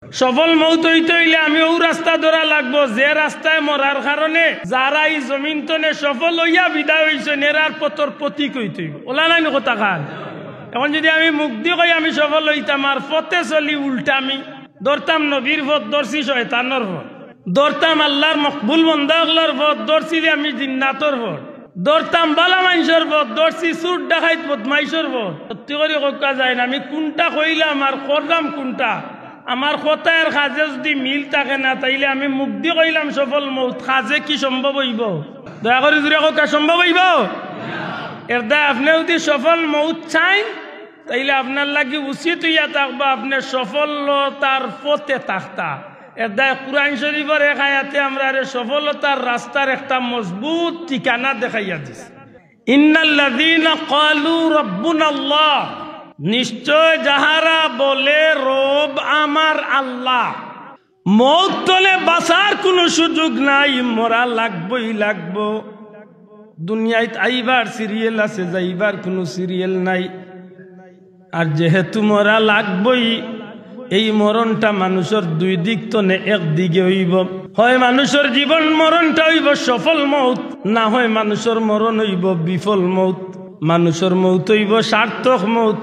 সফল মৌত হইতে হইলে আমি ও রাস্তা ধরা লাগবো যে রাস্তায় মরার কারণে যারা এই জমিন তনে সফল হইয়া বিদায় হইছে নেরার পতর প্রতীক হইতে হইব। ওলা নাই কথা খান। এখন যদি আমি মুখ দিয়ে কই আমি সফল হইতাম আর পথে চলি উল্টা আমি ধরতাম নবীর পথ, ধরছি শয়তানের পথ, ধরতাম আল্লাহর মকবুল বন্দাগুলোর পথ, ধরছি আমি জিন্নাতর পথ, ধরতাম বালা মানুষের পথ, ধরছি সুর ডাকাইত বদমাইশের পথ। সত্যি করে কথা যায় না আমি কোনটা কইলাম আর করলাম কোনটা। আমার কথার কাজে যদি মিল থাকে না তাইলে আমি মুখ দিয়ে কইলাম সফল মৌত, কাজে কি সম্ভব হইব? দয়া করে জুড়ে কথা সম্ভব হইব? এর দা আপনি যদি সফল মৌত চাই তাইলে আপনার লাগি উচিত হইয়া থাকবা আপনি সফলতার পথে থাকতা। এর দা কুরআন শরীফের এক আয়াতে আমরা সফলতার রাস্তার একটা মজবুত ঠিকানা দেখাইয়া দিছে। ইন্নাল্লাযীনা ক্বালু রাব্বুনাল্লাহ, নিশ্চয় যাহারা বলে রব আমার আল্লাহ, মৌত তলে বাঁচার কোনো সুযোগ নাই, মরা লাগবই লাগবো। দুনিয়ায় আইবার সিরিয়াল আছে, যাইবার কোনো সিরিয়াল নাই। আর যেহেতু মরা লাগবই, এই মরণটা মানুষের দুই দিক তনে একদিকে হইব। হয় মানুষের জীবন মরণটা হইব সফল মৌত, না হয় মানুষের মরণ হইব বিফল মৌত। মানুষের মৌত হইব সার্থক মৌত,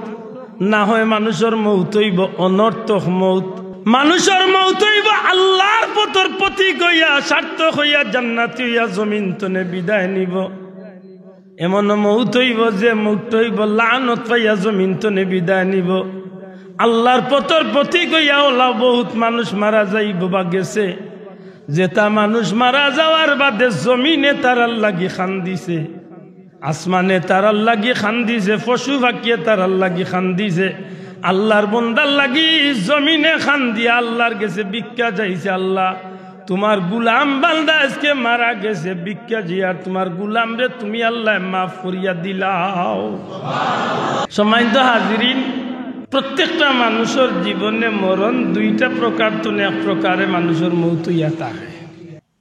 না হয় মানুষের মৌত হইব অনর্থক মৌত। মানুষের মৌত হইব আল্লাহর পথর প্রতীক হইয়া সার্থক হইয়া জান্নাতি হইয়া জমিন তনে বিদায় নিব। এমন মৌত হইব যে মৌত হইব লানত পাইয়া জমিন তনে বিদায় নিব। আল্লাহর পথর প্রতীক হইয়া ওলা বহুত মানুষ মারা যাইব বা গেছে, যেটা মানুষ মারা যাওয়ার বাদে জমিনে তারার লাগি খান দিছে, আসমানে তারার লাগি খান দিছে, পশু পাখিয়ে তারার লাগি খান দিছে, আল্লাহর বন্দার লাগি জমিনে খান দিয়া আল্লাহর গেছে ভিক্ষা যাইছে। আল্লাহ তোমার গুলাম বান্দা আজকে মারা গেছে, ভিক্ষা জিয়ার তোমার গুলাম রে তুমি আল্লাহ মাফ করিয়া দিলাও। সম্মানিত হাজিরিন, প্রত্যেকটা মানুষের জীবনে মরণ দুইটা প্রকার তো এক প্রকারে মানুষের মৌত ইয়া থাকে।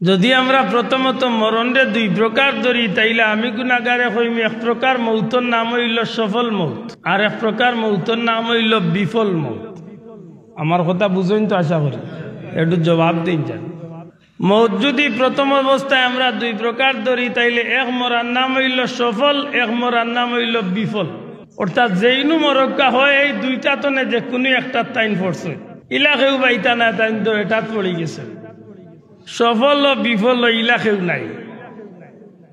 যদি আমরা প্রথমত মরণে দুই প্রকার ধরি তাইলে আমি গুনাহগারে হইম এক প্রকার মৌতর নাম হইল সফল মৌত, আর এক প্রকার মৌতর নাম হইল বিফল মৌত। আমার কথা বুঝেন তো আশা করি, একটু জবাব দিন যান। মৌত যদি প্রথম অবস্থায় আমরা দুই প্রকার ধরি তাইলে এক মরার নাম হইল সফল, এক মরার নাম হইল বিফল। অর্থাৎ যেইনু মরক্কা হয় এই দুইটা তো না যে কোনো একটা টাইম পড়ছে, ইলাকেও বাইতা না টাইম তো এটা পড়ে গেছে। সফল ও বিফল ইলাকেও নাই।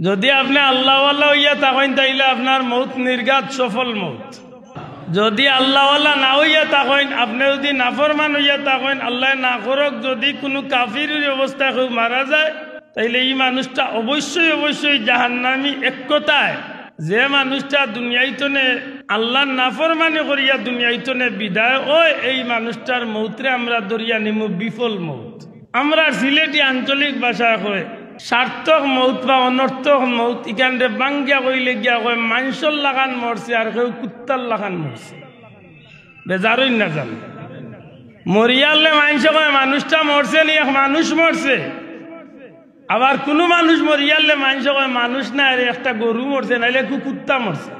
যদি আপনি আল্লাহওয়ালা হইয়া থাকেন তাইলে আপনার মৌত নির্ঘাত সফল মৌত। যদি আল্লাহওয়ালা না হইয়া থাকেন, আপনি যদি নাফরমান হইয়া থাকেন, আল্লাহ না করক যদি কোনো কাফির অবস্থায় কেউ মারা যায় তাইলে এই মানুষটা অবশ্যই অবশ্যই জাহান্নামী। এক কথায় যে মানুষটা দুনিয়াইতনে আল্লাহর নাফরমানি করিয়া দুনিয়াইতনে বিদায় হয়, এই মানুষটার মৌতরে আমরা ধরিয়া নিমু বিফল মৌত। আমরা সিলেটি আঞ্চলিক ভাষায় কয় সার্থক মৌত বা অনর্থক মৌত। এখানে বাঙ্গিয়া কইলে গিয়া কয় মানুষের লাগান মরছে আর কেউ কুত্তার লাগান মরছে। বেজারই না জান মরিয়ালে মানুষ কয় মানুষটা মরছে নি, মানুষ মরছে। আবার কোনো মানুষ মরিয়ালে মানুষ কয় মানুষ না রে একটা গরু মরছে, নাইলে কুত্তা মরছে।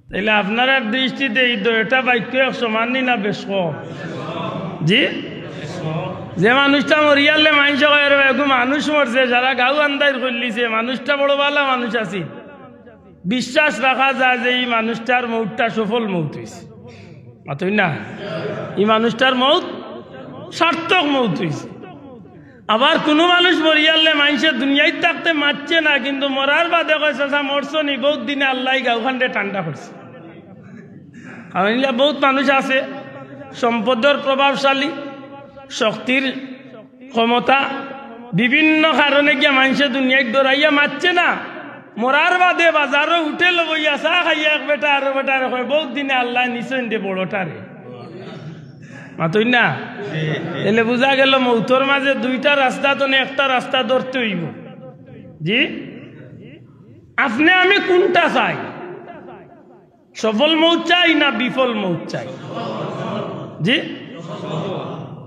তাইলে আপনার দৃষ্টিতে এই দুইটা বাক্য সমানই না বেশ কম? জি, যে মানুষটা মরিয়ালে মানুষ কয় মানুষ মরছে, যারা গাও আন্দাজ করলিছে মানুষটা বড় ভালো মানুষ আছে, বিশ্বাস রাখা যায় যে এই মানুষটার মৌতটা সফল মৌত হয়েছে। মাতই না, এই মানুষটার মৌত সার্থক মৌত হয়েছে। আবার কোনো মানুষ মরিয়ালে মানুষের দুনিয়ায় থাকতে মারছে না, কিন্তু মরার বাদে কয় চাচা মরছো নি, বহুত দিনে আল্লাহ গাঁওখানটা ঠান্ডা করছে। কারণ বহুত মানুষ আছে সম্পদের প্রভাবশালী, শক্তির ক্ষমতা, বিভিন্ন কারণে গিয়া মানুষের দুনিয়ায় দৌড়াইয়া মারছে না, মরার বাদে বাজারও উঠে লইয়া চা খাইয়া এক বেটা আরো বেটারে কয় বহুত দিনে আল্লাহ নিশ্চয় দে বড়টারে। মাতই না, এলে বোঝা গেল মৌতর মাঝে দুইটা রাস্তা তো একটা রাস্তা ধরতে হইব। জি, আপনি আমি কোনটা চাই? সফল মৌত চাই না বিফল মৌত চাই? জি,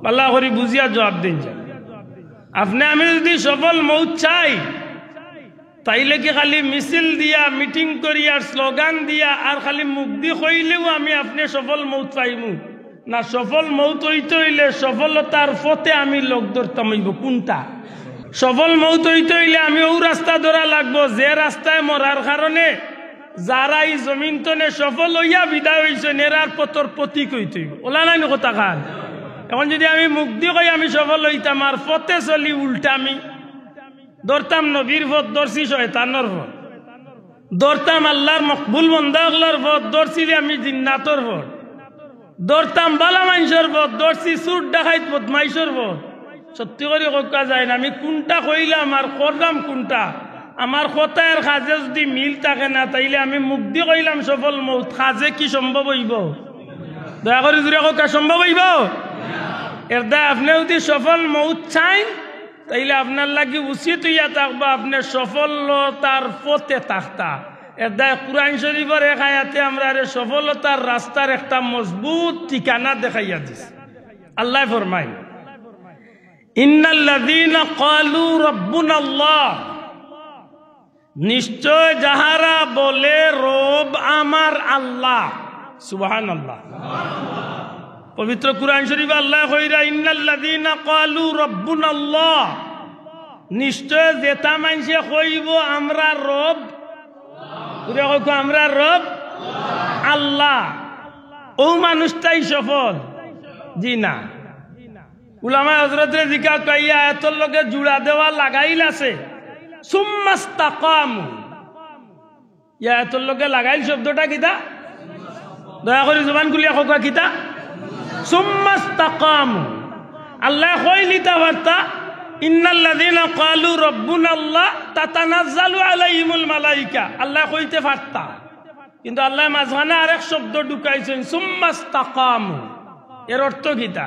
পাল্লা করে বুঝিয়া জবাব দিন। আপনি আমি যদি সফল মৌত চাই তাইলে কি খালি মিছিল দিয়া মিটিং করিয়া স্লোগান দিয়া আর খালি মুখ দি কইলেও আমি আপনি সফল মৌত পাইমু? না সফল মৌত হইতে হইলে সফলতার পথে আমি লোক ধরতাম হইব কোনটা? সফল মৌত হইতে হইলে আমি ও রাস্তা ধরা লাগবো যে রাস্তায় মরার কারণে যারা এই জমিন তনে সফল হইয়া বিদায় হইছেন এরার পথর প্রতীক হইতে হইব। ওলা নাই কথা খান। এখন যদি আমি মুখ দিয়ে কই আমি সফল হইতাম আর পথে চলি উল্টা আমি ধরতাম নবীর পথ, ধরছি শয়তানের পথ, ধরতাম আল্লাহর মকবুল বন্দাগুলোর পথ, ধরছি আমি জিন্নাতর পথ, ধরতাম বালা মানুষের পথ, ধরছি চুর ডাকাইত বদমাইশের পথ। সত্যি করে কথা যায় না আমি কোনটা কইলাম আর করলাম কোনটা। আমার কথার কাজে যদি মিল থাকে না তাইলে আমি মুখ দিয়ে কইলাম সফল মৌত, কাজে কি সম্ভব হইব? দয়া করে জুড়ে কথা সম্ভব হইব? এর দা আপনি যদি সফল মৌত চাইন তাইলে আপনার লাগি উচিত হইয়া থাকবা আপনি সফলতার পথে থাকতা। এর দা কুরআন শরীফের এক আয়াতে আমরা সফলতার রাস্তার একটা মজবুত ঠিকানা দেখাইয়া দিস। আল্লাহ ফরমায় ইন্নাল্লাযীনা ক্বালু রাব্বুনাল্লাহ, নিশ্চয় যাহারা বলে রব আমার আল্লাহ। সুবহানাল্লাহ। পবিত্র কুরআন শরীফে আল্লাহ কইরা ইন্নাল্লাযীনা ক্বালু রাব্বুনাল্লাহ, নিশ্চয় যেটা মানুষে কইব আমরা রব, আমরা রব আল্লাহ, ও মানুষটাই সফল। জি না, উলামা হযরতে জিকা কইয়া এতর লগে জুড়া দেওয়া লাগাইল আছে সুম্মাস্তাকামু। ইয়া এতর লগে লাগাইল শব্দটা কিতা? দয়া করে জবান খুলিয়া কওয়া কিতা? সুম্মাস্তাকামু। আল্লাহ কইলিতা বার্তা ইন্নাল্লাযীনা ক্বালু রাব্বুনাল্লাহ তাতানাজ্জালু আলাইহিমুল মালায়েকা। আল্লাহ কইতে পারতা কিন্তু আল্লাহ মাঝখানে আরেক শব্দ ঢুকাইছেন সুম্মাস্তাকামু। এর অর্থ কিতা?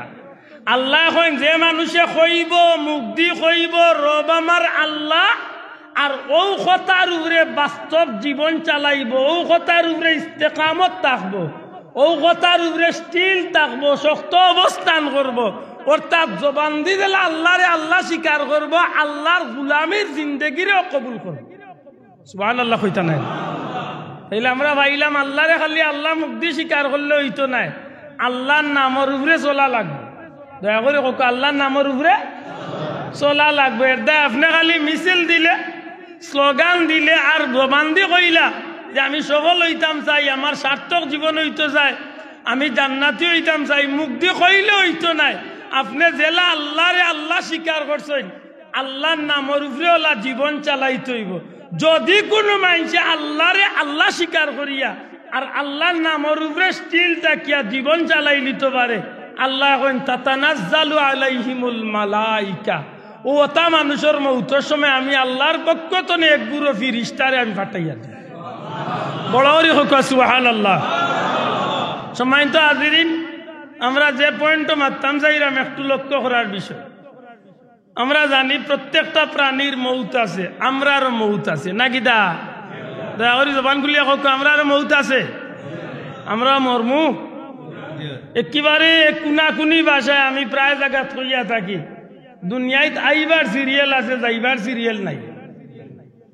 আল্লাহ কইন যে মানুষে কইব মুখ দি কইব রব আমার আল্লাহ আর ও কথার উপরে বাস্তব জীবন চালাইব, ও কথার উপরে ইস্তেকামত থাকবো, ও কথার উপরে স্টিল থাকবো, শক্ত অবস্থান করব, অর্থাৎ জবান দি দিলে আল্লাহরে আল্লাহ স্বীকার করব, আল্লাহর গুলামির জিন্দেগিরেও কবুল করব। সুবহানাল্লাহ কইতা নাই? তাইলে আমরা ভাইলাম আল্লাহরে খালি আল্লাহ মুখ দিয়ে স্বীকার করলে হইতো নাই, আল্লাহর নামের উপরে চলা লাগবে। দয়া করে কক আল্লাহর নামের উপরে চলা লাগবে। এর দায় আপনি খালি মিছিল দিলে, স্লোগান দিলে আর জবান দিয়ে কইলা যে আমি সফল হইতাম চাই, আমার সার্থক জীবন হইতো চাই, আমি জান্নাতি হইতাম চাই, মুখ দিয়ে কইলে হইতো নাই। আপনি জেলা আল্লাহরে আল্লাহ স্বীকার করছেন, আল্লাহর নামের উপরে ওলা জীবন চালাইতে হইব। যদি কোনো মানুষে আল্লাহরে আল্লাহ স্বীকার করিয়া আর আল্লাহর নামের উপরে স্টিল তাকিয়া জীবন চালাই নিতে পারে, আল্লাহ কইন তাতানাজ্জালু আলাইহিমুল মালায়েকা, ও তা মানুষের মৌতের সময় আমি আল্লাহর পক্ষ থেকে এক গুরু ফিরিস্তারে আমি পাঠাইয়া দিই। বড় করে হোক সুবহানাল্লাহ। সম্মানিত হাজিরিন, আমরা যে পয়েন্ট মারতাম চাইলাম একটু লক্ষ্য করার বিষয়। আমরা জানি প্রত্যেকটা প্রাণীর মৌত আছে, আমরারও মৌত আছে নাকি? দয়া করে জবান খুলিয়া হোক আমরারও মৌত আছে, আমরা মরমু। একেবারে কুনাকুনি ভাষায় আমি প্রায় জায়গা কইয়া থাকি, দুনিয়ায় আইবার সিরিয়াল আছে, যাইবার সিরিয়াল নাই।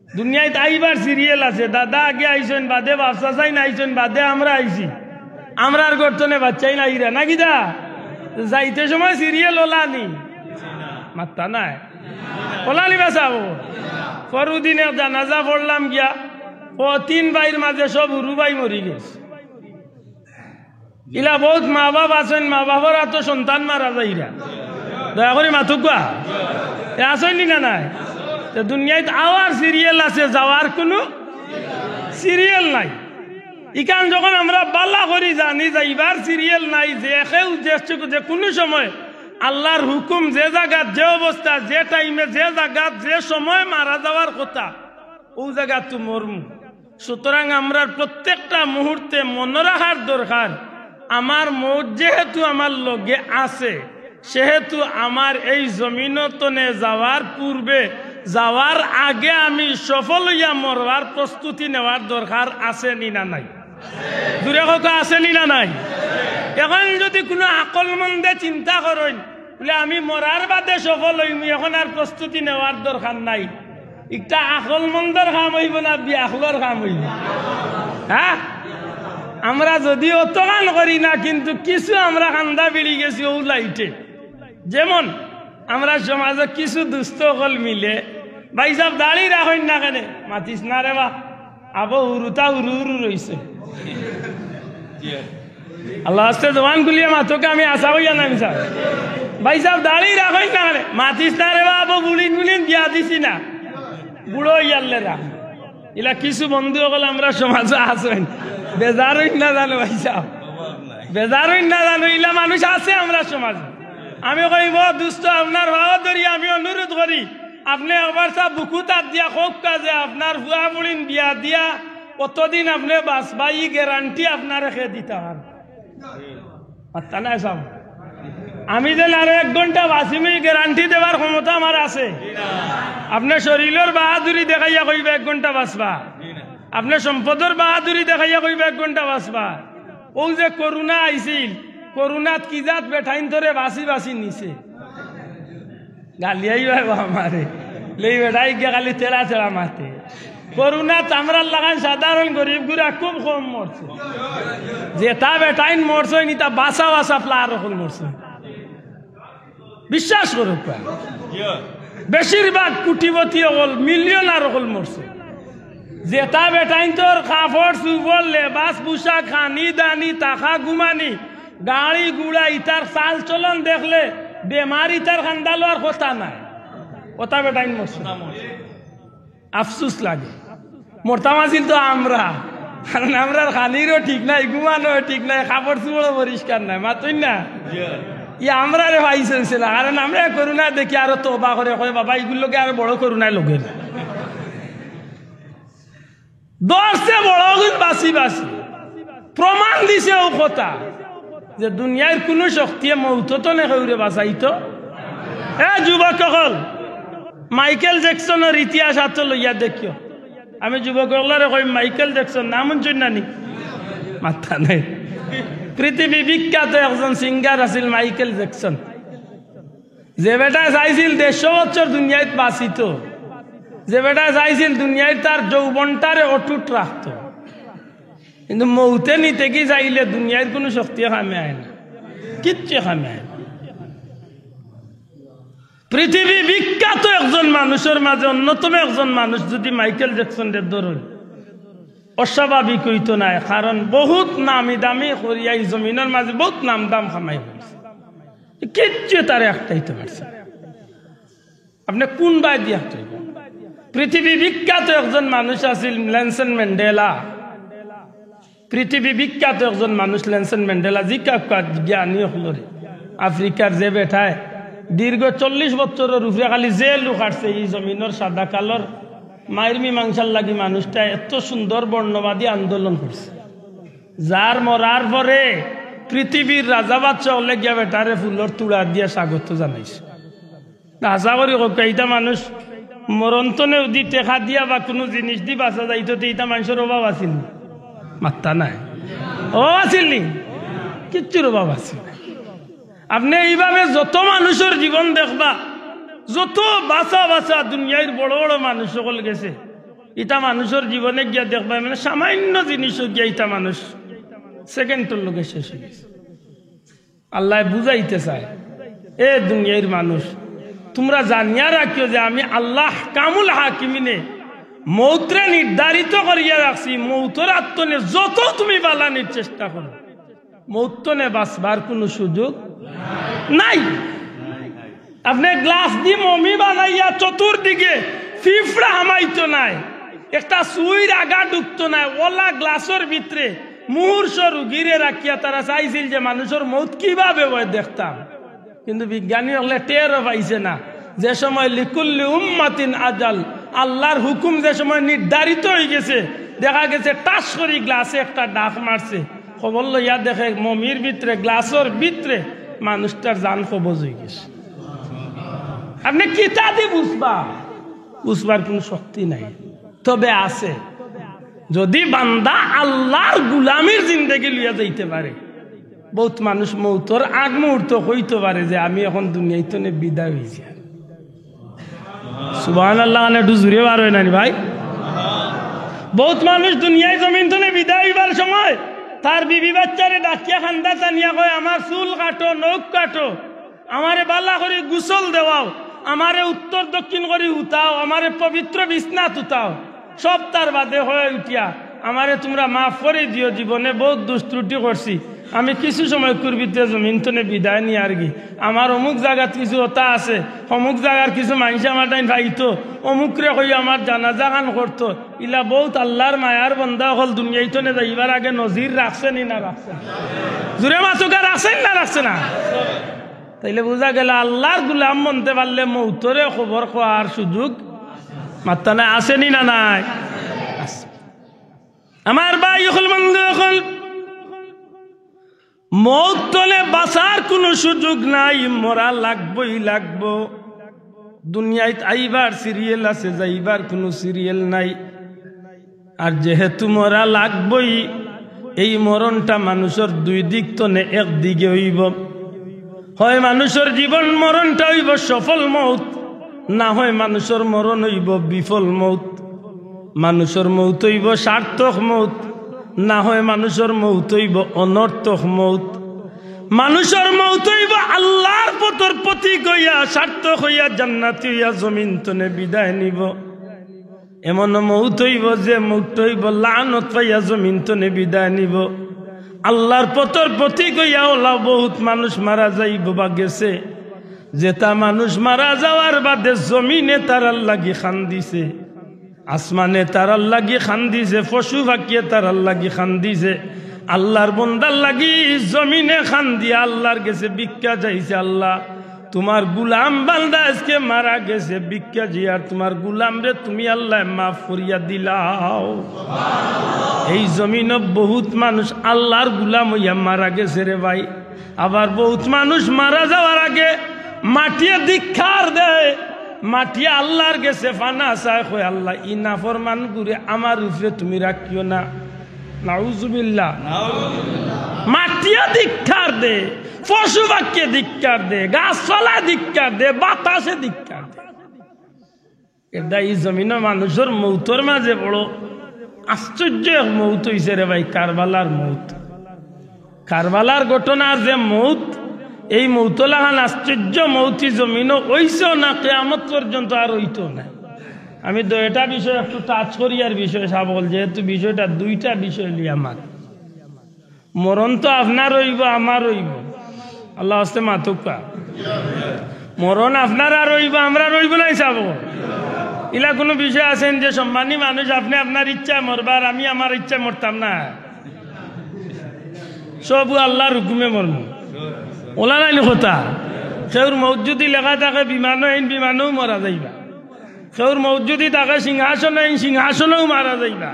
দুনিয়ায় আইবার সিরিয়াল আছে, দাদা আগে আইসেন বাদে বাচ্চা চাই না আইসেন বাদে আমরা আইছি, আমরার গর্তনে বাচ্চাই নাই রা নাকি? যাইতে সময় সিরিয়াল ওলানি মাত্তা নাই, ওলানি বাঁচাবো। পরদিনে জানাজা পড়লাম গিয়া, ও 3 ভাইয়ের মাঝে সব উরু ভাই মরি গেছে। ইলা বহুত মা বাপ আছেন, মা বাবার তো সন্তান মারা যাইরা, দয়া করে মাথুকা আসেনি না নাই? দুনিয়ায় আওয়ার সিরিয়াল আছে, যাওয়ার কোনো সিরিয়াল নাই। ইকান যখন আমরা বালা করি জানি যাইবার সিরিয়াল নাই, যে কোনো সময় আল্লাহর হুকুম যে জায়গাত যে অবস্থা যে টাইমে যে জায়গাত যে সময় মারা যাওয়ার কথা ও জায়গা তো মরমু। সুতরাং আমরা প্রত্যেকটা মুহূর্তে মনে রাখার দরকার, আমার মৌত যেহেতু আমার লগে আছে, সেহেতু আমার এই জমিনতনে যাওয়ার পূর্বে যাওয়ার আগে আমি সফল হইয়া মরবার প্রস্তুতি নেওয়ার দরকার আছে নি না নাই? দূরে কথা আছে নি না নাই? এখন যদি কোনো আকলমন্দে চিন্তা করেন বলে আমি মরার বাদে সফল হইম, এখন আর প্রস্তুতি নেওয়ার দরকার নাই, একটা আকলমন্দর কাম হইব না বিয়াখলর কাম হইব? হ্যাঁ, আমরা যদি অত গান করি না, কিন্তু কিছু আমরা কান্দা বেড়ে গেছি ও লাইটে। যেমন আমরা সমাজে কিছু দুস্থ হল মিলে, ভাই সব দাঁড়িয়ে রাখেন না কেন, মাতিস না রে বা, আবো উরুতা উরু উরু রয়েছে। আল্লাহ আস্তে জবান খুলিয়ে মাথোকে আমি আশা হইয়া নামি স্যার, ভাই সব দাঁড়িয়ে রাখেন না কেন, মাতিস না রে বা, আবো বুলিন বুলিন দিয়া দিছি না, বুড়ো ইয়ারলে রাখ। এলা কিছু বন্ধু হল আমরা সমাজে আসেন, বেজার হইন না জানো ভাই সাহ, বেজার হইন না জানো, ইলা মানুষ আছে আমরা সমাজে। আমি কই ব দুস্থ আপনার ভাব ধরি, আমি অনুরোধ করি আপনি আবার সব বুকু তার দিয়া হোক কাজে আপনার ভুয়া বুড়িন বিয়া দিয়া কতদিন আপনি বাঁচবা, ই গ্যারান্টি আপনার রেখে দিতে পারেন। আত্মা নাই সব, আমি যেন আরো 1 ঘন্টা বাঁচিমি গ্যারান্টি দেওয়ার ক্ষমতা আমার আছে? আপনার শরীরের বাহাদুরি দেখাইয়া কইবা 1 ঘন্টা বাঁচবা, আপনার সম্পদের বাহাদুরি দেখাইয়া কইবা 1 ঘন্টা বাঁচবা। ও যে করোনা আইছিল, করোনাত কি জাত বেঠাইন ধরে বাঁচি বাঁচি নিছে, গালিয়াই ভাই আমারে লেই বেটাই গিয়ে খালি তেলা তেলা মারতে। করোনা চামড়ার লাগান সাধারণ গরিব গুড়া খুব কম মরছে, যেটা বেটাইন মরছে নি তা বাসা বাসা প্লার রকম মরছে। বিশ্বাস করুক, বেশিরভাগ কোটিপতি হল মিলিয়নার হল মরছে। যেটা বেটাইন তোর কাপড় চুপড় লেবাস পোশাক খানি দানি টাকা ঘুমানি গাড়ি গুড়া ইতার চাল চলন দেখলে বেমারি তার খান্দালো আর কথা নাই, কথা বেটাইন মরছে। আফসুস লাগে, মরতাম আসিল তো আমরা, কারণ আমরা খানিরও ঠিক নাই, ঘুমানো ঠিক নাই, কাপড় চুপড়ও পরিষ্কার নাই, মাতুই না আমরা রে ভাইছে না। কারণ আমরা করোনা দেখি আরো তোবা করে কয় বাবা এগুলোকে আরো বড় করোনায় লোকের দশে বড় বাঁচি বাঁচি প্রমাণ দিছে ও কথা যে দুনিয়ার কোন শক্তি মৌত তো নেউরে বাঁচাইতো। যুবক সকল, মাইকেল জ্যাকসনের ইতিহাস হাত লইয়া দেখিও। আমি যুবক সকলরে কই মাইকেল জ্যাকসন নাম জানি মাথা নাই, পৃথিবী বিখ্যাত একজন সিঙ্গার আছিল মাইকেল জ্যাকসন, যে বেটা চাইছিল 150 বছর দুনিয়ায় বাঁচিত, যে বেটা চাইছিল দুনিয়ায় তার যৌবনটারে অটুট রাখত, কিন্তু মৌতে নিতে কি চাইলে দুনিয়ার কোনো শক্তি কামে আয় না, কিচ্ছু কামে আয় না। পৃথিবী বিখ্যাত একজন মানুষের মাঝে অন্যতম একজন মানুষ যদি মাইকেল জ্যাকসনের ধরুন, অস্বাভাবিক হইতো না, কারণ বহুত নামি দামি করিয়া এই জমিনের মাঝে বহুত নাম দাম কামাই করছে, কিচ্ছু তার একটাইতে পারছে। আপনি কোন বাই দিয়ে পৃথিবী বিখ্যাত একজন মানুষ আছিল নেলসন ম্যান্ডেলা, পৃথিবী বিখ্যাত একজন মানুষ নেলসন ম্যান্ডেলা, জিকা জ্ঞানী হলরে আফ্রিকার যে বেঠায় দীর্ঘ 40 বছরের উপরে খালি যে লোক আসছে এই জমিনের সাদা কালোর মায়ের মীমাংসার লাগি মানুষটা এত সুন্দর বর্ণবাদী আন্দোলন করছে, যার মরার পরে পৃথিবীর রাজা বাচ্চা হলে গিয়া বেটারে ফুলর তুড়া দিয়া স্বাগত জানাইছে। আশা করি এইটা মানুষ মরন্তনে দি টেকা দিয়া বা কোনো জিনিস দি বাঁচা যাইতো, এইটা মানুষের অভাব আছিল মাত্তা নাই, অভাব আছিল নি, কিচ্ছুর অভাব আছিল। আপনি এইভাবে যত মানুষের জীবন দেখবা, যত বাঁচা বাঁচা দুনিয়ার বড় বড় মানুষ সকল গেছে, এটা মানুষের জীবনে গিয়া দেখবা মানে সামান্য জিনিসও গিয়া এটা মানুষ সেকেন্ডের লোকে শেষ হয়ে গেছে। আল্লাহ বুঝাইতে চায়, এ দুনিয়ার মানুষ তোমরা জানিয়া রাখিও যে আমি আল্লাহ কামুল হাকিমিনে মৌত্রে নির্ধারিত করিয়া রাখছি, মৌতর আত্মনে যত তুমি বালানির চেষ্টা করো মৌতনে বাঁচবার কোনো সুযোগ নাই। আপনি গ্লাস দিয়ে মমি বানাইয়া চতুর্দিকে ফিফড়া হামাইতো নাই, একটা সুইর আগা ঢুকতো নাই, ওলা গ্লাসের ভিতরে মুহূর্ত রুগীরে রাখিয়া তারা চাইছিল যে মানুষের মৌত কিভাবে হয় দেখতাম, কিন্তু বিজ্ঞানী হলে টেরও পাইছে না। যে সময় লিকুল্লি উম্মাতিন আজাল, আল্লাহর হুকুম যে সময় নির্ধারিত হয়ে গেছে, দেখা গেছে টাস করি গ্লাসে একটা ডাক মারছে, খবর লইয়া দেখে মমির ভিতরে গ্লাসের ভিতরে মানুষটার জান কবজ হয়ে গেছে। আপনি কিতা দিয়ে বুঝবার কোনো শক্তি নাই, তবে আছে যদি বান্দা আল্লাহর গুলামির জিন্দেগি লইয়া যাইতে পারে। বহুত মানুষ মৌতর আগ মুহূর্ত হইতে পারে যে আমি এখন দুনিয়াইতে বিদায় হয়েছি। সুবহানাল্লাহ, একটু জুড়ে বার হয় না ভাই। বহুত মানুষ দুনিয়ায় জমিন তনে বিদায় হইবার সময় তার বিবি বাচ্চারে ডাকিয়া খান্দা টানিয়া কয় আমার চুল কাটো, নখ কাটো, আমারে বালা করে গোসল দেওয়াও, আমারে উত্তর দক্ষিণ করে উঠাও, আমারে পবিত্র বিছনাত উঠাও। সব তার বাদে হয়ে উঠিয়া আমারে তোমরা মাফ করে দিও, জীবনে বহুত দুষ্ত্রুটি করছি, আমি কিছু সময় করবিতে জমিন তনে বিদায় নিয়ে আর কি, আমার অমুক জায়গাত কিছু ওটা আছে, অমুক জায়গার কিছু মানুষ আমার টাইম ভাইতো, অমুকরে কই আমার জানাজা গান করতো। ইলা বহুত আল্লাহর মায়ার বন্ধা হল, দুনিয়ায় তনে যাইবার আগে নজির রাখছে নি না রাখছে, জুড়ে মাতুকা রাখছেন না রাখছে না? তাইলে বোঝা গেল আল্লাহর গুলাম মনতে পারলে মৌতরে খবর খোয়ার সুযোগ মাত্রা নাই, আসেনি না নাই? আমার ভাই হল বন্ধু হল, মৌত তলে বাঁচার কোনো সুযোগ নাই, মরা লাগবই লাগবো। দুনিয়ায় আইবার সিরিয়াল আছে, যাইবার কোনো সিরিয়াল নাই। আর যেহেতু মরা লাগবই, এই মরণটা মানুষের দুই দিক তনে একদিকে হইব, হয় মানুষের জীবন মরণটা হইব সফল মৌত, না হয় মানুষের মরণ হইব বিফল মৌত। মানুষের মৌত হইব সার্থক মৌত, না হয় মানুষের মৌত হইব অনর্থক মৌত। মানুষের মৌত হইব আল্লাহর পথর প্রতীক হইয়া, সার্থক হইয়া, জান্নাতি হইয়া জমিন তনে বিদায় নিব। এমন মৌত হইব যে মৌত হইব লানত পাইয়া জমিন তনে বিদায় নিব। আল্লাহর পথর প্রতীক হইয়া ওলা বহুত মানুষ মারা যাইব বা গেছে, যেটা মানুষ মারা যাওয়ার বাদে জমিনে তারার লাগি খান দিছে, আসমানে তারার লাগি খান দিছে, পশু পাখিয়ে তারার লাগি খান দিছে, আল্লাহর বন্দার লাগি জমিনে খান দিয়া আল্লাহর গেছে ভিক্ষা যাইছে। আল্লাহ তোমার গুলাম বান্দা আজকে মারা গেছে, ভিক্ষা জিয়ার তোমার গুলাম রে তুমি আল্লাহ মাফ করিয়া দিলাও। এই জমিন বহুত মানুষ আল্লাহর গুলাম হইয়া মারা গেছে রে ভাই। আবার বহুত মানুষ মারা যাওয়ার আগে মাটিয়ে দীক্ষার দেয়, মাটিয়ে আল্লাহর গেছে ফানা চায়, কই আল্লাহ ই নাফরমান গুরে আমার উপরে তুমি রাখিও না। নাউজুবিল্লাহ। মাটিয়ে দীক্ষার দে, পশু পাখিয়ে দীক্ষার দে, গাছপালা দীক্ষার দে, বাতাসে দীক্ষার দে। এটা এই জমিন মানুষের মৌতর মাঝে বড় আশ্চর্য এক মৌত হইছে রে ভাই, কারবালার মৌত। কারবালার ঘটনার যে মৌত, এই মৌত লাগান আশ্চর্য মৌতি জমিন ওইছেও না, কিয়ামত পর্যন্ত আর হইতো না। আমি এটা বিষয় একটু টাচ করি আর বিষয় সাবল, যেহেতু বিষয়টা দুইটা বিষয় লিয়ে আমার। মরণ তো আপনার রইব আমার রইব, আল্লাহ হস্তে মাতুকা। মরণ আপনার আর রইব আমরা রইব নাই চাব। ইলা কোনো বিষয় আছেন যে সম্মানী মানুষ আপনি আপনার ইচ্ছায় মরবার, আমি আমার ইচ্ছায় মরতাম না? সব আল্লাহর হুকুমে মরম। ওলা নাই কথা। সেউর মৌত যদি লেখা থাকে বিমানও আইন বিমানেও মরা যাইবা, সেউর মৌত যদি থাকে সিংহাসন আইন সিংহাসনেও মারা যাইবা,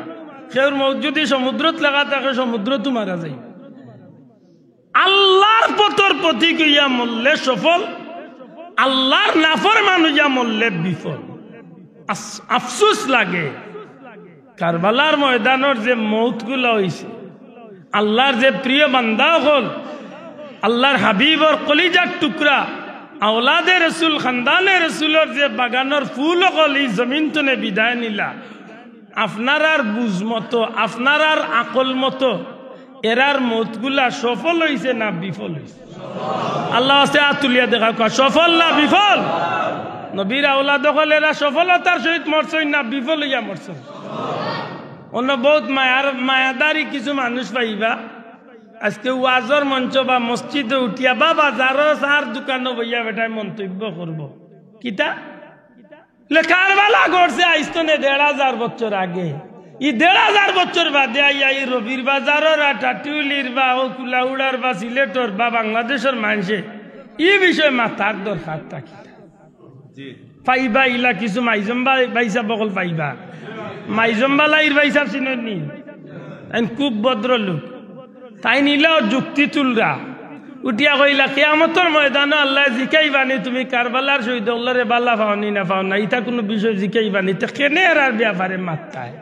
সেউর মৌত যদি সমুদ্রত লেখা থাকে সমুদ্রতো মারা যাইবা। আল্লাহর পথর প্রতীক হইয়া মরলে সফল, আল্লাহর নাফরমান হইয়া মরলে বিফল। আফসোস লাগে কারবালার ময়দানের যে মৌত গুলা হইছে, আল্লাহর যে প্রিয় বান্দা হল, আল্লাহর হাবিবর কলিজার টুকরা, আওলাদে রসুল, খানদানে রসুলের যে বাগানের ফুল হল, এই জমিন তনে বিদায় নিলা। আপনার আর বুঝ মতো, আপনার আর আকল মতো এরার মতগুলা সফল হইছে না বিফল হইছে? আল্লাহ আছে আতুলিয়া দেখা কয় সফল না বিফল? নবীর আওলাদ হল এরা সফলতার সহিত মরছই না বিফল হইয়া মরছ? অন্য বহুত মায়াদারি কিছু মানুষ পাইবা আজকে ওয়াজর মঞ্চ বা মসজিদে উঠিয়া বা বাজারও চার দোকানও বইয়া বেটায় মন্তব্য করব। কিতা কারবালা করছে আইস্তনে ১,৫০০ বছর আগে, ই ১,৫০০ বছর বাদে আইয়া এই রবির বাজারের টাটিউলির বা কুলাউড়ার বা সিলেটর বা বাংলাদেশের মানুষে এই বিষয়ে মাথার দরকার থাকি পাইবা। ইলা কিছু মাইজম্বা বাইসা বকল পাইবা, মাইজম্বা লাইর বাইসা চিনি খুব ভদ্র লোক, তাই নিলেও যুক্তি তুলরা উঠিয়া কইলা কিয়ামতের ময়দানে আল্লাহ জিকাইবানি তুমি কারবালার শহীদ আল্লাহরে বাল্লা পাওনি না পাও না, ইটা কোনো বিষয় জিকাইবানি। তো কেনে আর ব্যাপারে মাথায়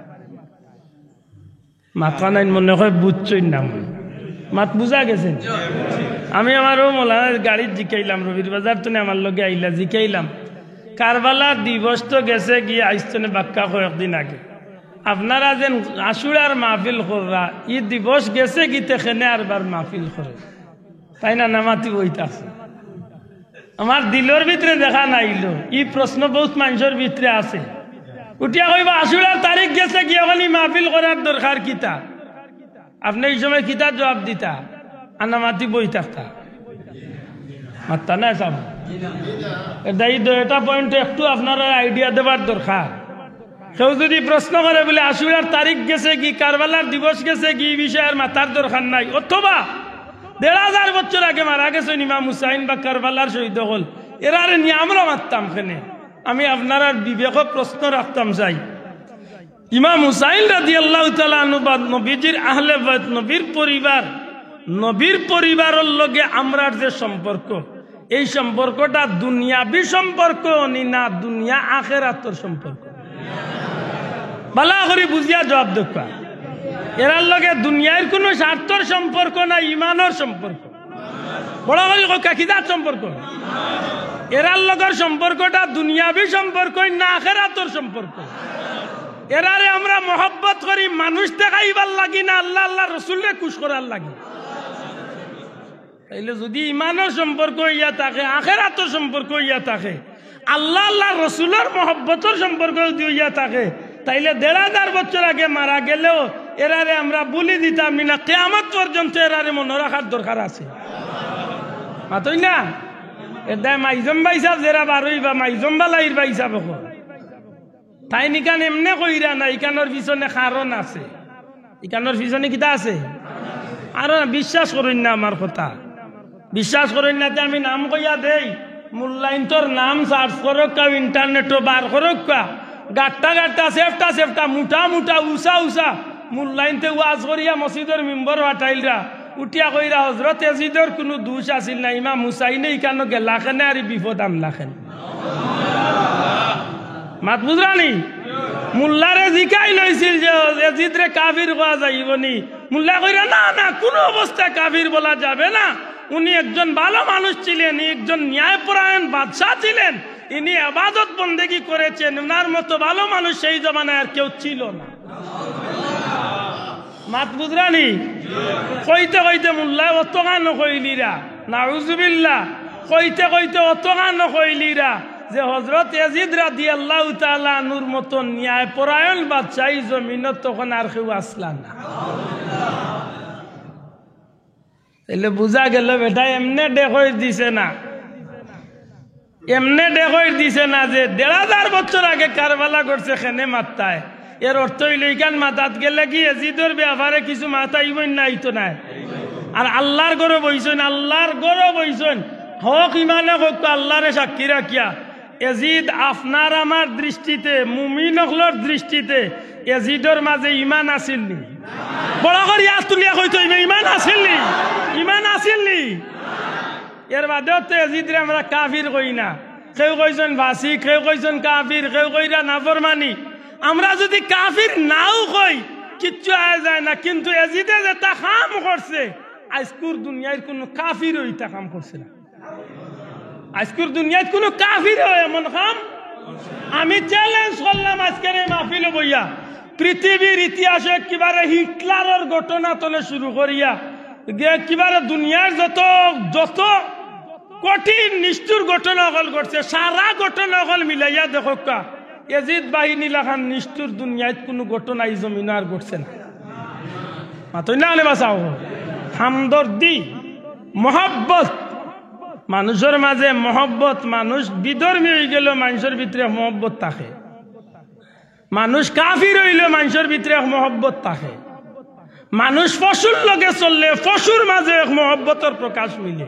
মাথা নাই মনে হয় বুঝছই না, মাত বুঝা গেছেন? আমি আমার ও মোলানার গাড়ির জিকাইলাম, রবির বাজার তো আমার লগে আইলা জিকাইলাম কারবালার দিবস তো গেছে গিয়ে আইস্তনে বাক্কা কয়েকদিন আগে। আপনারা যেন আশুরার মাহফিল কররা ই দিবস গেছে গীতে খেনে আরবার মাহফিল করে তাই না নামাতি বইতাছে আমার দিলের ভিতরে দেখা নাইল ই প্রশ্ন বহুত মানুষের ভিতরে আছে উঠিয়া কইবা আশুরার তারিখ গেছে কি এখন মাহফিল করার দরকার কিতা আপনি এই সময় কিতা জবাব দিতা আর নামাতি বই থাকতা মাত্তা না সব এটা পয়েন্ট একটু আপনারা আইডিয়া দেবার দরকার কেউ যদি প্রশ্ন করে বলে আশুরার তারিখ গেছে কি কারবালার দিবস গেছে কি বিষয়ের মাথার দরকার নাই অথবা ১,৫০০ বছর আগে মারা গেছে ইমাম হুসাইন বা কারবালার শহীদ হল এরারে নিয়ে আমরা মারতাম কেনে আমি আপনার বিবেক প্রশ্ন রাখতাম চাই ইমাম হুসাইন রাদিয়াল্লাহু তাআলা আনহু নবীজির আহলে বাইত নবীর পরিবারের লগে আমরার যে সম্পর্ক এই সম্পর্কটা দুনিয়াবি সম্পর্ক না দুনিয়া আখিরাতের সম্পর্ক ভালো করে বুঝিয়া জবাব দেখা এরার লগে দুনিয়ার কোনো স্বার্থর সম্পর্ক না ইমানের সম্পর্ক বড় করে কিদার সম্পর্ক এরার লগের সম্পর্কটা দুনিয়াবি সম্পর্ক না আখিরাতের সম্পর্ক এরারে আমরা মহব্বত করি মানুষ দেখাইবার লাগি না আল্লাহ আল্লাহ রসুলরে খুশ করার লাগি তাইলে যদি ইমানের সম্পর্ক ইয়া থাকে আখিরাতের সম্পর্ক ইয়া থাকে আল্লাহ আল্লাহ রসুলের মহব্বতের সম্পর্ক যদি ইয়া থাকে তাইলে ১,৫০০ বছর আগে মারা গেলেও এরারে আমরা বলি দিতাম না কিয়ামত পর্যন্ত এরারে মনে রাখার দরকার আছে মাতই না এটা মাইজম ভাই সাহেব যারা বারোই বা মাইজম বালাইর ভাই সাহেব তাই নিকান এমনে কইরা না ইকানোর পিছনে কারণ আছে ইকানোর পিছনে কিতা আছে আর বিশ্বাস করেন না আমার কথা বিশ্বাস করেন না আমি নাম কইয়া দেই মূল্যায়ন তোর নাম সার্চ করক ইন্টারনেটও বার করক গাট্টা সেফটা মুঠা উষা মূল্যায়নতে ওয়াজ করিয়া মসজিদের মেম্বর হাটাইলরা উঠিয়া কইরা হজরত এজিদর কোনো দোষ আছিল না ইমাম হুসাইনে ইকানো গেলাখেনে আর বিপদ আমলাখেন মাত বুঝরানি মুল্লারে জিকাই লইছিল যে এজিদরে কাফির কোয়া যাইবনি মুল্লা কইরা না কোনো অবস্থায় কাফির বলা যাবে না উনি একজন ভালো মানুষ ছিলেন একজন ন্যায়পরায়ণ বাদশাহ ছিলেন ইনি ইবাদত বন্দেগী করেছেন ওনার মতো ভালো মানুষ সেই জমানায় আর কেউ ছিল না মাত বুঝরানি কইতে মুল্লায় অতগান কইলিরা নাউজুবিল্লাহ কইতে অতগান কইলিরা যে হযরত ইয়াজিদ রাদিয়াল্লাহু তাআলা আনহুর মতো ন্যায়পরায়ণ বাদশাহ জমিনত তখন আর কেউ আসলা না তাহলে বুঝা গেল বেটা এমনে দেখই দিছে না যে ১,৫০০ বছর আগে কারবালা করছে খেনে মাত্তায় এর অর্থ হইল ইকান মাতাত গেলে কি এজিদর ব্যাপারে কিছু মাতাইবই নাই তো নাই আর আল্লাহর গরো বইছেন হক ইমানে হোক আল্লাহরে সাক্ষী রাখিয়া এজিদ আপনার আমার দৃষ্টিতে মুমিন হকলর দৃষ্টিতে এজিদর মাঝে ইমান আছিল নি বড় করে ইয়াত তুলিয়া কইতো ইমান আছিল নি এর বাদেও তো এজিদরে আমরা কাফির কই না কেউ কইছেন ভাসি কেউ কইছেন কাফির কেউ কইরা নাফরমানি আমরা যদি কাফির নাও কই কিচ্ছু আয় যায় না কিন্তু এজিদে যেটা কাম করছে আজকুর দুনিয়ার কোনো কাফির ওইটা কাম করছে না আজকের দুনিয়ায় কোনো কাফির হয় এমন কাম আমি চ্যালেঞ্জ করলাম আজকের এই মাহফিলে বইয়া পৃথিবীর ইতিহাসে কিবারে হিটলারের ঘটনা তলে শুরু করিয়া কিবারে দুনিয়ার যত কঠিন নিষ্ঠুর ঘটনা হল করছে সারা ঘটনা হল মিলাইয়া দেখো কা এজিদ বাহিনী লাখান নিষ্ঠুর দুনিয়ায় কোনো ঘটনা এই জমিন আর ঘটছে না মাতই না আনে বাঁচাও হামদর্দি মহব্বত মানুষের মাঝে মহব্বত মানুষ বিধর্মী হয়ে গেল মানুষের ভিতরে মহব্বত থাকে মানুষ কাফির হইল মানুষের ভিতরে মহব্বত থাকে মানুষ পশুর লগে চললে পশুর মাঝে মহব্বতের প্রকাশ মিলে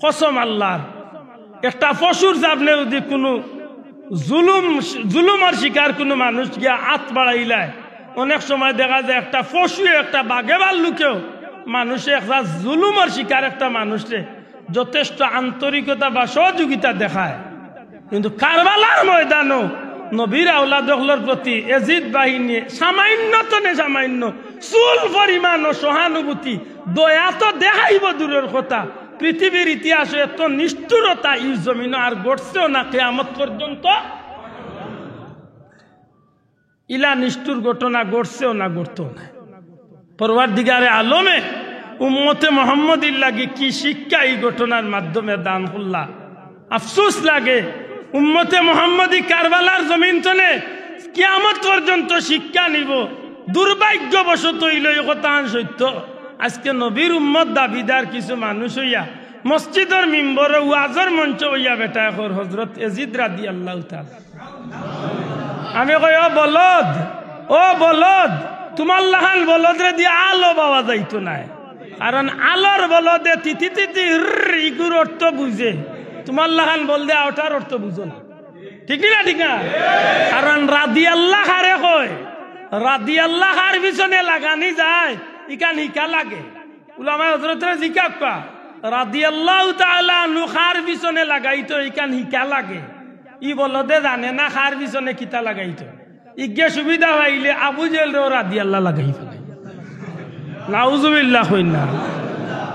কসম আল্লাহর একটা পশুর চাপলে যদি কোনো জুলুমের শিকার কোনো মানুষ গিয়া হাত বাড়াইলায় অনেক সময় দেখা যায় একটা পশু একটা বাঘে ভাল্লুকেও মানুষে একটা জুলুমের শিকার একটা মানুষে যথেষ্ট আন্তরিকতা বা সহযোগিতা দেখায় কিন্তু কারবালার ময়দানও নবীর আওলাদগুলোর প্রতি এজিদ বাহিনী সামান্য চুল পরিমাণ ও সহানুভূতি দয়া তো দেখাইব দূরের কথা পৃথিবীর ইতিহাসে এত নিষ্ঠুরতা এই জমিন আর ঘটছেও না কিয়ামত পর্যন্ত ইলা নিষ্ঠুর ঘটনা ঘটছেও না ঘটতেও না। পরওয়ারদিগারে আলমে উম্মতে মুহাম্মদির লাগে কি শিক্ষা এই ঘটনার মাধ্যমে দান করলা। আফসোস লাগে উম্মতে মুহাম্মদি কারবালার জমিন তনে কিয়ামত পর্যন্ত শিক্ষা নিব। দুর্ভাগ্যবশত হইল এই কথা সত্য, আজকে নবীর উম্মত দাবিদার কিছু মানুষ হইয়া মসজিদের মিম্বরে ওয়াজের মঞ্চ হইয়া বেটা এখন হযরত ইয়াজিদ রাদিয়াল্লাহু তাআলা। আমি কই ও বলদ তোমার লাহান বলদরে দিয়ে আলো পাওয়া যাইতো না, কারণ আলোর বলদে তিতি তিতি ইগুর অর্থ বুঝে, তোমার লাহান বল দে ওটার অর্থ বুঝো না। ঠিক না ঠিক না? কারণ রাদিয়াল্লাহ হারে কয়, রাদিয়াল্লাহ হার পিছনে লাগানি যায় ইকান হিকা লাগে। উলামা হযরতরা জিজ্ঞাসা করা রাদিয়াল্লাহু তাআলা আনহু হার পিছনে লাগাইতো ইকান হিকা লাগে, ই বলদে জানে না হার পিছনে কিতা লাগাইতো। ইগে সুবিধা হইলে আবু জেলরেও রাদিয়াল্লাহ লাগাই ফেলে। নাউজুবিল্লাহ কইনা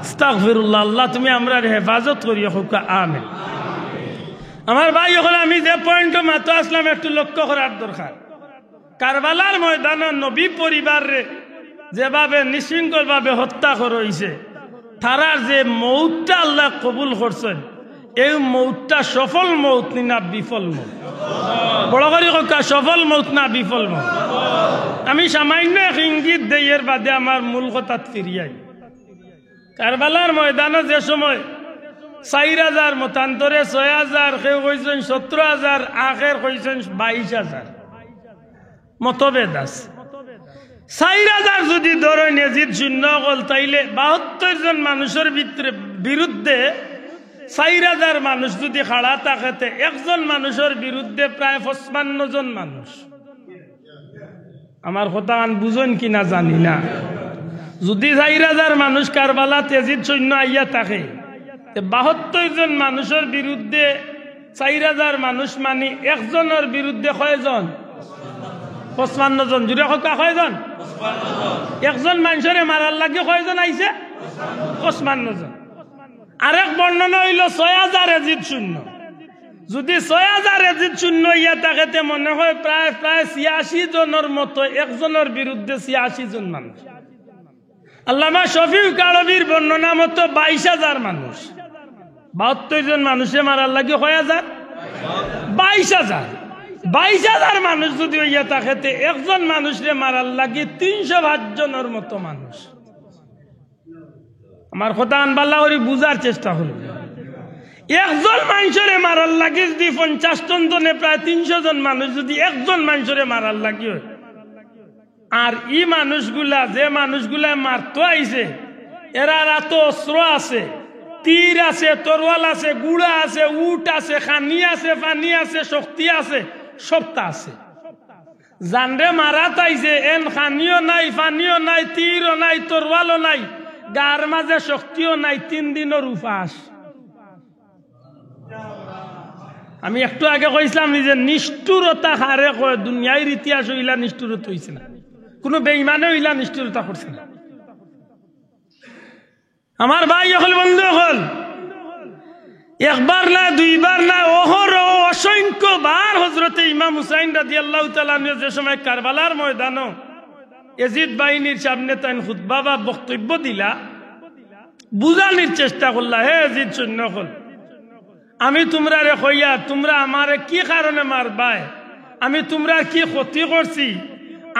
আস্তাগফিরুল্লাহ। আল্লাহ তুমি আমরা হেফাজত করিও হোক, আমিন। আমার ভাই হল আমি যে পয়েন্ট মাত্র আসলাম একটু লক্ষ্য করার দরকার। কারবালার ময়দানে নবী পরিবারে যেভাবে নিশৃঙ্খল ভাবে হত্যা করা হয়েছে, তারার যে মৌতটা আল্লাহ কবুল করছেন, এই মৌতটা সফল মৌত না বিফল মৌত? বড় করে কথা, সফল মৌত না বিফল মৌত? আমি সামান্য এক ইঙ্গিত দেই, এর বাদে আমার মূল কথা ফিরিয়াই। কারবালার ময়দানে যে সময় 4000 মতান্তরে 6000, কেউ কইছেন 17000, আখের কইছেন 22000 মতভেদ আছে। 4000 যদি ধরেন ইয়াজিদ শূন্য হল, তাইলে 72 জন মানুষের বিরুদ্ধে 4000 মানুষ যদি খাড়া থাকে, একজন মানুষের বিরুদ্ধে প্রায় 55 জন মানুষ। আমার কথা বুঝেন কিনা জানি না। যদি 4000 মানুষ কারবালাত ইয়াজিদ সৈন্য আইয়া থাকে, 72 জন মানুষের বিরুদ্ধে 4000 মানুষ মানে একজনের বিরুদ্ধে কয়জন? 55 জন। জুড়ে কথা কয়জন? একজন মানুষের মারার লাগে কয়জন আইছে? 55 জন। আরেক বর্ণনা হইল 6000 ইয়াজিদ শূন্য। যদি 6000 ইয়াজিদ শূন্য ইয়া থাকে, মনে হয় প্রায় 86 জনের মতো একজনের বিরুদ্ধে 86 জন মানুষ। আল্লামা শফিউ কারবির বর্ণনা মতো 22000 মানুষ। 72 জন মানুষে মারার লাগে কয় হাজার? 22000। 22000 মানুষ যদি হইয়া থাকে, একজন মানুষরে মারার লাগে 305 জনের মতো মানুষ। আমার কথা আনবাল্লা করে বুঝার চেষ্টা হল। একজন মানুষরে মারার লাগে যদি 50 জনে প্রায় 300 জন মানুষ যদি একজন মানুষরে মারার লাগে হয়, আর ই মানুষগুলা যে মানুষগুলা মারতো আইছে, এরা রাত অস্ত্র আছে, তীর আছে, তরোয়াল আছে, গুড়া আছে, উট আছে, খানি আছে, পানি আছে, শক্তি আছে, সবটা আছে। জানরে মারা তাইছে, এন খানিও নাই, পানিও নাই, তীরও নাই, তরোয়ালও নাই, গার মাঝে শক্তিও নাই, 3 দিনের উপাস। আমি একটু আগে কইছিলাম যে নিষ্ঠুরতা হারে কয়, দুনিয়ার ইতিহাস হইলা নিষ্ঠুরতা হইছে না, কোনো বেঈমানে হইলা নিষ্ঠুরতা করছে না। আমার ভাই হল, বন্ধু হল, একবার না দুইবার না অসংখ্য বার হযরতে ইমাম হুসাইন রাদিয়াল্লাহু তাআলা আনহু যে সময় কারবালার ময়দানে ইয়াজিদ বাহিনীর সামনে তাই খুতবা বা বক্তব্য দিলা, বুঝানির চেষ্টা করলা, হে ইয়াজিদ সৈন্য হল, আমি তোমরা রে কইয়া তোমরা আমারে কি কারণে মারবাই? আমি তোমরা কি ক্ষতি করছি?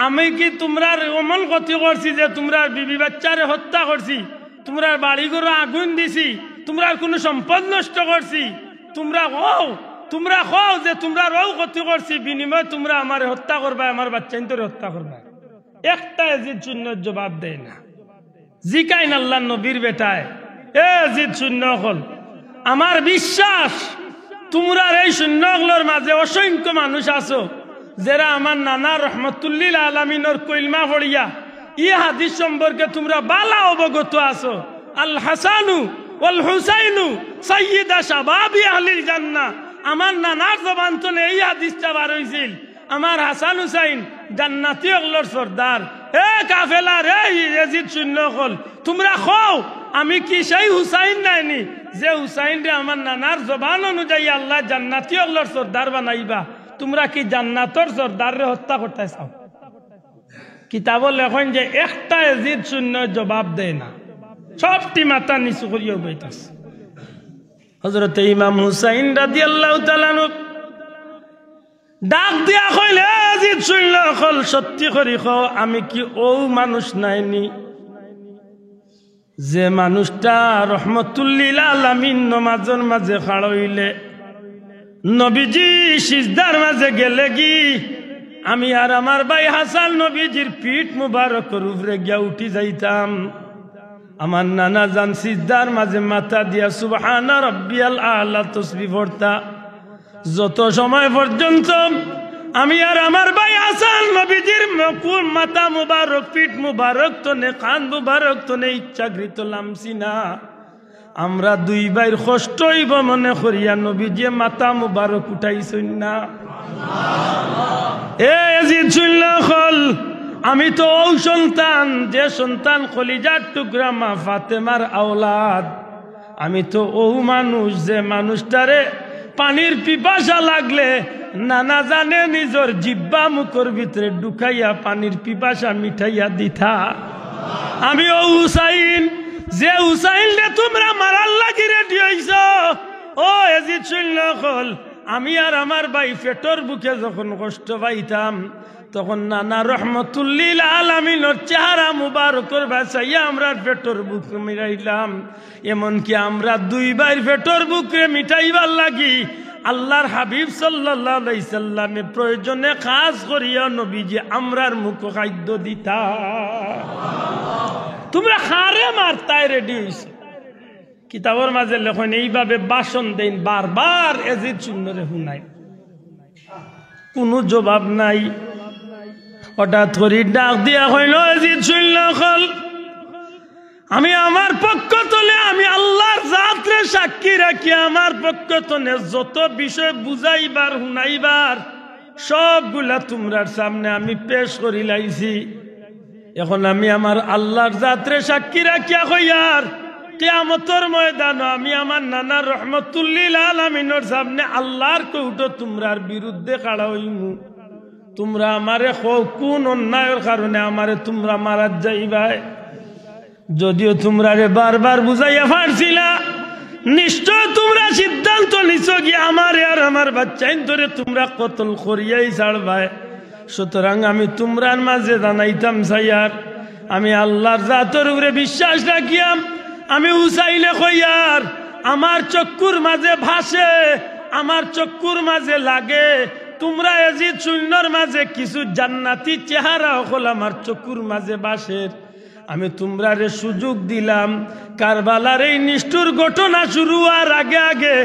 আমি কি তোমরা এমন ক্ষতি করছি যে তোমরা বিবি বাচ্চারে হত্যা করছি, তোমরা বাড়িঘর আগুন দিছি, তোমরা কোনো সম্পদ নষ্ট করছি? তোমরা কও যে তোমরা ক্ষতি করছি, বিনিময়ে তোমরা আমারে হত্যা করবা, আমার বাচ্চাইন্তরে হত্যা করবা। একটা ইয়াজিদ শূন্য জবাব দেয় না। জিকাইন আল্লাহ নবীর বেটায়, এ ইয়াজিদ শূন্য হল, আমার বিশ্বাস তোমরা এই শূন্যগুলোর মাঝে অসংখ্য মানুষ আছো যারা আমার নানা রহমতুল্লিল আলামিনের কলমা পড়িয়া ই হাদিস সম্পর্কে তোমরা বালা অবগত আছো। আল হাসানু ওয়াল হুসাইনু সাইয়্যিদা শাবাবি আহলিল জান্নাহ। আমার নানার জবান তো এই হাদিসটা বার হইছিল, আমার হাসান হুসাইন জান্নাতি ওগুলোর সর্দার। এ কাফেলা রে ইয়াজিদ শূন্য হল, তোমরা খাও আমি কি সেই হুসাইন নাইনি যে হুসাইন রে আমার নানার জবান অনুযায়ী আল্লাহ জান্নাতি ওগুলোর সর্দার বানাইবা? তোমরা কি জান্নাতর সর্দার রে হত্যা করতে চাও? কিতাব লেখন যে একটা এজিদ শূন্য জবাব দেয় না, সবটি মাথা নিচু করিয়া বইতাছে। হযরত ইমাম হুসাইন রাদিয়াল্লাহু তাআলা ডাক দিয়া কইলে, এজিদ শূন্য কল সত্যি করি কও, আমি কি ও মানুষ নাইনি যে মানুষটা রহমতুল্লিল আলামিন নমাজের মাঝে খাড়া হইলে নবীজি সিজদার মাঝে গেলে কি আমি আর আমার ভাই হাসান নবীজির পিঠ মুবারকের উপরে গিয়া উঠি যাইতাম। আমার নানা জান সিজদার মাঝে মাথা দিয়া সুবহানা রাব্বিয়াল আলা তাসবিহ পড়তা। যত সময় পর্যন্ত আমি আর আমার ভাই হাসান নবীজির মুকুল মাথা মুবারক পিঠ মুবারক তনে কান মুবারক তনে ইচ্ছাকৃত লামছি না, আমরা দুই ভাইয়ের কষ্ট হইব মনে করিয়া নবীজি মাথা মুবারক উঠাইছেন না। এজিদ শুনলা হল, আমি তো ও সন্তান যে সন্তান খলিজার টুকরা মা ফাতেমার আওলাদ। আমি তো ও মানুষ যে মানুষটারে পানির পিপাসা লাগলে নানা জানে নিজের জিব্বা মুখের ভিতরে ঢুকাইয়া পানির পিপাসা মিঠাইয়া দিতা। আমি ও হুসাইন যে হুসাইন রে তোমরা মারার লাগি রেডি হইছ। ও এজিদ শুনলা হল, আমি আর আমার ভাই পেটর বুকে যখন কষ্ট পাইতাম তখন নানা রহমতুল্লিল আলামিনের চেহারা মুবারকের বাঁচাইয়া আমরা পেটর বুক মিটাইলাম। এমনকি আমরা দুই ভাইয়ের পেটর বুকে মিটাইবার লাগি আল্লাহর হাবিব সাল্লাল্লাহু আলাইহি সাল্লামে প্রয়োজনে খাস করিয়া নবীজি আমরার মুখ খাদ্য দিতা। তোমরা খারে মারতাই রেডি হইছে। কিতাবের মাঝে লেখন এইভাবে ভাষণ দেন বারবার এজিদ সুন্নরে শুনাই, কোনো জবাব নাই। হঠাৎ করে ডাক দিয়া হইল, এজিদ শুনল হল, আমি আমার পক্ষ তলে আমি আল্লাহর জাতরে সাক্ষী রাখি আমার পক্ষ তলে যত বিষয় বুঝাইবার শুনাইবার সবগুলা তোমরার সামনে আমি পেশ করি লাইছি। এখন আমি আমার আল্লাহর জাতরে সাক্ষী রাখিয়া কইয়ার কিয়ামতের ময়দানে আমি আমার নানা রহমতুল্লিল আলামিনের সামনে আল্লাহর কৌটো তোমরার বিরুদ্ধে খাড়া হইমু। তোমরা আমারে কোন অন্যায়ের কারণে আমারে তোমরা মারাত যাইবাই। যদিও তোমরা রে বারবার বুঝাইয়া পারছিলা, নিশ্চয় তোমরা সিদ্ধান্ত নিছ গিয়ে আমার আর আমার বাচ্চাইন ধরে তোমরা কতল করিয়াই ছাড়বাই। সুতরাং আমি তোমরার মাঝে জানাইতাম সাইয়ার, আমি আল্লাহর জাতের উপরে বিশ্বাস রাখিয়াম। আমি হুসাইনে কইয়ার আমার চক্ষুর মাঝে ভাসে, আমার চক্ষুর মাঝে লাগে। তোমরা এজিদ শূন্যর মাঝে কিছু জান্নাতি চেহারা হল আমার চক্ষুর মাঝে বাসের। আমি তোমরারে সুযোগ দিলাম কারবালার এই নিষ্ঠুর ঘটনা শুরু হওয়ার আগে আগে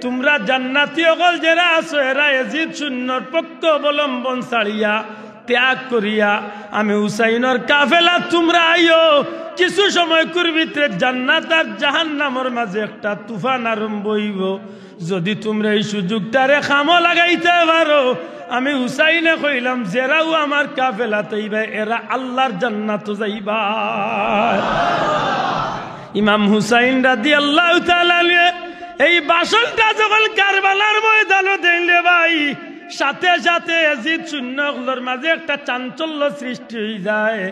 তোমরা জান্নাতি হল যারা আছো এরা এজিদ শূন্যর পক্ষ অবলম্বন ছাড়িয়া ত্যাগ করিয়া আমি হুসাইনের কাফেলা তোমরা আইও। কিছু সময় ভিতরে জান্নাত আর জাহান্নামের মাঝে একটা তুফান আরম্ভ হইব। যদি তোমরা এই সুযোগটারে খামো লাগাইতে পারো, আমি হুসাইনে কইলাম যেরাও আমার কাফেলা তৈবা এরা আল্লাহর জান্নাত যাইবা। ইমাম হুসাইন রাদিয়াল্লাহু তাআলা এই ভাষণটা যখন কারবালার ময়দানে দিলে ভাই, সাথে সাথে এজিদ শূন্যগুলোর মাঝে একটা চাঞ্চল্য সৃষ্টি হয়ে যায়।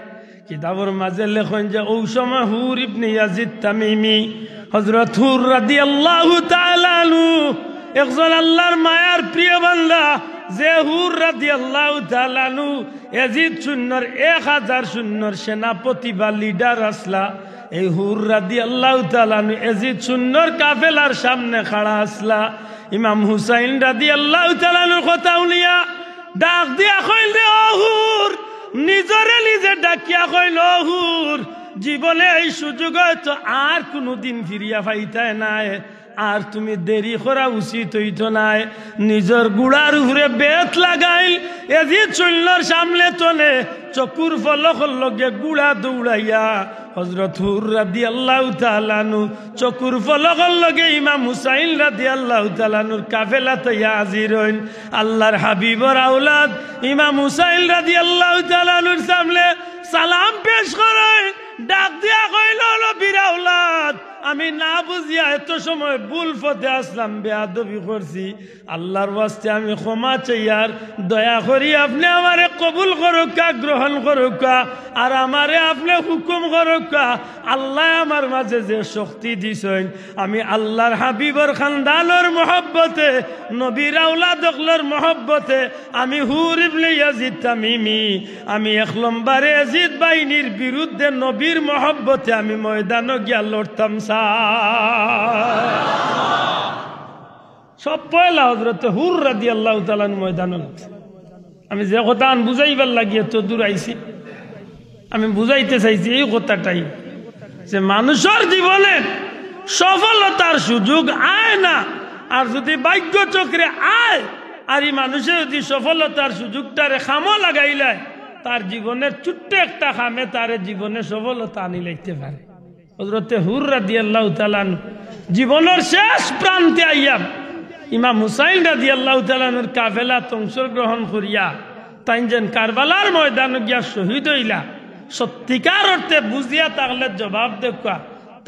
কিতাবের মাঝে লেখন যে ওই সময় হুর ইবনে ইয়াজিদ তামিমি হযরত হুর রাদিয়াল্লাহু তাআলা আনহু একজন আল্লাহর মায়ার প্রিয় বান্দা, যে হুর রাদিয়াল্লাহু তাআলা আনহু এজিদ শূন্যর 1000 শূন্যর সেনাপতি বা লিডার আসলা। এই হুর রাদিয়াল্লাহু তাআলা আনহু এজিদ শূন্যর কাফেলার সামনে খাড়া আসলা। ইমাম হুসাইন রাদিয়াল্লাহু তাআলা আনহুর কথা শুনিয়া ডাক দিয়া কইল, ও হুর, নিজরে নিজে ডাকিয়া কইল, হুর, জীবনে এই সুযোগ হয়তো আর কোনোদিন ফিরিয়া পাইতায় নাই, আর তুমি দেরি করা উচিত হইত নাই। নিজের গুড়ার উপরে বেত লাগাইল এজিদ শূন্যর সামনে তলে চকুর ফলকর লগে গুড়া দৌড়াইয়া হযরত হুর রাদিয়াল্লাহু তাআলা আনহু চকুর ফলকর লগে ইমাম হুসাইন রাদিয়াল্লাহু তাআলা আনহুর কাফেলাতে হাজির হইন। আল্লাহর হাবিবর আওলাদ ইমাম হুসাইন রাদিয়াল্লাহু তাআলা আনহুর সামনে সালাম পেশ করেন। ডাক দিয়া কইল, নবীর আওলাদ, আমি না বুঝিয়া এত সময় ভুল পথে আসলাম, বেয়াদবি করছি, আল্লাহর ওয়াস্তে আমি ক্ষমা চাইয়ার, দয়া করি আপনি আমারে কবুল করুকা, গ্রহণ করুকা, আর আমারে আপনি হুকুম করুকা। আল্লাহ আমার মাঝে যে শক্তি দিছেন, আমি আল্লাহর হাবিবর খানদানোর মহব্বতে, নবীর আওলাদকলর মহব্বতে, আমি হুর ইবনে ইয়াজিদ তামিমি, আমি 1 নম্বরে ইয়াজিদ বাহিনীর বিরুদ্ধে নবীর মহব্বতে আমি ময়দানে গিয়া লড়তাম। সব পয়লা হযরত হুর রাদিয়াল্লাহু তাআলা ময়দানে লাগছে। আমি যে কথা বুঝাইবার লাগিয়ে তো দূর আইছি, আমি বুঝাইতে চাইছি এই কথাটাই, যে মানুষের জীবনে সফলতার সুযোগ আয় না, আর যদি ভাগ্য চক্রে আয়, আর এই মানুষের যদি সফলতার সুযোগটারে খামো লাগাইলায়, তার জীবনের ছোট্ট একটা খামে তার জীবনে সফলতা আনি লাইতে পারে। হযরত হুর রাদিয়াল্লাহু তাআলা জীবনের শেষ প্রান্তে আইয়া ইমাম হুসাইন রাদিয়াল্লাহু তাআলার কাফেলা অংশগ্রহণ করিয়া তাই যেন কারবালার ময়দানে গিয়া শহীদ হইলা, সত্যিকার অর্থে বুঝিয়া তাহলে জবাব দেখা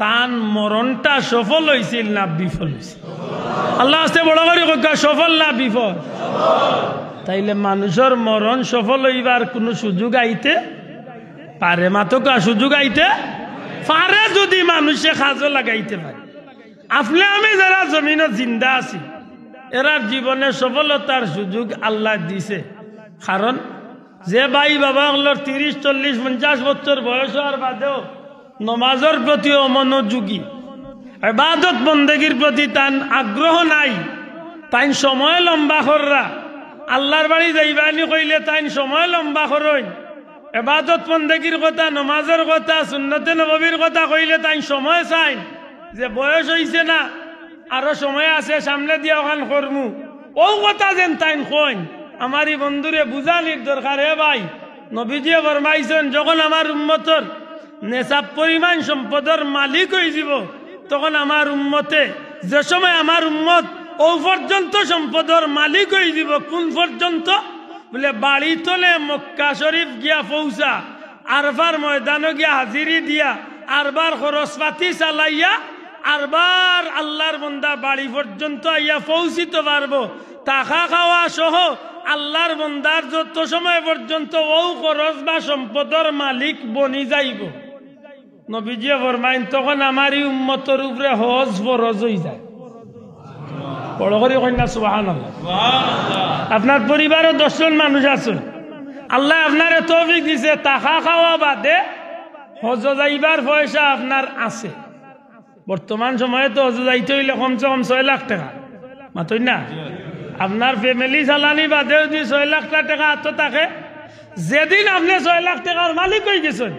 তান মরণটা সফল হয়েছিল না বিফল হয়েছিল? আল্লাহ আস্তে বড় করে কথা, সফল না বিফল? তাইলে মানুষের মরণ সফল হইবার কোনো সুযোগ আইতে পারে? মাতকা সুযোগ আইতে পারে যদি মানুষে কাজও লাগাইতে পারে। আপনি আমি যারা জমিনে জিন্দা আছি, এরার জীবনে সফলতার সুযোগ আল্লাহ দিছে। কারণ যে ভাই বাবা হলোর 30, 40, 50 বছর বয়স হওয়ার বাদেও নমাজের প্রতি অমনোযোগী, ইবাদত বন্দেগীর প্রতি তার আগ্রহ নাই, তাই সময় লম্বা কররা, আল্লাহর বাড়ি যাইবানি কইলে তাই সময় লম্বা করই, ইবাদত বন্দেগীর কথা, নমাজের কথা, সুন্নতে নববীর কথা কইলে তাই সময় চাই, যে বয়স হইছে না, আরো সময় আছে, সামনে দিয়া ওখান করমু, ও কথা যেন তাই কইন। আমারই বন্ধুরে বুঝানির দরকার। হে ভাই, নবীজিয়ে ফরমাইছেন, যখন আমার উম্মতর নেশাব পরিমাণ সম্পদের মালিক হয়ে যাব, তখন আমার উম্মতে, যে সময় আমার উম্মত ও পর্যন্ত সম্পদের মালিক হয়ে যাব, কোন পর্যন্ত? বলে বাড়ি তোলে মক্কা শরীফ গিয়া পৌঁছা, আরবার ময়দানে গিয়া হাজিরি দিয়া, আরবার খরচপাতি চালাইয়া, আরবার আল্লাহর বন্দা বাড়ি পর্যন্ত আইয়া পৌঁছিতে পারবো, টাকা খাওয়া সহ আল্লাহর বন্দার যত সময় পর্যন্ত ও খরচ বা সম্পদের মালিক বনি যাইব। নবীজি ফরমাইন, তখন আমারই উম্মতের উপরে হজ ফরজ হয়ে যায়। বড় করে কন্যা সুবহানাল্লাহ। আপনার পরিবারে 10 জন মানুষ আছে, আল্লাহ আপনারে তৌফিক দিছে, টাকা খাওয়া বাদে হজ যাইবার পয়সা আপনার আছে। বর্তমান সময়ে তো হজ যাইতে হইলে কমসে কম 6 লাখ টাকা, মাতই না? আপনার ফ্যামিলি চালানি বাদেও যদি 6 লাখ টাকা হাতে থাকে, যেদিন আপনি 6 লাখ টাকার মালিক হয়ে গেছেন,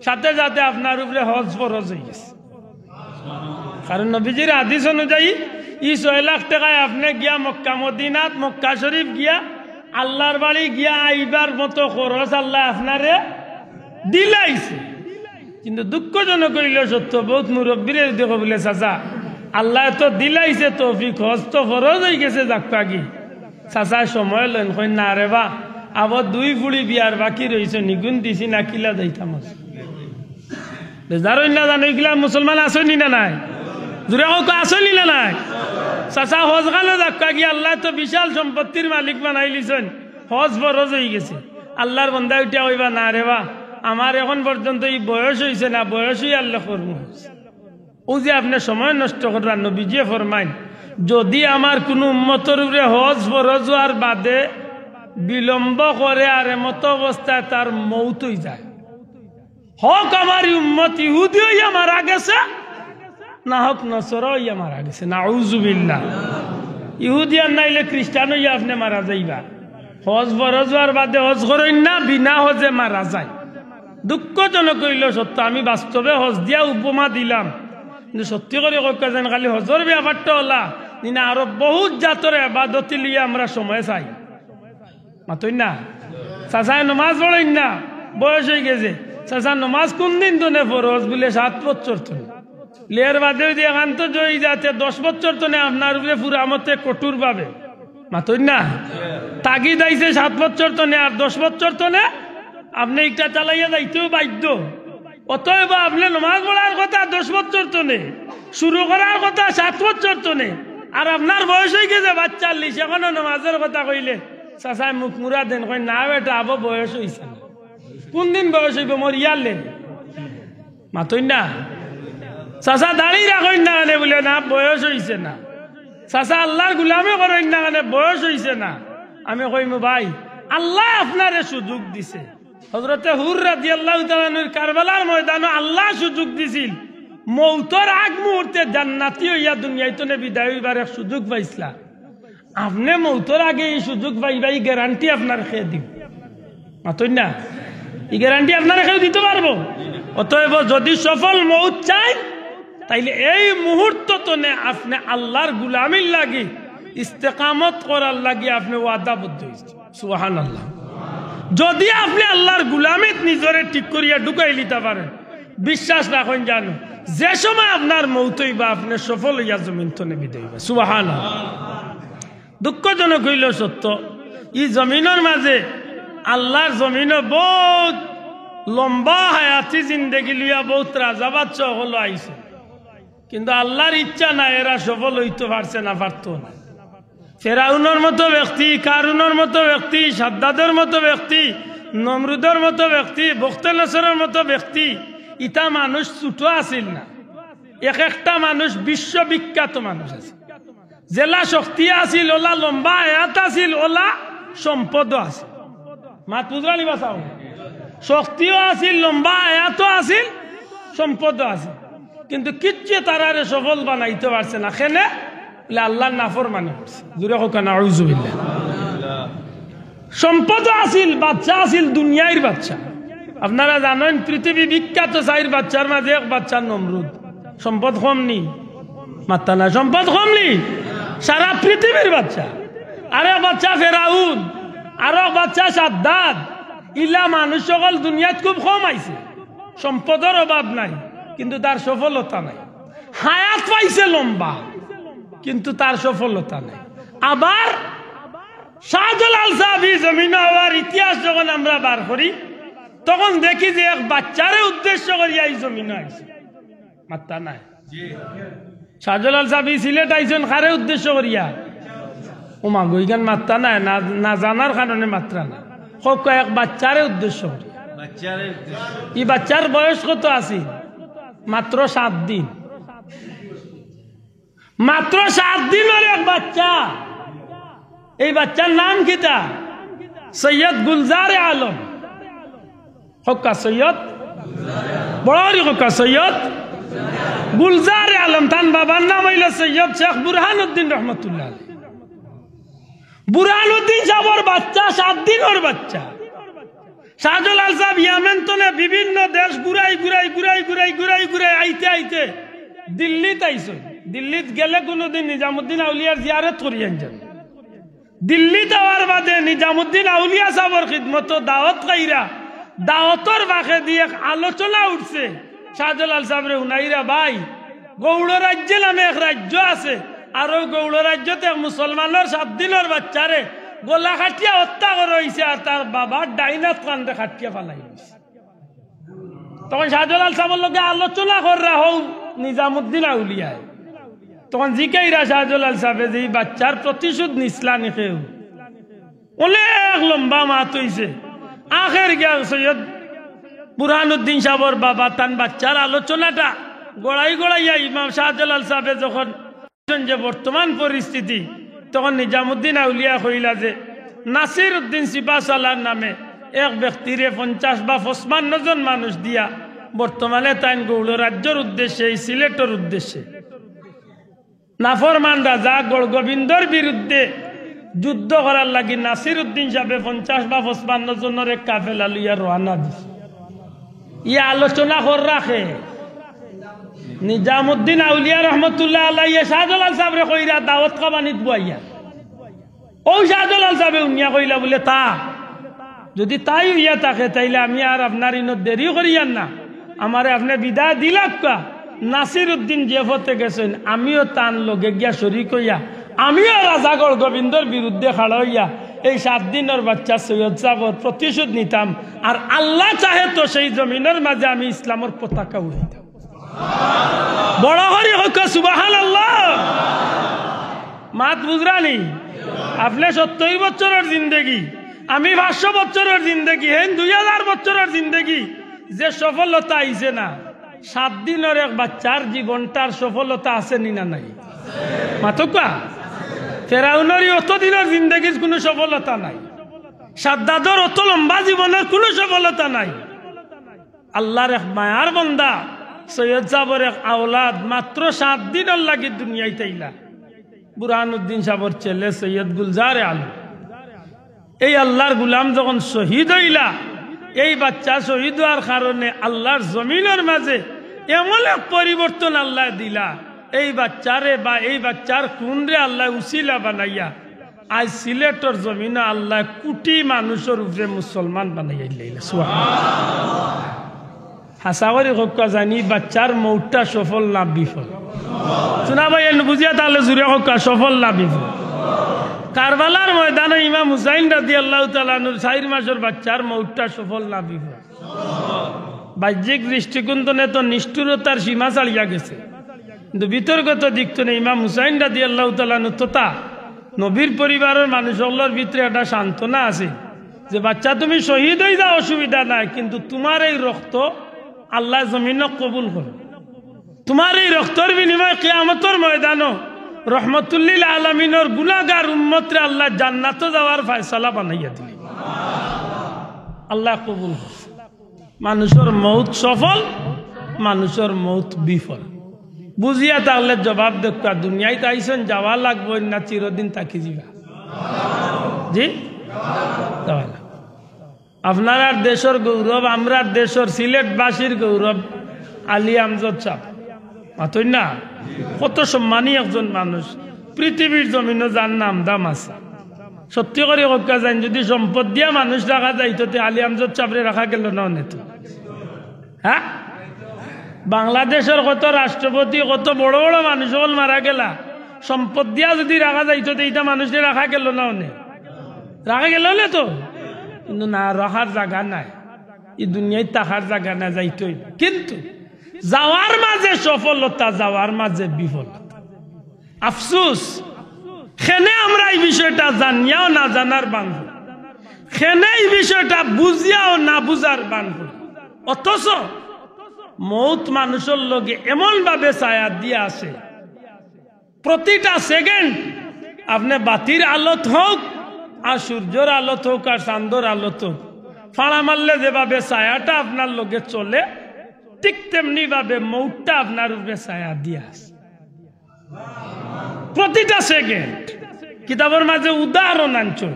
সাথে সাথে আপনার উপরে হজ ফরজ হয়ে গেছে। কারণ নবীজির হাদিস অনুযায়ী এই 6 লাখ টাকায় আপনি গিয়া মক্কা মদিনাত, মক্কা শরীফ গিয়া আল্লাহর বাড়ি গিয়া আইবার মতো খরচ আল্লাহ আপনারে দিলাইছে। কিন্তু দুঃখজনক হইল সত্য, বহুত মুরব্বীরে দেখো বলে, চাচা আল্লাহ তো দিলাইছে তৌফিক, হজ তো ফরজ হয়ে গেছে, যাক্কা কি চাচা সময় লেন কই না রে বা, আবার 2 ফুড়ি বিয়ার বাকি রয়েছে, নিগুণ দিছি না কিলা যাইতাম। বেজারই না জানো এগুলা মুসলমান আসনি না নাই? জোরে হোক আসনি না নাই? চাচা হজ গালো যাক্কা কি, আল্লাহ তো বিশাল সম্পত্তির মালিক বানাই লিছেন, হজ ফরজ হয়ে গেছে। আল্লাহর বন্দা উঠিয়া হইবা না রে বা, আমার এখন পর্যন্ত এই বয়স হয়েছে না, বয়সই আল্লাহ কর্ম হয়েছে। ও যে আপনি সময় নষ্ট করার, নবীজি ফরমাইন, যদি আমার কোন উম্মতের উপরে হজ ফরজ হওয়ার বাদে বিলম্ব করে আর এমত অবস্থায় তার মৌত হয়ে যায়, হক আমার উম্মত ইহুদি হইয়া মারা গেছে, না হক নসরা হইয়া মারা গেছে, নাউজুবিল্লাহ। ইহুদি আর নাইলে খ্রিস্টান হইয়া আপনি মারা যাইবা, হজ ফরজ হওয়ার বাদে হজ করেন না, বিনা হজে মারা যায়। দুঃখজনক হইল সত্য, আমি বাস্তবে হজ দিয়া উপমা দিলাম, কিন্তু সত্যি করে কয়েক যেন খালি হজর ব্যাপারটা হলা না, আরো বহুত জাতর আবাদতি লিয়ে আমরা সময় চাই, মাতই না? চাচায় নমাজ পড়েন না, বয়স হয়ে গেছে, চাচা নমাজ কোন দিন তো নে ফরজ বলে 7 বছর তো লিয়ার বাদে দিয়ে এখান তো জয়ী যাতে 10 বছর তো নে আপনার উপরে পুরামতে কঠোর ভাবে, মাতই না? তাগিদ আইছে 7 বছর তো নে, আর 10 বছর তো নে, আপনি একটা চালাইয়া যাইতেও বাধ্য। অতএব আপনি নমাজ পড়ার কথা 10 বছর তো নেই, শুরু করার কথা 7 বছর তো নেই, আর আপনার বয়স হয়ে গেছে 42, এখনো নমাজের কথা কইলে চাচাই মুখ মুরা দেন, কই না বেটা আবো বয়স হয়েছে না। কোন দিন বয়স হইব মোর ইয়ালে মাতই না। চাচা দাঁড়িয়ে রাখেন না কেন বলে না বয়স হয়েছে না। চাচা আল্লাহর গুলামি করেন না কেন বয়স হয়েছে না। আমি কইম ভাই আল্লাহ আপনারে সুযোগ দিছে। হযরতে হুর রাদিয়াল্লাহু তাআলা আনহুর কারবালার ময়দানে আল্লাহ সুযোগ দিছিল, মৌতর আগ মুহূর্তে জান্নাতি হইয়া দুনিয়ায় তো বিদায় হইবার এক সুযোগ পাইছিলা। আপনি মৌতর আগে এই সুযোগ পাইবা, এই গ্যারান্টি আপনার খেয়ে দিব মাতই না। এই গ্যারান্টি আপনারা কেউ দিতে পারবো? অতএব যদি সফল মৌত চাই তাইলে এই মুহূর্ত তো নে আপনি আল্লাহর গুলামির লাগি ইস্তেকামত করার লাগি আপনি ওয়াদাবদ্ধ হয়েছে। সুবহানাল্লাহ। যদি আপনি আল্লাহর গুলামিত নিজরে ঠিক করিয়া ঢুকাই লিতে পারেন, বিশ্বাস রাখেন জানো যে সময় আপনার মৌত হইবা আপনি সফল হইয়া জমিন তো বিদায় হইবা। সুবহানাল্লাহ। দুঃখজনক হইল সত্য, এই জমিনের মাঝে আল্লাহর জমিনে বহুত লম্বা হায়াতি জিন্দগি লিয়া বহুত রাজা বাদশা হলো আইছে, কিন্তু আল্লাহর ইচ্ছা না এরা সফল হইতে পারছে না, পারতো না। ফেরাউনের মতো ব্যক্তি, কারুনের মতো ব্যক্তি, সাদ্দাদের মতো ব্যক্তি, নমরুদের মতো ব্যক্তি, বখতেনসরের মতো ব্যক্তি, ইটা মানুষ ছোট আছিল না। এক একটা মানুষ বিশ্ববিখ্যাত মানুষ আছে। জেলা শক্তি আছিল, ওলা লম্বা হায়াত আছিল, ওলা সম্পদও আছে। মাত বুঝলি বাসাও, শক্তিও আছিল, লম্বা আয়াতও আছিল, সম্পদও আছে, কিন্তু কিচ্ছু তারারে সফল বানাইতে পারছে না। কেনে বলে আল্লাহর নাফরমানি করছে। জোরে হোক না আউযুবিল্লাহ। সম্পদও আছিল, বাচ্চা আছিল, দুনিয়ার বাচ্চা। আপনারা জানেন পৃথিবী বিখ্যাত 4 বাচ্চার মাঝে এক বাচ্চা নমরুদ। সম্পদ কম নি মাত্তা না, সম্পদ কম নি, সারা পৃথিবীর বাচ্চা। আরে বাচ্চা ফেরাউন, আরো বাচ্চা সাদ্দাদ, ইলা মানুষ সকল দুনিয়াত খুব কম আইছে, সম্পদের অভাব নাই, কিন্তু তার সফলতা নাই। হায়াত পাইছে লম্বা, কিন্তু তার সফলতা নাই। আবার শাহজালাল সাহাবী জমিনে হওয়ার ইতিহাস যখন আমরা বার করি তখন দেখি যে এক বাচ্চারে উদ্দেশ্য করিয়া এই জমিনে আইছে। মাত্তা নাই। শাহজালাল সাহাবী সিলেট আইছেন কারে উদ্দেশ্য করিয়া? ওমা গইগান মাত্রা নাই, না জানার কারণে মাত্রা না, এক বাচ্চারে উদ্দেশ্য করি। এই বাচ্চার বয়স কত আছে? মাত্র 7 দিন। মাত্র 7 দিনের এক বাচ্চা। এই বাচ্চার নাম কিতা? সৈয়দ গুলজারে আলম। হকা সৈয়দ বড় হকা সৈয়দ গুলজারে আলম। তার বাবার নাম হইল সৈয়দ শেখ বুরহানুদ্দিন রহমতুল্লাহ। বুরহানুদ্দিন সাহেবের বাচ্চা 7 দিনের বাচ্চা। শাহজালাল সাহেব ইয়ামেন তো বিভিন্ন দেশ ঘুরাই ঘুরাই ঘুরাই ঘুরাই ঘুরাই ঘুরাই আইতে আইতে দিল্লিত আইসো। দিল্লিত গেলে কোনোদিন নিজামুদ্দিন আউলিয়ার জিয়ারত করিয়েন যান। দিল্লিত আওয়ার বাদে নিজামুদ্দিন আউলিয়া সাহেবের খিদমত দাওয়াত কাইরা, দাওয়াতর বাঁকে দিয়ে আলোচনা উঠছে। শাহজালাল সাহেবরে উনাইরা ভাই, গৌড় রাজ্য নামে এক রাজ্য আছে, আর ওই গৌড় রাজ্যতে মুসলমানের 7 দিনের বাচ্চারে গোলা খাটিয়া হত্যা করা হয়েছে, আর তার বাবার ডাইনাত কান্দে খাটিয়া ফালাই হয়েছে। তখন শাহজালাল সাহেবের লগে আলোচনা কররা হও নিজামুদ্দিন আউলিয়ায়। তখন জিকাইরা শাহজালাল সাহেব যে এই বাচ্চার প্রতিশোধ নিসলা নিকেও অনেক লম্বা মাত হইছে। আখের গিয়া সৈয়দ বুরহানুদ্দিন সাহেবের বাবা তান বাচ্চার আলোচনাটা গড়াই গড়াইয়া ইমাম শাহজালাল সাহেব যখন যে বর্তমান পরিস্থিতি, তখন নিজামুদ্দিন আউলিয়া কইলা যে নাসির উদ্দিন সিপাহসালার নামে এক ব্যক্তিরে 50 বা 55 জন মানুষ দিয়া বর্তমানে তাই গৌড় রাজ্যের উদ্দেশ্যে, এই সিলেটের উদ্দেশ্যে নাফরমান রাজা গড়গোবিন্দর বিরুদ্ধে যুদ্ধ করার লাগি নাসির উদ্দিন সাহেব 50 বা 55 জনের এক কাফেলা লইয়া রওনা দিছে। ইয়ে আলোচনা কর রাখে নিজামুদ্দিন আউলিয়া রহমতুল্লাহ আলাইহি শাহজালাল সাহেবরে কইরা দাওয়াত খাবানিত বুয়াইয়া। ও শাহজালাল সাহেব উনিয়া কইলা বলে তা যদি তাই হইয়া থাকে তাইলে আমি আর আপনার ইনত দেরি করিয়ান না, আমারে আপনি বিদায় দিলাক কা। নাসির উদ্দিন জেফতে গেছেন, আমিও তান লগে গিয়া শরিক হইয়া আমিও রাজা গড়গোবিন্দর বিরুদ্ধে খাড়া হইয়া এই 7 দিনের বাচ্চা সৈয়দ সাহর প্রতিশোধ নিতাম, আর আল্লাহ চাহে তো সেই জমিনের মাঝে আমি ইসলামের পতাকা উড়াইতাম। বড় হরি হোক সুবহানাল্লাহ। মাত বুঝরানি আপনি 70 বছরের জিন্দগি, আমি 500 বছরের জিন্দগি, হেন 2000 বছরের জিন্দগি, যে সফলতা আইছে না, 7 দিনের এক বাচ্চার জীবনটার সফলতা আছে নি না নাই? মাতকা ফেরাউনেরই অত দিনের জিন্দগির কোনো সফলতা নাই, সাদ্দাদের অত লম্বা জীবনের কোনো সফলতা নাই। আল্লাহর এক মায়ার বান্দা সৈয়দ সাহর এক আওলাদ মাত্র 7 দিনের লাগি দুনিয়ায় তাইলা, বুরহানুদ্দিন সাহর ছেলে সৈয়দ গুলজারে আলম। এই আল্লাহর গুলাম যখন শহীদ হইলা, এই বাচ্চা শহীদ হওয়ার কারণে আল্লাহর জমিনের মাঝে এমন এক পরিবর্তন আল্লাহ দিলা, এই বাচ্চারে বা এই বাচ্চার খুনরে আল্লাহ উসিলা বানাইয়া আজ সিলেটর জমিনে আল্লাহ কোটি মানুষের উপরে মুসলমান বানাইয়া দিলেন। হাসাওয়ারি হক্কা জানি বাচ্চার মৌটা সফল না বিফল? শোনা ভাই বুঝিয়া তাহলে জুড়ে হক্কা সফল না বিফল? কারবালার ময়দানে ইমাম হুসাইন রাদিয়াল্লাহু তাআলা আনহুর 4 মাসের বাচ্চার মৌটা সফল না বিফল? বাহ্যিক দৃষ্টিকোণে তো নিষ্ঠুরতার সীমা ছাড়িয়া গেছে, কিন্তু বিতর্কত দিক তো ইমাম হুসাইন রাদিয়াল্লাহু তাআলা আনহু তথা নবীর পরিবারের মানুষগুলোর ভিতরে একটা সান্ত্বনা আছে যে বাচ্চা তুমি শহীদ হয়ে যাও, অসুবিধা নাই, কিন্তু তোমার এই রক্ত আল্লাহ জমিনক কবুল করে, তোমার এই রক্তর বিনিময়ে কিয়ামতের ময়দানও রহমতুল্লিল আলামিনের গুনাহগার উম্মতরে আল্লাহ জান্নাতে যাওয়ার ফয়সালা বানাইয়া দিলেন। আল্লাহ কবুল করছে। মানুষের মৌত সফল, মানুষের মৌত বিফল। বুঝিয়া তাহলে জবাব দেখা, দুনিয়ায় তাইছেন যাওয়া লাগবো না চিরদিন তাকি যাবা? জি যাওয়া লাগবে। আপনার দেশের গৌরব, আমরা দেশের সিলেটবাসীর গৌরব আলী আমজদ সাহেব, মাতই না? কত সম্মানী একজন মানুষ, পৃথিবীর জমিনে যার নাম দাম আছে। সত্যি করে হকা যান, যদি সম্পদ দিয়া মানুষ রাখা যাইতো আলী আমজদ সাহেবরে রাখা গেল না অনেক। হ্যাঁ, বাংলাদেশের কত রাষ্ট্রপতি, কত বড় বড় মানুষ হল মারা গেলা, সম্পদ দিয়া যদি রাখা যাইতো এইটা মানুষের রাখা গেল না অনেক, রাখা গেল না তো, কিন্তু না রাখার জায়গা নাই, এই দুনিয়ায় তাহার জায়গা না যাইতই। কিন্তু যাওয়ার মাঝে সফলতা, যাওয়ার মাঝে বিফলতা। আফসুস খেনে আমরা এই বিষয়টা জানিয়াও না জানার বান করি, খেনে এই বিষয়টা বুঝিয়াও না বুঝার বান করি। অথচ মৌত মানুষের লগে এমন ভাবে ছায়া দিয়ে আসে, প্রতিটা সেকেন্ড আপনি বাতির আলোত হোক আর সূর্যের আলোত হোক আর চাঁদর আলোত হোক, ফাড়া মারলে যেভাবে ছায়াটা আপনার লগে চলে, ঠিক তেমনি ভাবে মৌতটা আপনার উপরে ছায়া দিয়ে আসে প্রতিটা সেকেন্ড। কিতাবের মাঝে উদাহরণ আনছেন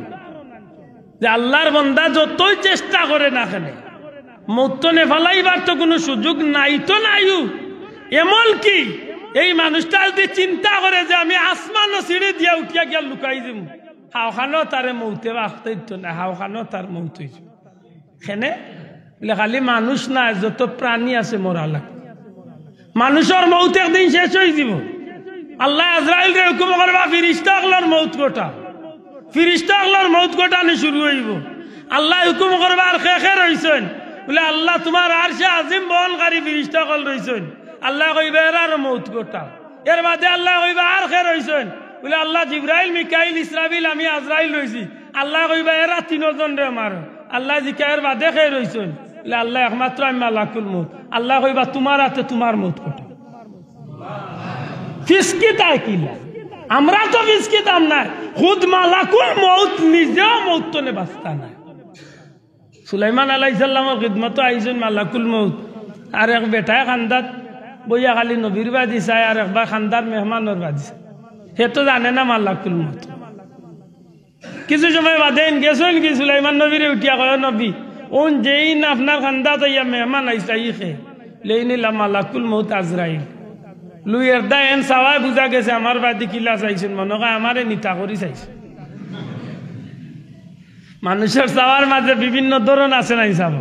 যে আল্লাহর বান্দা যতই চেষ্টা করে না কেন, মৌত নেফালাইবার তো কোনো সুযোগ নাই তো নাইও। এমন কি এই মানুষটা যদি চিন্তা করে যে আমি আসমান সিঁড়ি দিয়া উঠিয়া গিয়া লুকাই দিব, হাওখানো তারে মৌতে বাঁচতে দিত না, হাওখানো তার মৌত হয়েছে। সেনে বলে খালি মানুষ না, যত প্রাণী আছে মরা লাগে, মানুষের মৌত একদিন শেষ হয়ে যাব। আল্লাহ আজরাইলকে হুকুম করবা ফিরিস্তা আগলার মৌত গোটা, ফিরিস্তা আগলার মৌত গোটানি শুরু হইব। আল্লাহ হুকুম করবা আর খেখে রইছেন, বলে আল্লাহ তোমার আর সে আজিম বহনকারী ফিরিস্তা কল রইছেন, আল্লাহ কইবা এর মৌত গোটা। এর বাদে আল্লাহ কইবা আর খে রইছেন, বলে আল্লাহ জিব্রাইল মিকাইল ইসরাফিল আমি আজরাইল রইছি, আল্লাহ কইবা এরা 3 জন রে মার। আল্লাহ জিকায়ের বাদে খে রইছেন, বলে আল্লাহ একমাত্র আমি মালাকুল মৌত। আল্লাহ কইবা তোমার হাতে তোমার মৌত গোটা। ফিসকি তাই কিলা, আমরা তো ফিসকি দাম নাই, খুদ মালাকুল মৌত নিজেও মৌত তো নে বাস্তা নাই। সুলাইমান আলাইহিস সালামের খিদমত আইছেন মালাকুল মৌত, আর এক বেটায় খান্দাত বইয়া খালি নবীর বাদি চায়, আর একবার খান্দার মেহমানের বাদি চায়, সে তো জানে না মালাকুল মৌত। কিছু সময় বাদে গেছেন কি সুলাইমান নবীরে উঠিয়া কয়, নবী ওন যেই না আপনার খান্দাত ইয়া মেহমান আইসা ই খে লেই নিলাম মালাকুল মৌত আজরাইল। লুইয়ের দা এন চাওয়াই বুঝা গেছে আমার বাদি কিলা চাইছেন, মনে হয় আমারে নিতা করি চাইছে। মানুষের চাওয়ার মাঝে বিভিন্ন ধরন আছে নাই চাব।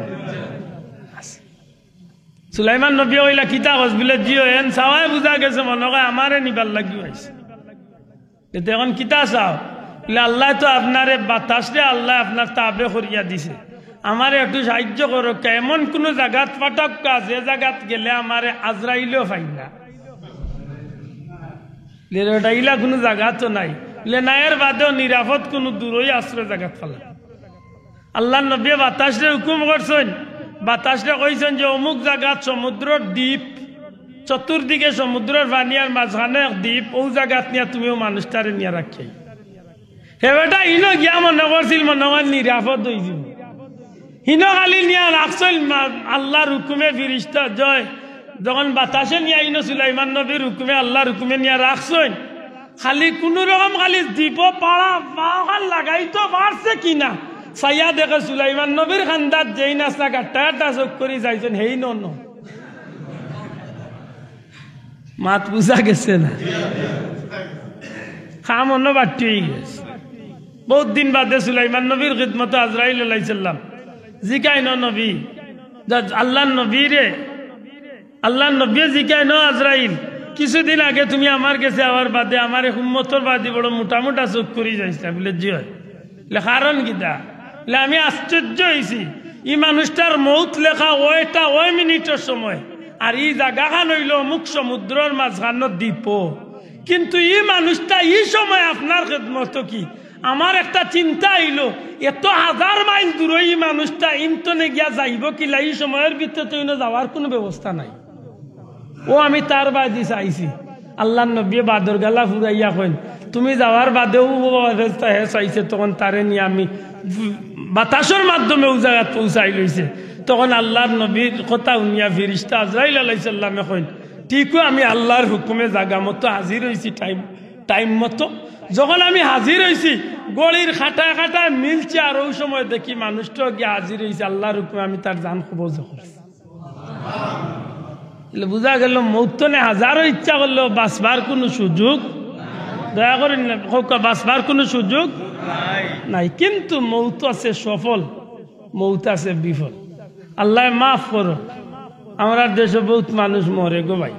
সুলাইমান নবী হইলা কিতা হস বলে জিও এন চাওয়াই বুঝা গেছে, মনে হয় আমারে নিবার লাগি হয়েছে। এখন কিতা চাও, আল্লাহ তো আপনারে বাতাসরে আল্লাহ আপনার তাবে করিয়া দিছে, আমারে একটু সাহায্য করো, এমন কোন জায়গাত পাঠাক যে জায়গাত গেলে আমারে আজরাইলেও পাই না। ইলা কোনো জায়গা তো নাই, নায়ের বাদেও নিরাপদ কোনো দূরই আশ্রয় জায়গাত ফেলা। আল্লাহ নবী বাতাসরে হুকুম করছেন, বাতাসরে কইছেন যে অমুক জায়গাত সমুদ্রের দ্বীপ, চতুর্দিকে সমুদ্রের পানি আর মাঝখানে এক দ্বীপ, ও জায়গাত নিয়ে তুমিও মানুষটারে নিয়ে রাখি। হেবেটা ইনো গিয়া মনে করছিল মনে হয় নিরাপদ হয়ে যাব, হিনো খালি নিয়ে রাখছিল আল্লাহর হুকুমে ফিরিস্তা জয় যখন বাতাসে নিয়ে আইনো সুলাইমান নবীর হুকুমে আল্লাহর হুকুমে নিয়ে রাখছেন, খালি কোন রকম খালি দ্বীপ পাড়া পাহাড় লাগাইতো পারছে কিনা সাইয়া দেখে সুলাইমান নবীর খান্দাত যেই নাচনা গাট্টা চোখ করে যাইছেন হেই ন মাত বুঝা গেছে না, খাম অন্য বাড়তি হয়ে গেছে। বহুত দিন বাদে সুলাইমান নবীর খিদমতে আজরাইল আলাইহিসসালাম জিকাই নবী আল্লাহ নবী রে, আল্লাহ নবী জিকাই আজরাইল কিছুদিন আগে তুমি আমার কাছে আবার বাদে আমার উম্মতর বাদে বড় মোটা মোটা চোখ করে যাইছিলাম বলে জি হয় কারণ কিতা, আমি আশ্চর্য হয়েছি ই মানুষটার মৌত লেখা ওইটা ওই মিনিটের সময়, আর ই জায়গাখান হইল মুখ সমুদ্রের মাঝখান দ্বীপ, কিন্তু ই মানুষটা এই সময় আপনার খেদমত কি। আমার একটা চিন্তা আইলো এত হাজার মাইল দূরে এই মানুষটা ইন্তনে গিয়া যাইব কিলা, এই সময়ের ভিতরে যাওয়ার কোনো ব্যবস্থা নাই। ও আমি তার বাদি চাইছি, আল্লাহ নবী বাদর গালা ফুরাইয়া কইন তুমি যাওয়ার বাদেও অবস্থা হে চাইছে, তখন তারে নিয়ে আমি বাতাসের মাধ্যমে ও জায়গায় পৌঁছাই লইছে। তখন আল্লাহর নবীর কথা উনিয়া ফিরিস্তা আজরাইল আলাইহিস সালামে কইন ঠিকও আমি আল্লাহর হুকুমে জায়গা মতো হাজির হয়েছি টাইম মতো। যখন আমি হাজির হয়েছি গলির খাটায় খাটায় মিলছে, আর ওই সময় দেখি মানুষটা গিয়ে হাজির হয়েছে আল্লাহর হুকুমে, আমি তার জান কবজ করছি। বুঝা গেল মৌতনে হাজারো ইচ্ছা করলো বাঁচবার কোনো সুযোগ, দয়া করেন না বাঁচবার কোনো সুযোগ নাই, কিন্তু মৌত আছে সফল, মৌত আছে বিফল। আল্লাহ মাফ করো, আমরা দেশে বহুত মানুষ মরে গো ভাই।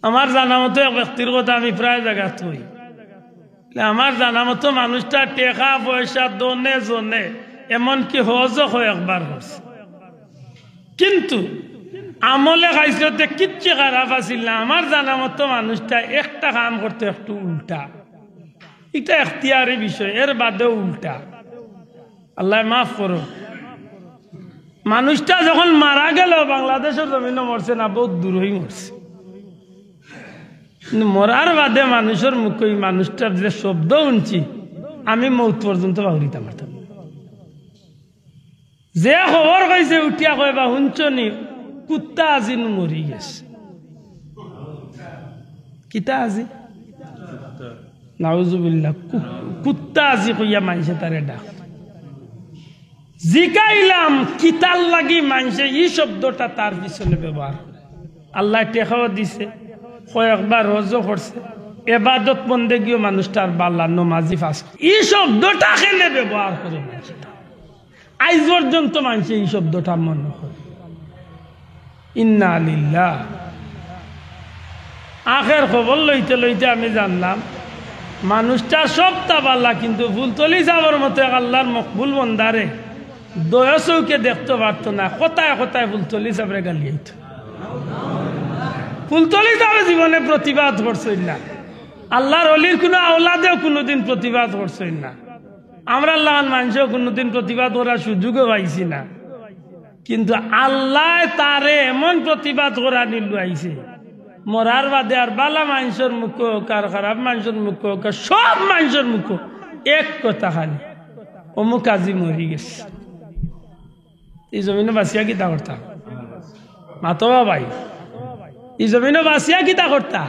আমার জানা মতো এক ব্যক্তির কথা আমি প্রায় জায়গা থই, আমার জানা মতো মানুষটা টেকা পয়সা দনে জনে এমনকি হজও একবার হচ্ছে, কিন্তু আমলে খাইছে কিচ্ছু খারাপ আছিল না। আমার জানা মতো মানুষটা একটা কাম করতে একটু উল্টা, এটা এখতিয়ারি বিষয়, এর বাদেও উল্টা। আল্লাহ মাফ করো। মানুষটা যখন মারা গেল বাংলাদেশের জমিনে মরছে না, বহুত দূরই মরছে, মরার বাদে মানুষের মুখে মানুষটার যে শব্দ শুনছি আমি মৌত পর্যন্ত বাহুরিতাম পারতাম। যে খবর কইছে উঠিয়া কয় বা শুনছনি কুত্তা আজি মরি গেছে, কিতা আজি নাউজুবিল্লাহ কুত্তা আজি কইয়া মানছে তারে ডাক। জিকাইলাম কিতাল লাগি মানছে এই শব্দটা তার পিছনে ব্যবহার করে। আল্লাহ টেকাও দিছে, কয়েকবার রোজও করছে, এবাদত বন্দেগীও মানুষটার বাল্লা নমাজি ফাঁস, এই শব্দটা খেলে ব্যবহার করে মানুষটা। আজ পর্যন্ত মানুষ এই শব্দটা মনে করে ইন্না লিল্লাহ। আখের খবর লইতে লইতে আমি জানলাম মানুষটা সবটা বাল্লা, কিন্তু ফুলতলি যাবার মতো আল্লাহর মকবুল বন্দারে দয়া চৌকে দেখতে পারত না, কোথায় কোথায় ফুলতলি চাপড়ে গালিয়াইত। ফুলতলি যাবে জীবনে প্রতিবাদ করছেন না, আল্লাহর অলির কোনো আওলাদেও কোনোদিন প্রতিবাদ করছেন না, আমরা আল্লাহর মানুষও কোনোদিন প্রতিবাদ করার সুযোগও পাইছি না। কিন্তু আল্লাহ তারে এমন প্রতিবাদ করা নিল আইছে, মরার বাদে আর বালা মানুষের মুখ হোক আর খারাপ মানুষের মুখ হোক আর সব মানুষের মুখ এক কথা খালি অমুক আজি মরি গেছে। এই জমিনে বাঁচিয়া কিতা করতা মাতবা ভাই, এই জমিনে বাঁচিয়া কিতা করতা?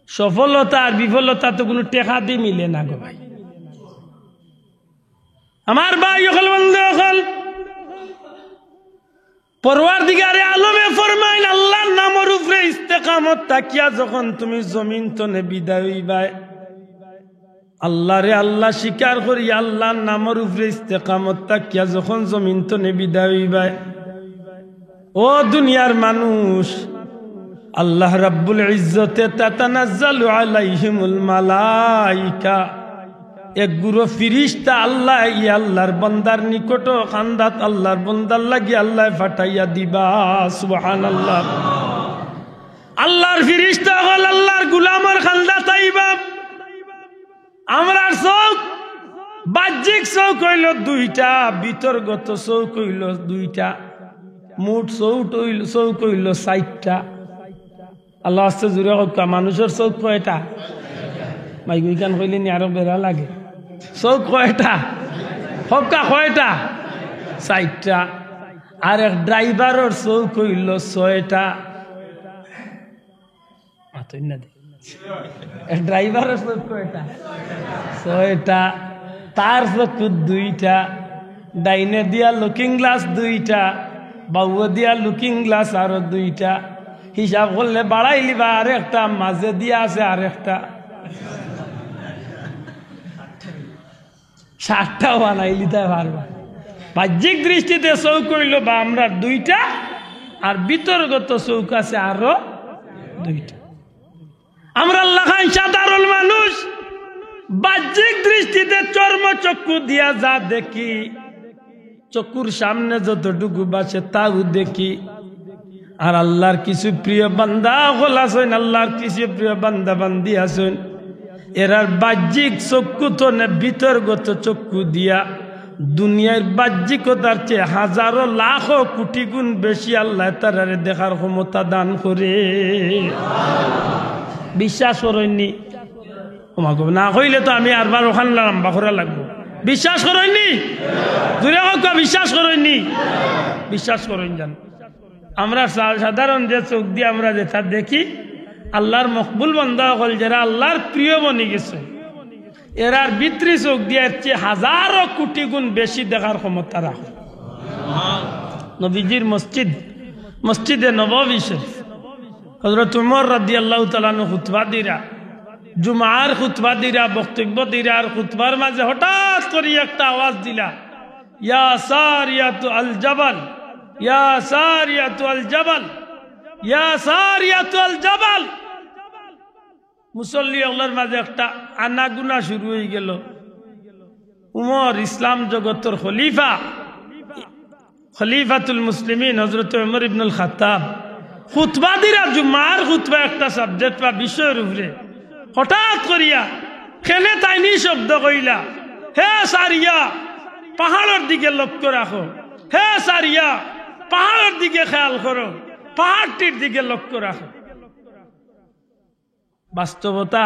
সফলতা আর বিফলতা তো কোনো টেকা দিয়ে মিলে না গো ভাই। আমার ভাই অকল বন্ধু অকল পরওয়ারদিগারে আলমে ফরমাইন আল্লাহর নামের উপরে ইস্তেকামত তাকিয়া যখন তুমি জমিন তনে বিদায় হইবাই, আল্লাহরে আল্লাহ স্বীকার করি আল্লাহর নামের উপরে ইস্তেকামত তাকিয়া যখন জমিন তনে বিদায় হইবাই, ও দুনিয়ার মানুষ আল্লাহ রাব্বুল ইজ্জতে তাতানাজ্জালু আলাইহিমুল মালাইকা, এক গুরু ফিরিস্তা আল্লাহ আল্লাহর বান্দার নিকট খান্দাত আল্লাহর বান্দার লাগি আল্লাহ ফাটাইয়া দিবা। সুবহানাল্লাহ। আল্লাহর ফিরিস্তা হল আল্লাহর গোলামের খান্দাত আইবা। আমরার চৌক বাহ্যিক চৌক হইল দুইটা, বিতর্গত চৌক হইল দুইটা, মোট চৌক হইল 4টা। আল্লাহ আস্তে জুড়ে হোক, মানুষের চৌক কয়টা? মাইগুইকান কইলে নি আরো বেড়া লাগে। চৌক কয়টা? হকা কয়টা? 4টা। আর এক ড্রাইভারের চৌক হইল 6টা। ড্রাইভারের চৌক কয়টা? 6টা। তার চোখ 2টা, ডাইনে দিয়া লুকিং গ্লাস 2টা, বাউ দিয়া লুকিং গ্লাস আরো 2টা। হিসাব করলে বাড়াই লিবা আর একটা, মাঝে দিয়া আছে আর একটা, 7টাও বানাই লিতে পারবা। বাহ্যিক দৃষ্টিতে চৌক হইল বা আমরা 2টা, আর বিতর্গত চৌক আছে আরো 2টা। আমরা লাখান সাধারণ মানুষ, বাহ্যিক দৃষ্টিতে চর্মচক্ষু দিয়া যা দেখি, চক্ষুর সামনে যতটুকু বাসে তাও দেখি। আর আল্লাহর কিছু প্রিয় বান্দা হল আছেন, আল্লাহর কিছু প্রিয় বান্দা বান্দি আছেন, এরার বাহ্যিক চক্ষু তো বিতর্গত চক্ষু দিয়া দুনিয়ার বাহ্যিকতার চেয়ে হাজারো লাখো কোটি গুণ বেশি আল্লাহ তারারে দেখার ক্ষমতা দান করে। বিশ্বাস করেননি? না কইলে তো আমি আরবার ওখান লম্বা করা লাগবো। বিশ্বাস করেননি? দূরে হোক, বিশ্বাস করেননি? বিশ্বাস করেন জান। আমরা সাধারণ যে চোখ দিয়ে আমরা যেটা দেখি, আল্লাহর মকবুল বান্দা হল যারা আল্লাহর প্রিয় বনি গেছে, এরার ভিতরি চোখ দিয়ে চেয়ে হাজারো কোটি গুণ বেশি দেখার ক্ষমতা রাখে। নবীজির মসজিদে নববী শরীফ হযরত উমর রাদিয়াল্লাহু তাআলা আনহু খুতবা দিরা, জুমার খুতবা দিরা, বক্তব্য দিরা। আর খুতবার মাঝে হঠাৎ করে একটা আওয়াজ দিলা, ইয়া সারিয়াতু আল জাবাল, ইয়া সারিয়াতু আল জাবাল, ইয়া সারিয়াতু আল জাবাল। মুসল্লি ওগুলোর মাঝে একটা আনাগুনা শুরু হয়ে গেল। উমর ইসলাম জগতের খলিফাতুল মুসলিমিন হযরত উমর ইবনুল খাত্তাব খুতবা দিরা, জুমার খুতবা একটা সাবজেক্ট বা বিষয়ের উপরে হঠাৎ করিয়া খেলে তাইনি শব্দ কইলা, হে সারিয়া পাহাড়ের দিকে লক্ষ্য রাখো, হে সারিয়া পাহাড়ের দিকে খেয়াল করো, পাহাড়টির দিকে লক্ষ্য রাখো। বাস্তবতা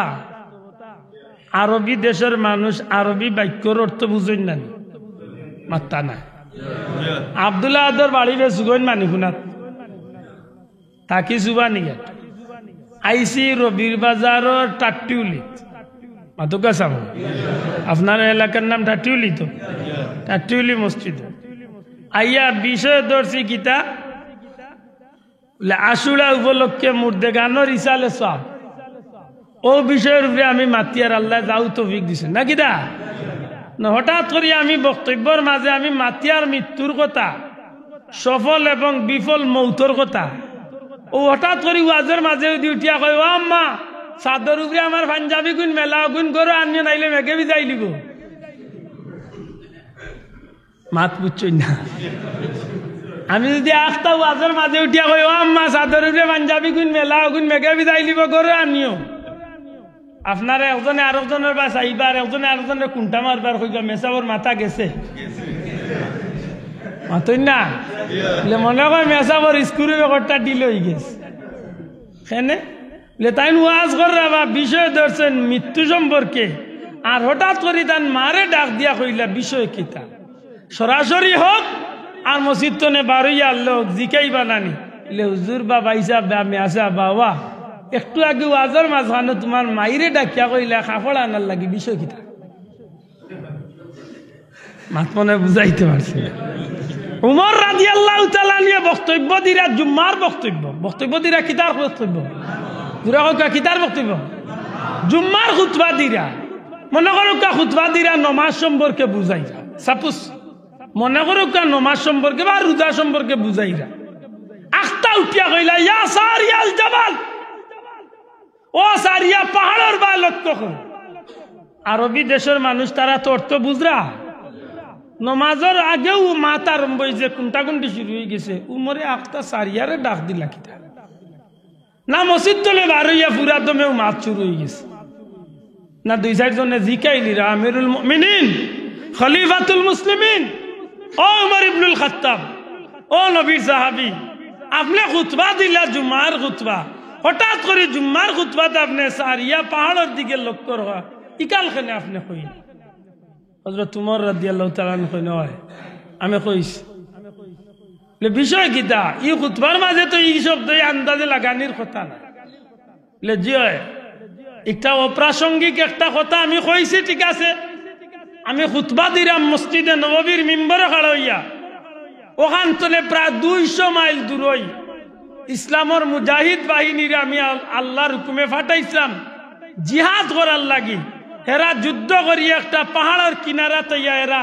আরবি দেশের মানুষ আরবি বাক্যর অর্থ বুঝেন না, মাত্তা না। আব্দুল্লাহ আদর বাড়ি বে সুগন মানি শুনাত থাকি সুবানি আইসি রবির বাজারের টাট্টিউলি মাতুকা সাম। আপনার এলাকার নাম টাট্টিউলি? তো টাট্টিউলি মসজিদ আইয়া বিষয় ধরছি গীতা আশুরা উপলক্ষে মুর্দে গানোর ইসালে সব ও বিষয়ের উপরে আমি মাতিয়ার আল্লাহ যাও তৌফিক দিছেন না কিদা না। হঠাৎ করে আমি বক্তব্যের মাঝে আমি মাতিয়ার মৃত্যুর কথা, সফল এবং বিফল মৌতর কথা, ও হঠাৎ করে ওয়াজের মাঝে উঠিয়া কয়, ও আম্মা চাদর উপরে আমার পাঞ্জাবি গুণ মেলা গুণ করো, আনিয়ে নাইলে মেঘে বিজাই লিব। মাত বুঝছই না। আমি যদি আখতা ওয়াজের মাঝে উঠিয়া কই, ও আম্মা চাদর উপরে পাঞ্জাবি গুণ মেলা গুণ মেঘে বিজাই লিব করো, আনিও। আপনারা একজনে আরেকজনের বা চাইবার, একজনে আরেকজনের কুণ্ঠা মারবার কইবা মেসাবর মাথা গেছে মাতই না। মনে হয় মেসাবর স্কুলের ব্যাপারটা ডিল হয়ে গেছে সেনে তাই ওয়াজ করা বা বিষয় ধরছেন মৃত্যু সম্পর্কে। আর হঠাৎ করে তার মারে ডাক দিয়া কইলা বিষয় কিতা সরাসরি হোক আর মসজিদ তো নে বারইয়া লোক জিকাই বানানি লে হুজুর বাবা হিসাব আমি আসা বাবা একটু আগে ওয়াজের মাঝখানে তোমার মাইরে ডাকিয়া কইলা কাপড় আনার লাগি বিষয় কিতা মাত মনে বুঝাইতে পারছি না। উমর রাদিয়াল্লাহু তাআলা নিয়ে বক্তব্য দিরা, জুম্মার বক্তব্য দিরা কিতার বক্তব্য কিতার বক্তব্য জুম্মার খুতবা দিরা। মনে করো খুতবা দিরা নমাজ সম্পর্কে বুঝাইরা, সাপোজ মনে করো নমাজ সম্পর্কে বা রোজা সম্পর্কে বুঝাইরা। আখতা উঠিয়া কইলা ইয়া সারিয়াল জাবাল, ও সারিয়া পাহাড়ের বা লক্ষ্য কর। আরবি দেশের মানুষ তারা তো অর্থ বুঝরা, নমাজের আগেও মাত আরম্ভ হয়েছে, কোনটা কোনটি শুরু হয়ে গেছে, উমরে আখতা সারিয়ারে ডাক দিলা কিতা না, মসজিদ তলে বার হইয়া পুরা দমেও মাত শুরু হয়ে গেছে না, দুই চারজনে জিকাইলিরা আমিরুল মুমিনিন খলিফাতুল মুসলিমিন ও উমর ইবনুল খাত্তাব, ও নবীর সাহাবী, আপনি খুতবা দিলা জুমার খুতবা, হঠাৎ করে জুম্মার খুতবাতে আপনি সারিয়া পাহাড়ের দিকে লক্ষ্য রাখা ইকাল খানে আপনি কই হযরত উমর রাদিয়াল্লাহু তাআলা কই নয়, আমি কইছি বিষয় কিতা, ই খুতবার মাঝে তো এই শব্দ আন্দাজে লাগানির কথা না। জি হয়, একটা অপ্রাসঙ্গিক একটা কথা আমি কইছি, ঠিক আছে, আমি খুতবা দিলাম মসজিদে নববীর মিম্বরে খাড়া হইয়া, ওখান থেকে প্রায় 200 মাইল দূরই ইসলামর মুজাহিদ বাহিনীর আমি আল্লাহর হুকুমে ফাটাইছিলাম জিহাদ করার লাগি। এরা যুদ্ধ করিয়া একটা পাহাড়ের কিনারা তৈয়া এরা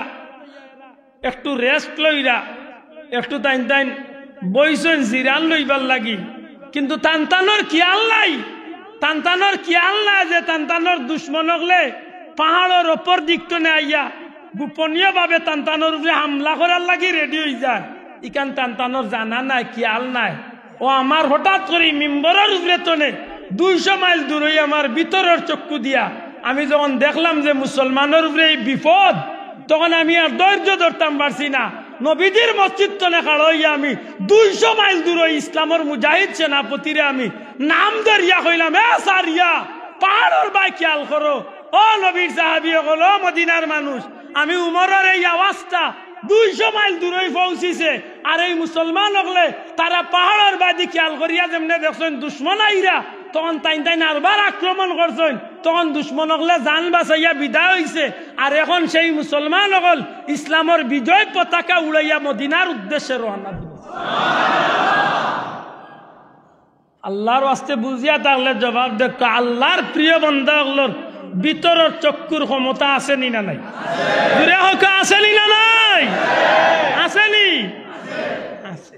একটু রেস্ট লইরা একটু তাইন তাইন বইছেন জিরান লইবার লাগি, কিন্তু তান্তানোর খেয়াল নাই, তান্তানোর খেয়াল নাই যে তান্তানোর দুশ্মন হলে পাহাড়ের ওপর দিক টনে আইয়া গোপনীয় ভাবে তান্তানোর উপরে হামলা করার লাগি রেডি হয়ে যায়। ইকান তান্তানোর জানা নাই, খেয়াল নাই। ও আমার হঠাৎ করে মিম্বরের উপরে টনে 200 মাইল দূরে আমার ভিতরের চক্ষু দিয়া আমি যখন দেখলাম যে মুসলমানের উপরে এই বিপদ, তখন আমি আর ধৈর্য ধরতাম পারছি না, নবীজির মসজিদ তনে খাড়া হইয়া আমি 200 মাইল দূরে ইসলামের মুজাহিদ সেনাপতিরে আমি নাম ধরিয়া কইলাম, এ সারিয়া পাহাড়ের বাই খেয়াল করো, ও নবীর সাহাবী হল, ও মদিনার মানুষ, আমি উমরের এই আওয়াজটা 200 মাইল দূরে পৌঁছিছে, আর এই মুসলমান হলে তারা পাহাড়ের বাদি খেয়াল করিয়া যেমনে দেখছেন দুশ্মন আইরা, তখন তাইন তাইন আরবার আক্রমণ করছেন, তখন দুশ্মন হলে জান বাঁচাইয়া বিদায় হইছে, আর এখন সেই মুসলমান হল ইসলামের বিজয় পতাকা উড়াইয়া মদিনার উদ্দেশ্যে রওনা দিছে। আল্লাহর ওয়াস্তে বুঝিয়া থাকলে জবাব দেখো, আল্লাহর প্রিয় বান্দা হলোর ভিতরের চক্ষুর ক্ষমতা আসেনি না নাই? দূরে হোক, আসেনি না নাই? আসেনি? আছে।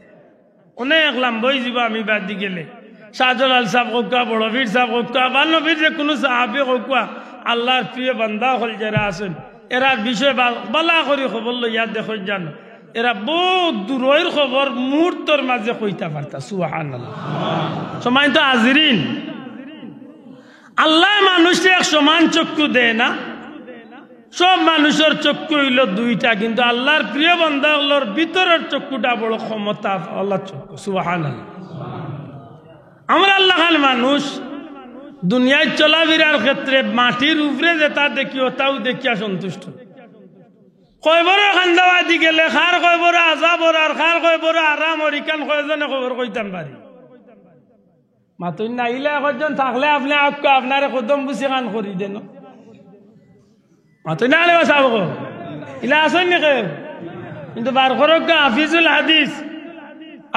অনেক লাম্বই যাব আমি বাদ দি গেলে, শাহজালাল সাহেব কোকা, বড়বীর সাহেব কোকা, বা নবীর যে কোনো সাহাবী কোকা, আল্লাহর প্রিয় বান্দা হল যারা আছেন, এরার বিষয় বালা করে খবর লইয়া দেখো, জানো এরা বহুত দূরের খবর মুহূর্তের মাঝে কইতা পারতা। সুবহানাল্লাহ। সম্মানিত হাজিরিন, আল্লাহ মানুষকে এক সমান চক্ষু দেয় না, সব মানুষের চক্ষু হইল দুইটা, কিন্তু আল্লাহর প্রিয় বান্দা হলোর ভিতরের চক্ষুটা বড় ক্ষমতা আল্লাহর চক্ষু। সুবহানাল্লাহ। আমরা আল্লাহ মানুষ দুনিয়ায় চলাফেরার ক্ষেত্রে মাটির উপরে যেটা দেখি ওটাও দেখিয়া সন্তুষ্ট। কয়বর খান্দাবাদি গেলে খার কয়বর আজাবর আর খার কয়বর আরাম অরিকান কয়জনে খবর কইতাম পারি। মাতুন নাইলে একজন থাকলে আপনি আপনারে কদম বুঝি কান করি দেন। মাতুন নাইলে বাসাব ইলা আসেন নাকি? কিন্তু বার করক হাফিজুল হাদিস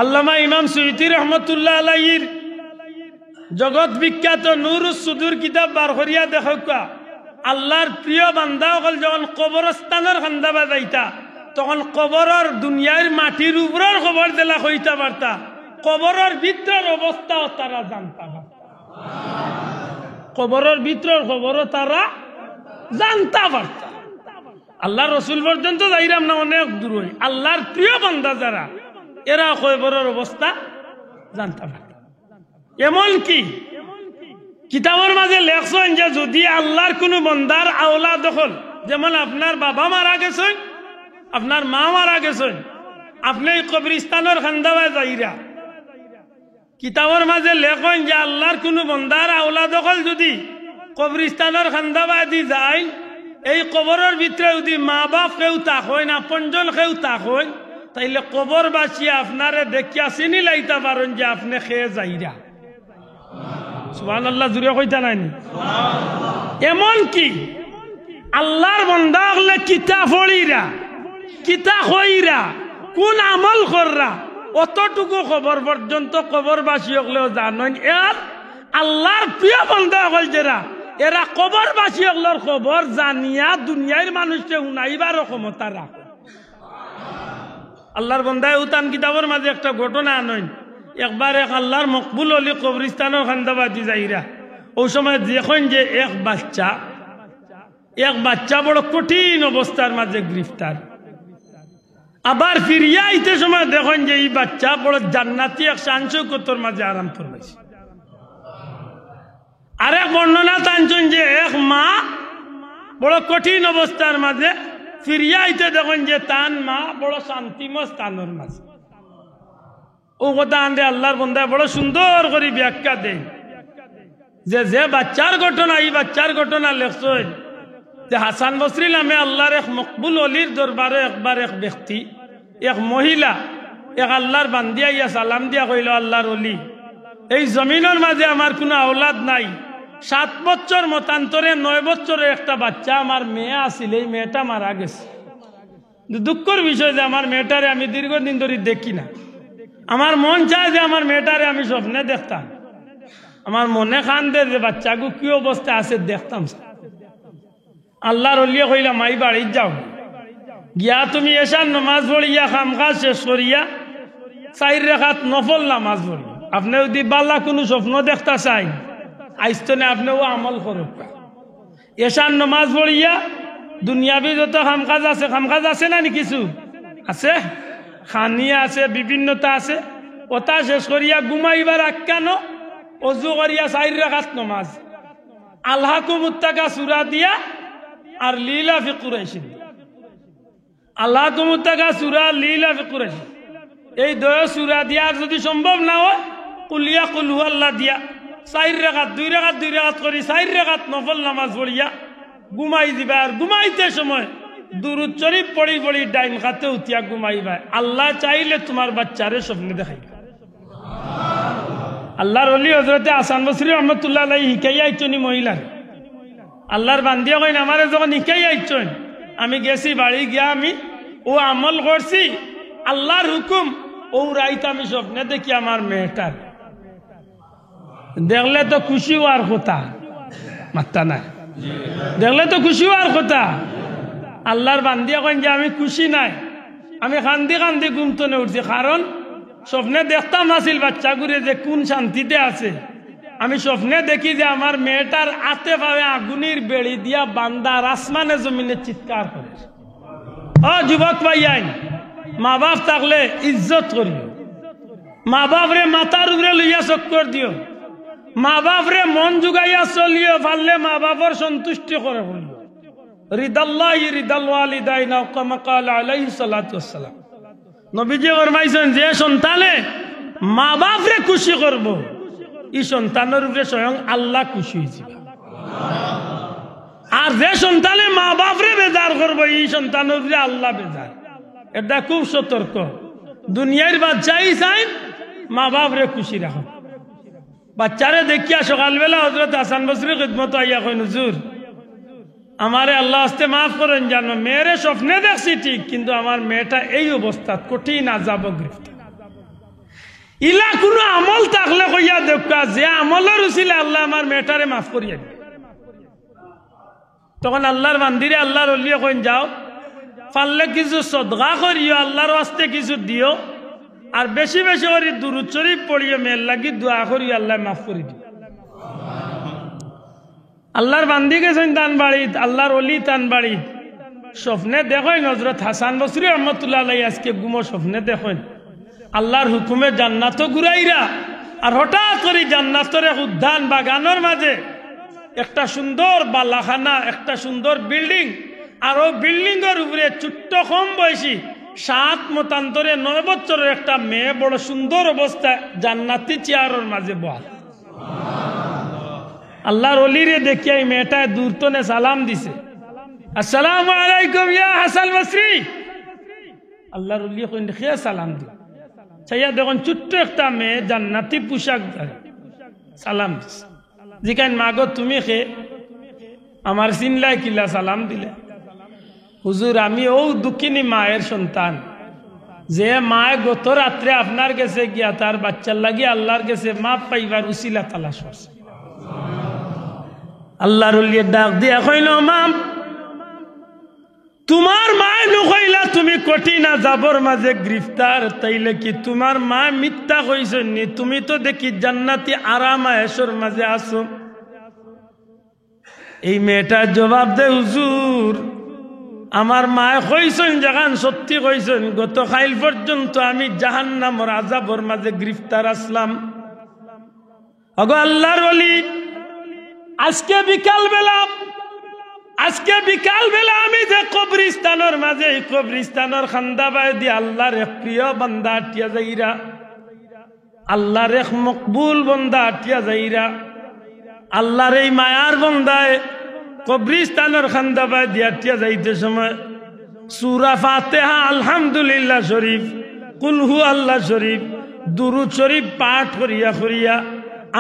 আল্লামা ইমাম সুয়ুতি রহমতুল্লাহ আলাইহির জগৎ বিখ্যাত নুরুস সুদূর কিতাব বার করিয়া দেখা, আল্লাহর প্রিয় বান্দা সকল যখন কবরস্থানের খান্দা বাজাইতা, তখন কবরের দুনিয়ার মাটির উপরের খবর দিলা কইতা পারতা, কবরের ভিতরের অবস্থাও তারা জানতা পারতা। কবরের ভিতরের খবরও তারা জানতা পারতা। আল্লাহ রসুল পর্যন্ত যাইরাম না, অনেক দূর হই, আল্লাহর প্রিয় বান্দা যারা এরা কবরের অবস্থা জানতা পারতা। এমনকি কিতাবের মাঝে লেখছেন যে যদি আল্লাহর কোনো বান্দার আওলাদ হল, যেমন আপনার বাবা মারা গেছেন, আপনার মা মারা গেছেন, আপনি কবরস্থানের খান্দাবায় যাইরা, কিতাবের মাঝে লেখেন যে আল্লাহর কোনো বান্দার আওলাদ হল যদি কবরস্থানের খান্দাবায় দি যায়, এই কবরের ভিতরে যদি মা বাপ কেউ তাক হয় না, আপনজন কেউ তাক হয়, তাইলে কবরবাসী আপনারে দেখিয়া চিনি লাইতে পারেন যে আপনি খেয়ে যাইরা। সুবহানাল্লাহ, জুড়ে কইতা নাইনি? এমনকি আল্লাহর বান্দা হলে কিতা পড়িরা, কিতা কইরা, কোন আমল কররা, অতটুকু খবর পর্যন্ত কবরবাসী হলেও জানেন। এর আল্লাহর প্রিয় বান্দা হল যারা, এরা কবরবাসী হলের খবর জানিয়া দুনিয়ার মানুষকে শুনাইবার ক্ষমতা রাখে। আল্লাহর বান্দায় উতান কিতাবের মাঝে একটা ঘটনা আনইন, একবার এক আল্লাহর মকবুল অলি কবরিস্তানও খান্দাবাদি যাইরা ওই সময় দেখেন যে এক বাচ্চা বড় কঠিন অবস্থার মাঝে গ্রেফতার। আবার ফিরিয়া আইতে সময় দেখেন যে এই বাচ্চা বড় জান্নাতি এক শান-শৌকতের মাঝে আরাম ফরমাইছে। আরেক বর্ণনা টানছেন যে এক মা বড় কঠিন অবস্থার মাঝে ফিরিয়া আইতে দেখেন যে তান মা বড় শান্তিময় স্থানের মাঝে। ও কথা আনলে আল্লাহর বন্দা বড় সুন্দর করে ব্যাখ্যা দেয় যে বাচ্চার ঘটনা এই বাচ্চার ঘটনা লেখছেন যে হাসান বসরি নামে আল্লাহর এক মকবুল অলির দরবারে একবার এক ব্যক্তি এক মহিলা এক আল্লাহর বান্দিয়া ইয়া সালাম দিয়া কইল, আল্লাহর অলি, এই জমিনের মাঝে আমার কোনো আওলাদ নাই, 7 বছর মতান্তরে 9 বছরের একটা বাচ্চা আমার মেয়ে আছিল, এই মেয়েটা মারা গেছে। দুঃখের বিষয় যে আমার মেয়েটারে আমি দীর্ঘদিন ধরে দেখি না। আমার মন চায় যে আমার মেয়েটারে আমি স্বপ্নে দেখতাম, আমার মনে খান দে যে বাচ্চাগু কি অবস্থা আছে দেখতাম। আল্লাহর অলিয়ে কইলা, মাই বাড়ি যাও, গিয়া তুমি এশার নমাজ পড়িয়া খামখাজ শেষ করিয়া 4 রাকাত নফল নামাজ পড়ি। আপনি যদি বাল্লা কোনো স্বপ্ন দেখতে চাই আইস্তনে আপনিও আমল করুক। এশার নমাজ পড়িয়া দুনিয়াবি যত খামখাজ আছে না নি কিছু আছে, খানিয়া আছে, বিভিন্নতা আছে, ওটা শেষ করিয়া ঘুমাইবার আখ্যানো অজু করিয়া 4 রাকাত নমাজ, আল্লাহকু মুত্তাকা সূরা দিয়া আর লীলা ফি কুরাইশ, আল্লাহকু মুত্তাকা সূরা লীলা ফি কুরাইশ, এই 2 সূরা দিয়া। আর যদি সম্ভব না হয় কুলিয়া কুল হুয়াল্লাহ দিয়া 4 রাকাত 2 রাকাত করি 4 রাকাত নফল নামাজ পড়িয়া ঘুমাই দিবা। আর ঘুমাইতে সময় দুরূদ শরীফ পড়ি ডাইন খাতে উঠিয়া ঘুমাইবা। আল্লাহ চাইলে তোমার বাচ্চারে স্বপ্নে দেখাইবা। আল্লাহর ওলি হযরতে হাসান বসরি রহমাতুল্লাহ আলাইহি হিকাইয়া আইছনি মহিলার। আল্লাহর বান্দিয়া কইন আমারে যখন হিকাইয়া আইছন আমি গেছি বাড়ি গিয়া আমি ও আমল করছি, আল্লাহর হুকুম ও রাইত আমি স্বপ্নে দেখি আমার মেয়েটার দেখলে তো খুশি হওয়ার কথা, মাত্তা না দেখলে তো খুশি হওয়ার কথা। আল্লাহর বান্দিয়া কইন যে আমি খুশি নাই, আমি কান্দি ঘুমতনে উঠছি, কারণ স্বপ্নে দেখতাম আসিল বাচ্চা ঘুরে যে কোন শান্তিতে আছে। আমি স্বপ্নে দেখি যে আমার মেয়েটার আতে পাবে আগুনের বেড়ি দিয়া বান্দা আসমানে জমিনে চিৎকার করে। ও যুবক ভাইয়াই, মা বাপ থাকলে ইজ্জত করিও, মা বাপ রে মাথার উপরে লইয়া চক্কর দিও, মা বাপ রে মন জুগাইয়া চলিও, পারলে মা বাপর সন্তুষ্টি করে বলিও। রিদাল্লাহি রিদাল ওয়ালিদাইনা কামা ক্বালা আলাইহিস সালাতু ওয়াস সালাম। নবীজি ফরমাইছেন যে সন্তানে মা বাপ রে খুশি করব, এই সন্তানের উপরে স্বয়ং আল্লাহ খুশি হয়েছিল। আর যে সন্তানে মা বাপ রে বেজার করব, এই সন্তানের উপরে আল্লাহ বেজার। এটা খুব সতর্ক। দুনিয়ার বাচ্চাই চাই মা বাপ রে খুশি রাখো। বাচ্চারে দেখিয়া সকালবেলা হযরত হাসান বসরি খিদমত আইয়া কইন, হুজুর আমারে আল্লাহ আস্তে মাফ করেন, জানো মেয়েরে স্বপ্নে দেখছি ঠিক, কিন্তু আমার মেয়েটা এই অবস্থা কঠিন আযাব গ্রেফতার। ইলা কোনো আমল থাকলে কইয়া দেখা যে আমলের উসিলে আল্লাহ আমার মেয়েটারে মাফ করিয়া দিবে। তখন আল্লাহর বান্দিরে আল্লাহর ওলিয়ে কইন, যাও পারলে কিছু সদকা করিও, আল্লাহর ওয়াস্তে কিছু দিও, আর বেশি বেশি করে দুরূদ শরীফ পড়িও, মেয়ের লাগি দোয়া করিও, আল্লাহ মাফ করে দিবে। আল্লাহর বান্দি গেছেন তান বাড়িত, আল্লাহর ওলি তান বাড়িত, স্বপ্নে দেখেন হযরত হাসান বসরি রহমাতুল্লাহ আলাইহি আজকে গুমো স্বপ্নে দেখেন আল্লাহর হুকুমে জান্নাত ঘুরাইরা, আর হঠাৎ করে জান্নাতের এক উদ্যান বাগানের মাঝে একটা সুন্দর বালাখানা, একটা সুন্দর বিল্ডিং, আর ওই বিল্ডিং এর উপরে ছোট্ট কম বয়সী 7 মতান্তরে 9 বছরের একটা মেয়ে বড় সুন্দর অবস্থায় জান্নাতি চেয়ারের মাঝে বসা। আল্লাহর ওলিরে দেখিয়া এই মেয়েটায় দূরতনে সালাম দিছে, আসসালামু আলাইকুম ইয়া হাসান বসরি। আল্লাহর ওলি কইন খেয়ে সালাম দি, চাইয়া দেখুন ছোট্ট একটা মেয়ে জান্নাতি পোশাক ধরে সালাম দিছে। জিকান মাগো তুমি খে আমার চিনলাই কিলা সালাম দিলে? হুজুর আমি ও দুঃখিনী মায়ের সন্তান, যে মায় গত রাত্রে আপনার কাছে গিয়া তার বাচ্চার লাগি আল্লাহর কাছে মাপ পাইবার উসিলা তালাশ করছে। আল্লাহর ওলি ডাক দিয়া কইল, মাম তোমার মায় নকইলা তুমি তুমি কঠিন আযাবের মাঝে গ্রেফতার, তাইলে কি তোমার মা মিথ্যা কইছেন নি? তুমি তো দেখি জান্নাতি আরাম আয়েশের মাঝে আছো। এই মেয়েটা জবাব দে, হুজুর আমার মা কইছেন যখন সত্যি কইছেন, গত কাল পর্যন্ত আমি জাহান্নামের আযাবের মাঝে গ্রেফতার আসলাম। ওগো আল্লাহর ওলি, আজকে বিকাল বেলা আমি যে কবরিস্তানের মাঝে, কবরিস্তানের খান্দাবাই দি আল্লাহর এক প্রিয় বান্দা আটিয়া যাইরা, আল্লাহর এক মকবুল বান্দা আটিয়া যাইরা, আল্লাহর এই মায়ার বান্দায় কবরিস্তানের খান্দাবাই দি আটিয়া যাইতে সময় সূরা ফাতিহা, আলহামদুলিল্লাহ শরীফ, কুল হু আল্লাহ শরীফ, দুরূদ শরীফ পাঠ করিয়া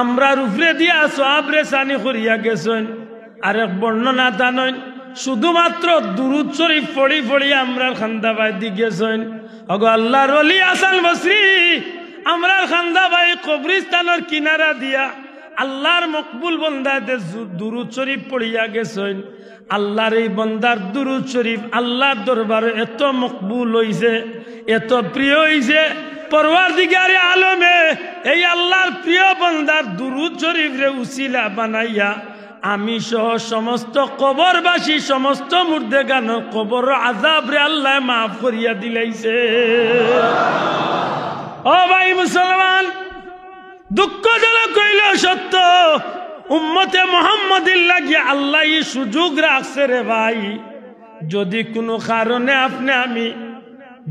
আমরার উপরে দিয়া সওয়াবরে সানি করিয়া গেছেন। আরেক বর্ণনা জানেন, শুধুমাত্র দুরূদ শরীফ পড়ি আমরার খান্দাবাই দি গেছেন। ওগো আল্লাহর ওলি হাসান বসরি, আমরার খান্দাবাই কবরিস্তানের কিনারা দিয়া আল্লাহর মকবুল বান্দাদের দুরূদ শরীফ পড়িয়া গেছেন। আল্লাহর এই বান্দার দুরূদ শরীফ আল্লাহর দরবারে এত মকবুল হইছে, এত প্রিয় হইছে, পরওয়ারদিগারে আলমে এই আল্লাহর প্রিয় বান্দার দুরূদ শরীফ রে উসিলা বানাইয়া আমি সহ সমস্ত কবরবাসী, সমস্ত মুর্দেগান কবর আযাব রে আল্লাহ মাফ করিয়া দিলাইছে। ও ভাই মুসলমান, দুঃখজনক কইল সত্য, উম্মতে মুহাম্মাদির লাগিয়ে আল্লাহ এই সুযোগ রাখছে রে ভাই। যদি কোনো কারণে আমি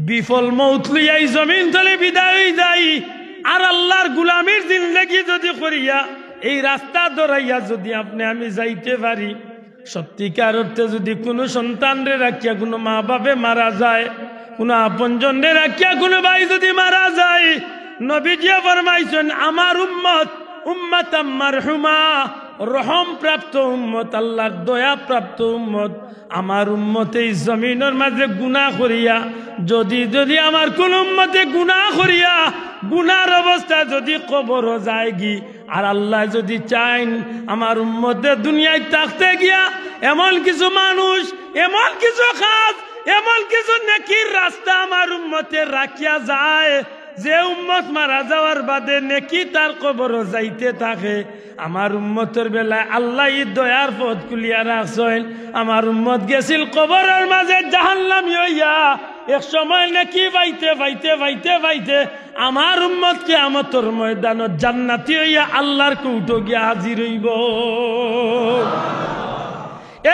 বিফল মৌত লইয়াই জমিন তলে বিদায় হয়ে যাই, আর আল্লাহর গুলামির জিন্দেগি যদি করিয়া এই রাস্তা ধরাইয়া যদি আমি যাইতে পারি, সত্যিকার অর্থে যদি কোনো সন্তানরে রাখিয়া কোনো মা বাপে মারা যায়, কোনো আপনজনরে রাখিয়া কোনো ভাই যদি মারা যায়, নবীজি ফরমাইছেন আমার উম্মত মারহুমা, রহম প্রাপ্ত উম্মত, আল্লাহর দয়া প্রাপ্ত উম্মত। আমার উম্মতে এই জমিনের মাঝে গুনাহ করিয়া যদি আমার কোন উম্মতে গুনাহ করিয়া গুনার অবস্থা যদি কবর যায় গি, আর আল্লাহ যদি চাইন আমার উম্মতে দুনিয়ায় থাকতে গিয়া এমন কিছু মানুষ, এমন কিছু কাজ, এমন কিছু নেকির রাস্তা আমার উম্মতে রাখিয়া যায়, যে উম্মত মারা যাওয়ার বাদে নেকি তার কবর যাইতে থাকে, আমার উম্মতের বেলায় আল্লাহ দয়ার পথ খুলিয়া রাখছেন। আমার উম্মত গেছিল কবরের মাঝে জাহান্নামী হইয়া, এক সময় নেকি পাইতে আমার উম্মত কিয়ামতের ময়দানত জান্নাতি হইয়া আল্লাহর কৌটো গিয়া হাজির হইব।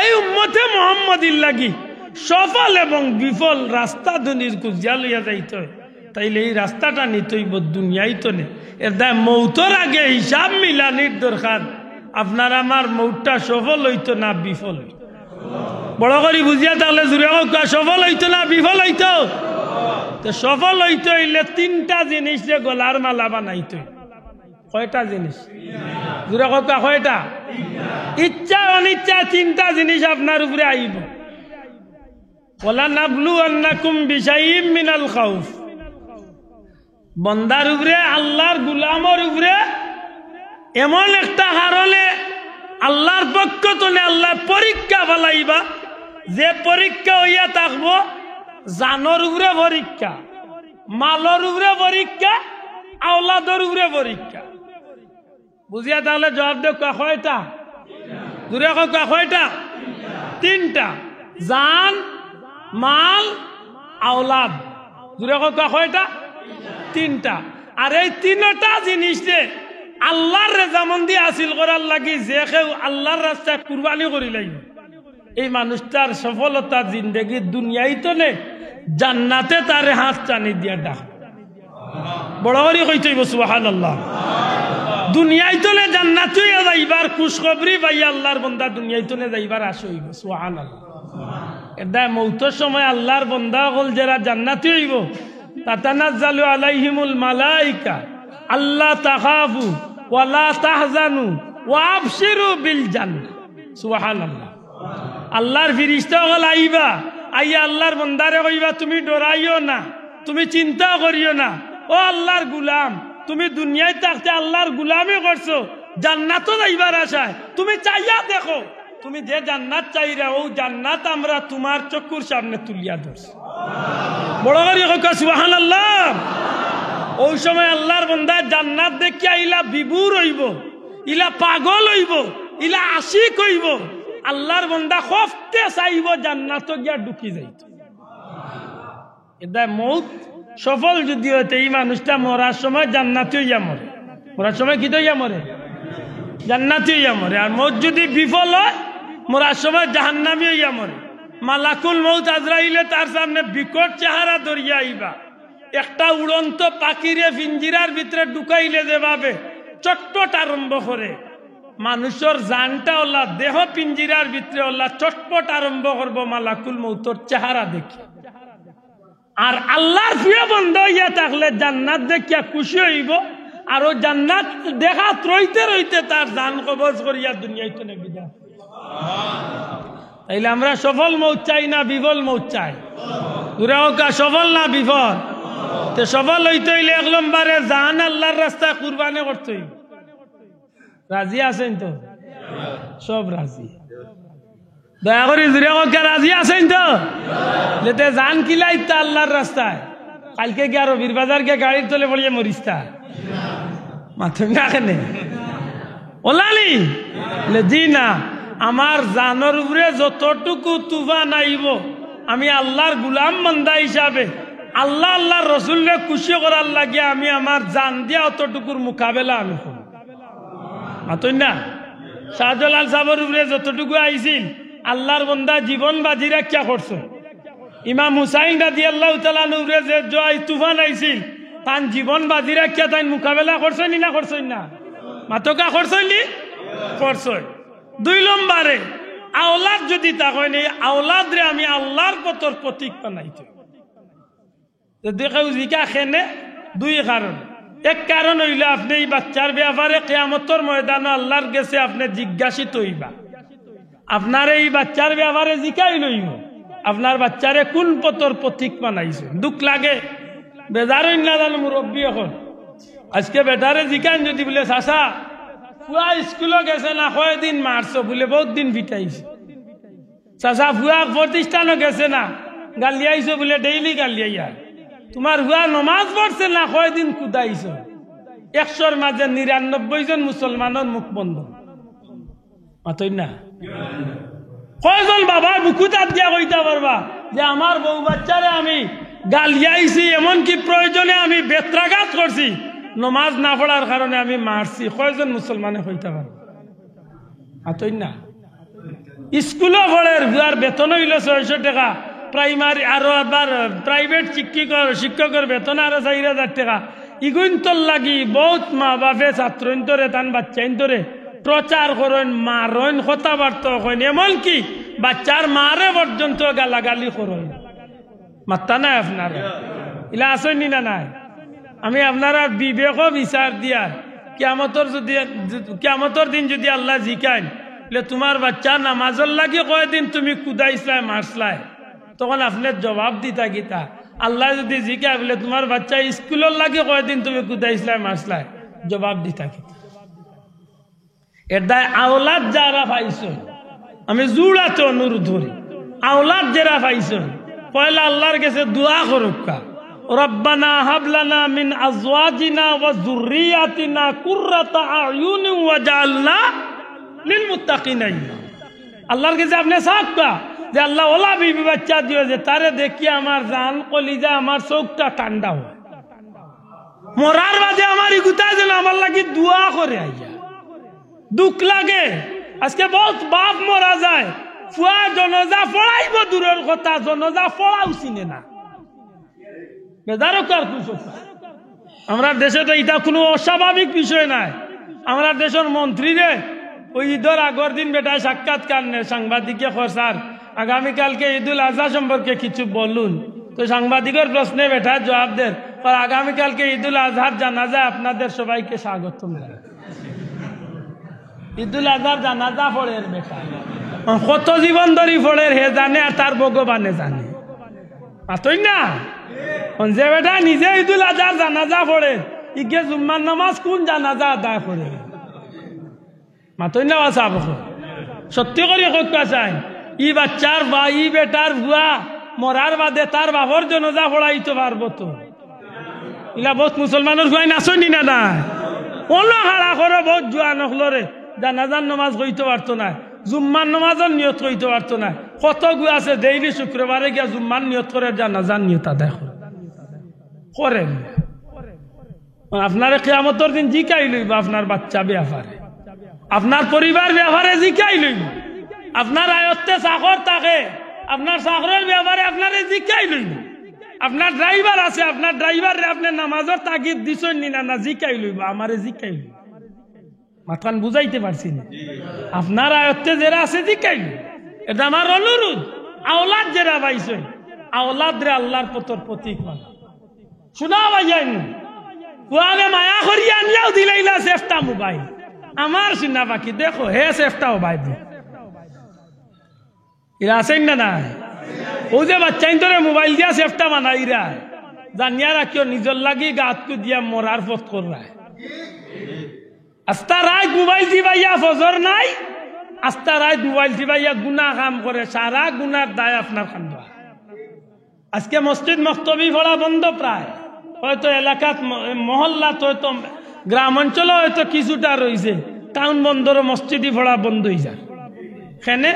এই উম্মতে মুহাম্মাদির লাগি সফল এবং বিফল রাস্তা দুনির খুঁজিয়া লইয়া যাইতে হয়। তাইলে এই রাস্তাটা নিতেইব, দুনিয়াই তো নেই। এর দায় মৌতর আগে হিসাব মিলানির দরকার। আপনার আমার মৌতটা সফল হইতো না বিফল হইত? বড় করে বুঝিয়া তাহলে জুড়ে সফল হইতো না বিফল হইতো? তো সফল হইতে হইলে তিনটা জিনিস যে গলার মালা বানাইতো। কয়টা জিনিস? জুড়ে কয়টা? ইচ্ছা অনিচ্ছা তিনটা জিনিস আপনার উপরে আইব। ওয়ালা নাবলুয়ান্নাকুম বিশাইইম মিনাল খাউফ, বন্দার উপরে, আল্লাহর গুলামর উপরে এমন একটা কারণে আল্লাহর পক্ষ থেকে আল্লাহ পরীক্ষা ফেলাইবা, যে পরীক্ষা হইয়া থাকবো জানর উপরে পরীক্ষা, মালর উপরে পরীক্ষা, আওলাদর উপরে পরীক্ষা। বুঝিয়া তাহলে জবাব দেব কয়টা? দূরে কয়টা? তিনটা। জান, মাল, আওলাদ। দূরে কয়টা? তিনটা। আর এই তিনটা জিনিসে আল্লাহর রেজামন্দি হাসিল করার লাগি যে কেউ আল্লাহর রাস্তায় কুরবানি করি লাগবে, এই মানুষটার সফলতা জিন্দেগি দুনিয়াই তো নেই, জান্নাতে তারে হাত টানি দিয়া ডাক। বড় করে কইতে হইব সুবহানাল্লাহ। দুনিয়াই তো নে জান্নাতে যাইবার খুশখবরি পাই আল্লাহর বান্দা দুনিয়াই তো নে যাইবার আশা হইব। সুবহানাল্লাহ। এটা মৌতের সময় আল্লাহর বান্দা হল যারা জান্নাতে হইব, তাতানাজ্জালু আলাইহিমুল মালাইকা আল্লা তাখাফু ওয়ালা তাহজানু ওয়া আবশিরু বিল জান্নাহ। সুবহানাল্লাহ। আল্লাহর ফেরেশতা হল আইবা, আইয়া আল্লাহর বান্দারে কইবা তুমি ডরাইও না, তুমি চিন্তা করিও না, ও আল্লাহর গোলাম, তুমি দুনিয়ায় থাকতে আল্লাহর গোলামি করছো, জান্নাতও যাইবার আশায় তুমি চাইয়া দেখো তুমি যে জান্নাত চাইরা ও জান্নাত আমরা তোমার চক্ষুর সামনে তুলিয়া ধরছি। বড় করে কইয়া সুবহানাল্লাহ। ওই সময় আল্লাহর বান্দা জান্নাত দেখিয়া ইলা বিভোর হইব, ইলা পাগল হইব, ইলা আশিক হইব। আল্লাহর বান্দা খফতে চাইব জান্নাত গিয়া ঢুকি যাইত। এটা মৌত সফল যদি হইতে এই মানুষটা মরার সময় জান্নাতি হইয়া মরে। মরার সময় কি হইয়া মরে? জান্নাতি হইয়া মরে। আর মৌত যদি বিফল হয় মরার সময় জাহান্নামী হইয়া মরে। মালাকুল মৌত আজরাইলে তার সামনে বিকট চেহারা ধরিয়া আইবা। একটা উড়ন্ত পাখিরে পিঞ্জিরার ভিতরে ঢুকাইলে যেভাবে চটপট আরম্ভ করে, মানুষের জানটা ওলা দেহ পিঞ্জিরার ভিতরে ওলা চটপট আরম্ভ করবো মালাকুল মৌতর চেহারা দেখি। আর আল্লাহর প্রিয় বন্ধু হইয়া থাকলে জান্নাত দেখিয়া খুশি হইব। আর ও জান্নাত দেখা রইতে রইতে তার জান কবজ করিয়া দুনিয়াইতে বিদায়। তাইলে আমরা সফল মৌত চাই না বিফল মৌত চাই? সফল না বিফল? তো সফল হইতে হইলে এক নম্বরে জান আল্লাহর রাস্তায় কুরবানি করতে হইব। রাজি আছেন তো? সব রাজি। দয়া করে জুড়ে কে রাজি আছেন তো? যেতে জান কিলাই তা আল্লাহর রাস্তায়। কালকে গিয়ে রবির বাজার গিয়ে গাড়ির তলে পড়িয়ে মরিস্তা মাথুন না কেন ওলালি জি না। আমার জানোর উপরে যতটুকু তুফান আইব আমি আল্লাহর গুলাম বান্দা হিসাবে আল্লাহ আল্লাহর রসুলকে খুশি করার লাগিয়ে আমি আমার জান দিয়া অতটুকুর মোকাবেলা আমি করব। মাথুন না? শাহজালাল সাহেবের উপরে যতটুকু আইছিল আল্লাহর বন্দা জীবন বাজি রাখিয়া করছো। ইমাম হুসাইন রাদিয়াল্লাহু তাআলা নূরে যে জয় তুফান আইছিল তান জীবন বাজি রাখিয়া তাই মোকাবেলা করছেন না করছেন না? মাতকা করছেন নি? করছেন। দুই নম্বরে আওলাদ যদি তা হয় নি, আওলাদ রে আমি আল্লাহর পথর প্রতীক বানাইতে। দেখো জিকা খেনে দুই কারণ। এক কারণ হইলে আপনি এই বাচ্চার ব্যাপারে কিয়ামতের ময়দানে আল্লাহর কাছে আপনি জিজ্ঞাসিত হইবা। আপনার এই বাচ্চার ব্যাপারে জিকাই লইব আপনার বাচ্চারে কোন পথর প্রতীক বানাইছে। দুঃখ লাগে, বেজার না জানো মুরব্বী এখন আজকে বেটারে জিকান যদি বলে চাচা ফুয়া স্কুলে গেছে না কয়দিন মারছো বলে বহুত দিন ভিটাইছে। চাচা ফুয়া প্রতিষ্ঠানও গেছে না গালিয়াইছো বলে ডেইলি গালিয়াইয়া। তোমার ফুয়া নমাজ পড়ছে না কয়দিন কুদাইছো। 100-র মাঝে 99 জন মুসলমানের মুখ বন্ধ। মাতই না? কয়জন বাবা বুকুতাত দিয়া কইতা পারবা যে আমার বউ বাচ্চারে আমি গালিয়াইছি, এমনকি প্রয়োজনে আমি বেত্রাঘাত করছি, নমাজ না পড়ার কারণে আমি মারছি? কয়জন মুসলমানে কইতা পারবা? মাতই না? স্কুলে পড়ের আর বেতন হইল 600 টাকা, প্রাইমারি আরো আবার প্রাইভেট শিক্ষকের বেতন আরো 4000 টাকা। ইগুন্তর লাগি বহুত মা বাপে ছাত্ররে তান বাচ্চাইন্তরে প্রচার করেন, মারেন, কথাবার্তা করেন, এমনকি বাচ্চার মারে পর্যন্ত গালাগালি করেন। মাত্তা নাই আপনার ইলা আসেনি না নাই? আমি আপনারা বিবেক বিচার দিয়া কিয়ামতের দিন যদি আল্লাহ জিকান তোমার বাচ্চা নামাজের লাগি কয়দিন তুমি কুদাইছলাই মারছলাই, তখন আপনার জবাব দিতা গীতা। আল্লাহ যদি জিকায় বলে তোমার বাচ্চা স্কুলের লাগি কয়দিন তুমি কুদাইছলাই মারছলাই, জবাব দিতা গীতা। এটাই আওলাদ যারা পাইছ, আমি জুড়াতে অনুরোধ করি, আওলাদ যারা পাইছ পয়লা আল্লাহর কাছে দোয়া করুকা, রব্বানা হাবলানা মিন আজওয়াজিনা ওয়া যুররিয়াতিনা কুররাতা আয়ুনি ওয়াজআলনা লিল মুত্তাকিনা ইমামা। আল্লাহর কাছে আপনি সাকবা যে আল্লাহ ওলা বিবি বাচ্চা দিও যে তারে দেখি আমার জান কলিজা আমার চোখটা ঠান্ডা হয়, মরার বাদে আমার ইগুতা যেন আমার লাগি দোয়া করে আইয়া। দুঃখ লাগে আজকে বহুত বাপ মরা যায়, ফুয়া জনজা পড়াইব দূরের কথা, জনজা পড়াও চিনে না। বেদারকার আমরা দেশে তো এটা কোনো অস্বাভাবিক বিষয় নাই। আমরা দেশের মন্ত্রীরে ওই ঈদের আগের দিন বেটায় সাক্ষাৎকার নেয়, সাংবাদিকে স্যার আগামীকালকে ঈদুল আজহা সম্পর্কে কিছু বলুন। তো সাংবাদিকের প্রশ্নে বেটা জবাব দেন, আগামীকালকে ঈদুল আজহার জানাজা আপনাদের সবাইকে স্বাগত। ঈদুল আজহার জানাজা পড়ের বেটা কত জীবন ধরি পড়ের হে জানে আর তার ভগবানে জানে। মাতই না? যে বেটা নিজে ঈদুল আজহার জানাজা পড়ে ইগে জুম্মার নামাজ কোন জানাজা আদায় করে? মাতই না? সত্যি করে কইকা চাই ই বাচ্চার বা ই বেটার ভুয়া মরার বাদে তার বাবর জনজা পড়াইতে পারবো তো ইলা বহুত মুসলমানের ভুয়াই নাচনি না না অন্য হারা করে বহুত জুয়া নখলরে জানাজার নমাজ কইতে পারতো না জুম্মার নমাজের নিয়ত কইতে পারতো না কত গুয়া আছে ডেইলি শুক্রবারে গিয়া জুম্মার নিয়ত করে জানাজার নিয়ত আদায় করেন আপনার কিয়ামতের দিন জিকাই লইব আপনার বাচ্চা ব্যাপারে আপনার পরিবার ব্যাপারে জিকাই লইব আপনার আয়ত্তে চাকর থাকে আপনার চাকরের ব্যাপারে আপনারে জিকাই লইব আপনার ড্রাইভার আছে আপনার ড্রাইভারে আপনার নামাজের তাগিদ দিছেন না জিকাই লইব আমারে জিকাই লইব মাথান বুঝাইতে পারছি না আপনার আয়ত্তে যারা আছে জিকাই লইব এটা আমার অনুরোধ আওলাদ যারা পাইছেন আওলাদ রে আল্লাহর পথর প্রতীক মানে শোনা ভাইজান কুয়ালে মায়া করিয়া আনিয়াও দিলাইলা সেফটা মোবাইল আমার চিন্তা বাকি দেখো হে সেফটাও বাইব এরা আছেন না নাই ও যে বাচ্চাইন তোরে মোবাইল দিয়া সেফটা বানাইরা জানিয়া রাখিও নিজর লাগি গাতকু দিয়া মরার পথ কররা আস্তা রাত মোবাইল দিবাইয়া ফজর নাই আস্তা রাত মোবাইল দিবাইয়া গুনাহ কাম করে সারা গুনার দায় আপনার খান্দা আজকে মসজিদ মক্তবি পড়া বন্ধ প্রায় হয়তো এলাকাত মহল্লাত হয়তো গ্রাম অঞ্চলে হয়তো কিছুটা রয়েছে টাউন বন্দর মসজিদই পড়া বন্ধ হয়ে যায় এখানে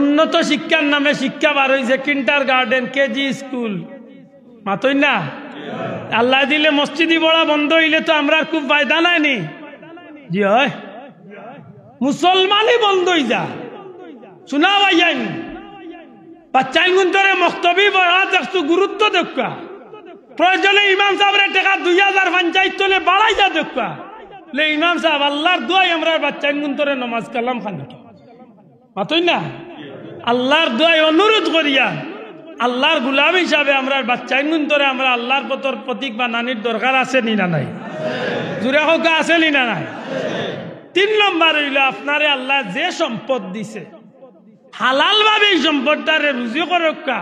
উন্নত শিক্ষার নামে শিক্ষা বার হয়েছে কিন্টার গার্ডেন কেজি স্কুল মাতই না আল্লাহ দিলে মসজিদই পড়া বন্ধ হইলে তো আমরা খুব ফায়দা নাই নি জি হয় মুসলমানই বন্ধ হয়ে যা শোনা ভাইয়াই বাচ্চাই গুন্তরে মক্তবি পড়া দেখছো গুরুত্ব দেখা প্রয়োজনে ইমাম সাহেবের টাকা 2000 পঞ্চায়েত চলে বাড়াই যা দেখা লে ইমাম সাহেব আল্লাহর দোয়াই আমরা বাচ্চাই গুন্তরে নমাজ কালাম খানি মাতই না আল্লাহর দোয়াই অনুরোধ করিয়া আল্লাহর গুলাম হিসাবে আমরা বাচ্চাই গুন্তরে আমরা আল্লাহর পথর প্রতীক বানানির দরকার আছে নি না নাই জুড়ে হোক আছে নি না নাই 3 নম্বর হইল আপনারে আল্লাহ যে সম্পদ দিছে হালাল ভাবে এই সম্পদটারে রুজি করক্কা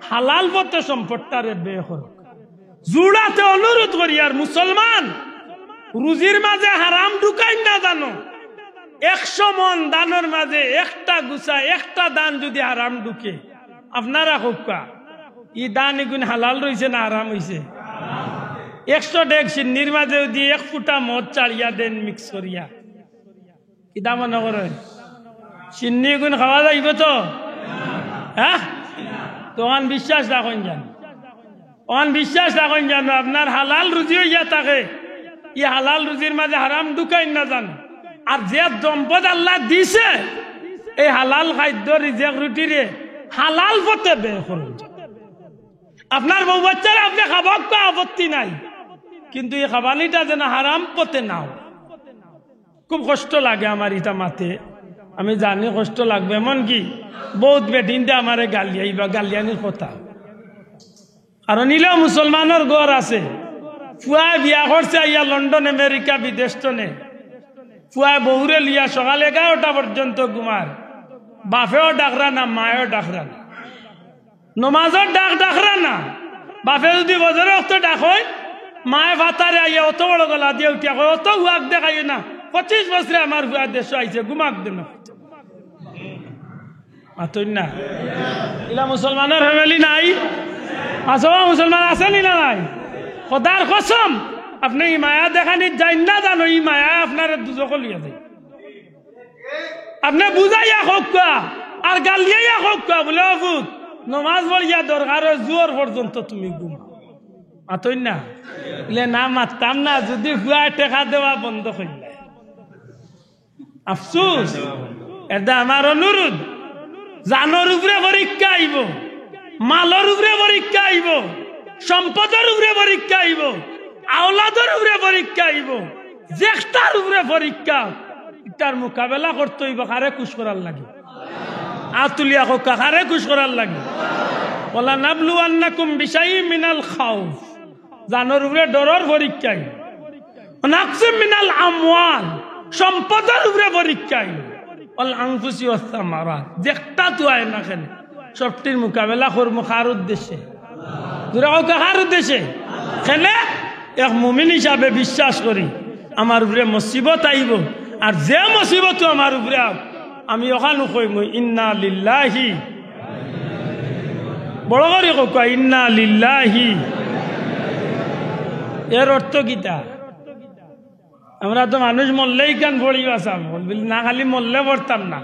হালাল পথে সম্পদটারে ব্যয় করক জুড়াতে অনুরোধ করি আর মুসলমান রুজির মাঝে হারাম ঢুকাই না জানো 100 মন দানের মাঝে একটা গুছা একটা দান যদি হারাম ঢুকে আপনারা হোক্কা ই দান এগুন হালাল রয়েছে না হারাম হয়েছে 100 ডেক সিন্নির মাঝে যদি 1 ফুটা মদ চাড়িয়া দেন মিক্স করিয়া কি দাম মনে করেন সিন্নি গুণ খাওয়া যাইব তো হ্যাঁ তখন বিশ্বাস রাখেন জান তখন বিশ্বাস রাখেন জানো আপনার হালাল রুজি হইয়া থাকে ই হালাল রুজির মাঝে হারাম ঢুকাই না জানো আর যে সম্পদ আল্লাহ দিছে এই হালাল খাদ্য রিজেক রুটিরে হালাল পথে ব্যয় করুন আপনার বউ বাচ্চারা আপনি খাবার কোনো আপত্তি নাই কিন্তু এই খাবানিটা যেন হারাম পথে নাও খুব কষ্ট লাগে আমার ইটা মাতে আমি জানি কষ্ট লাগবে এমন কি বহুত বেটিনটা আমারে গালিয়াই বা গালিয়ানির কথা কারণ নিলেও মুসলমানের ঘর আছে ফুয়া বিয়া করছে ইয়া লন্ডন আমেরিকা বিদেশ টনে ফুয়া বহুরে লিয়া সকাল 11টা পর্যন্ত ঘুমার বাপেও ডাকরা না মায়েও ডাকরা না নমাজের ডাকরা না বাপে যদি বজরে অত ডাক হয় মায়ে ভাতারে আইয়া অত বড় গলা দিয়ে উঠিয়া কয় অত হুয়াক দেখাই না 25 বছরে আমার হুয়া দেশ আইছে ঘুমাক দেন না ইলা মুসলমানের ফ্যামিলি নাই আসবা মুসলমান আছে নি না নাই খোদার কসম আপনি ই মায়া দেখানি যাই না জানো ই মায়া আপনার দুজক লিয়া যায় আপনি বুঝাইয়া হোক আর গালিয়াইয়া হোক বলে অভূত নমাজ পড়িয়া দরকার জোর পর্যন্ত তুমি ঘুমা মাতই না বলে না মারতাম না যদি হুয়া টেকা দেওয়া বন্ধ করলে আফসোস এটা আমার অনুরোধ জানোর উপরে পরীক্ষা আইব মালর উপরে পরীক্ষা আইব সম্পদের উপরে পরীক্ষা আইব আওলাদের উপরে পরীক্ষা আইব জ্যেষ্ঠার উপরে পরীক্ষা এটার মোকাবেলা করতে হইব কারে খুশ করার লাগে আতুলিয়া কোকা কারে খুশ করার লাগে বলা নাবলু আন্নাকুম বিশাইইম মিনাল খাউফ জানোর উপরে ডরর পরীক্ষা আইব নাকসিম মিনাল আমওয়াল সম্পদের উপরে পরীক্ষা আইব অল আনফুসি ওয়াস সামারাত যেটা তো আয় না কেন সবটির মোকাবেলা করব কার উদ্দেশ্যে যারা কার উদ্দেশ্যে কেনে এক মুমিন হিসাবে বিশ্বাস করি আমার উপরে মুসিবত আইব আর যে মুসিবত আমার উপরে আমি ওখানে কইম ইন্না লিল্লাহি, বড় করে কয় ইন্না লিল্লাহি। এর অর্থ কিতা? আমরা তো মানুষ মরলেই কান পড়ি আসাম, না খালি মরলে পড়তাম না,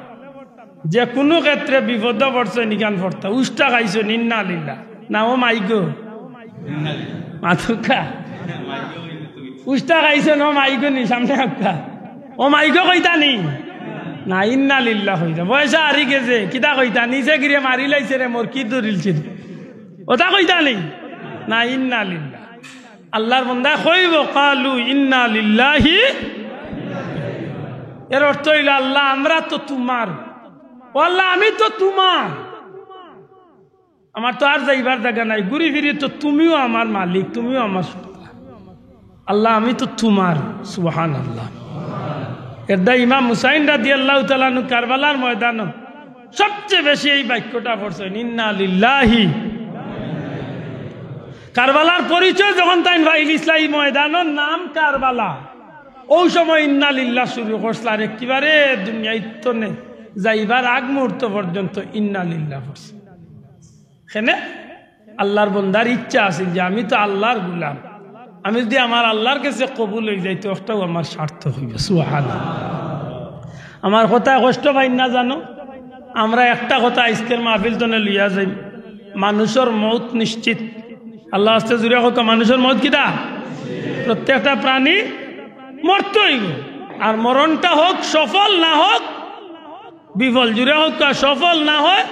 যে কোনো ক্ষেত্রে বিপদ পড়ছে নিকান পড়তাম। উষ্টা খাইছো ইন্না লিল্লাহ না, ও মাইগো মাথুকা উষ্টা খাইছো ন মাইগো নি সামনে একটা ও মাইগো কইতা নি না, ইন্না লিল্লাহ হইতা। বয়সা হারি গেছে কিতা কইতা, নিচে গিয়ে মারি লাইছে রে মোর কি দরিলছিল, ওটা কইতা নি না, ইন্না লিল্লাহ। আল্লাহর বান্দা কইব কালু ইন্না লিল্লাহি, এর অর্থ হইল আল্লাহ আমরা তো তোমার, ও আল্লাহ আমি তো তোমার, আমার তো আর যাইবার জায়গা নাই, ঘুরি ফিরি তো তুমিও আমার মালিক, তুমিও আমার আল্লাহ, আমি তো তোমার। সুবহানাল্লাহ। এটা ইমাম হুসাইন রাদিয়াল্লাহু তাআলা আনহু কারবালার ময়দানে সবচেয়ে বেশি এই বাক্যটা পড়ছেন, ইন্না লিল্লাহি। কারবালার পরিচয় যখন তাই ভাইল ইসলামী ময়দানের নাম কারবালা, ওই সময় ইন্না লিল্লাহ শুরু করছিল, আর একেবারে দুনিয়ায় তো নেই যাইবার আগ মুহূর্ত পর্যন্ত ইন্না লিল্লাহ পড়ছে। এখানে আল্লাহর বন্দার ইচ্ছা আছে যে আমি তো আল্লাহর গোলাম, আমি যদি আমার আল্লাহর কাছে কবুল হয়ে যাই তো একটাও আমার স্বার্থ হইবে। সুবহানাল্লাহ। আমার কথা কষ্ট পাই না জানো, আমরা একটা কথা আজকের মাহফিল তনে লইয়া যাই, মানুষের মৌত নিশ্চিত। আল্লাহ আস্তে জুড়ে হোক, মানুষের মৌত কিটা, প্রত্যেকটা প্রাণী মরতে হইব, আর মরণটা হোক সফল না হোক বিফল, জুড়ে হোক সফল না হয়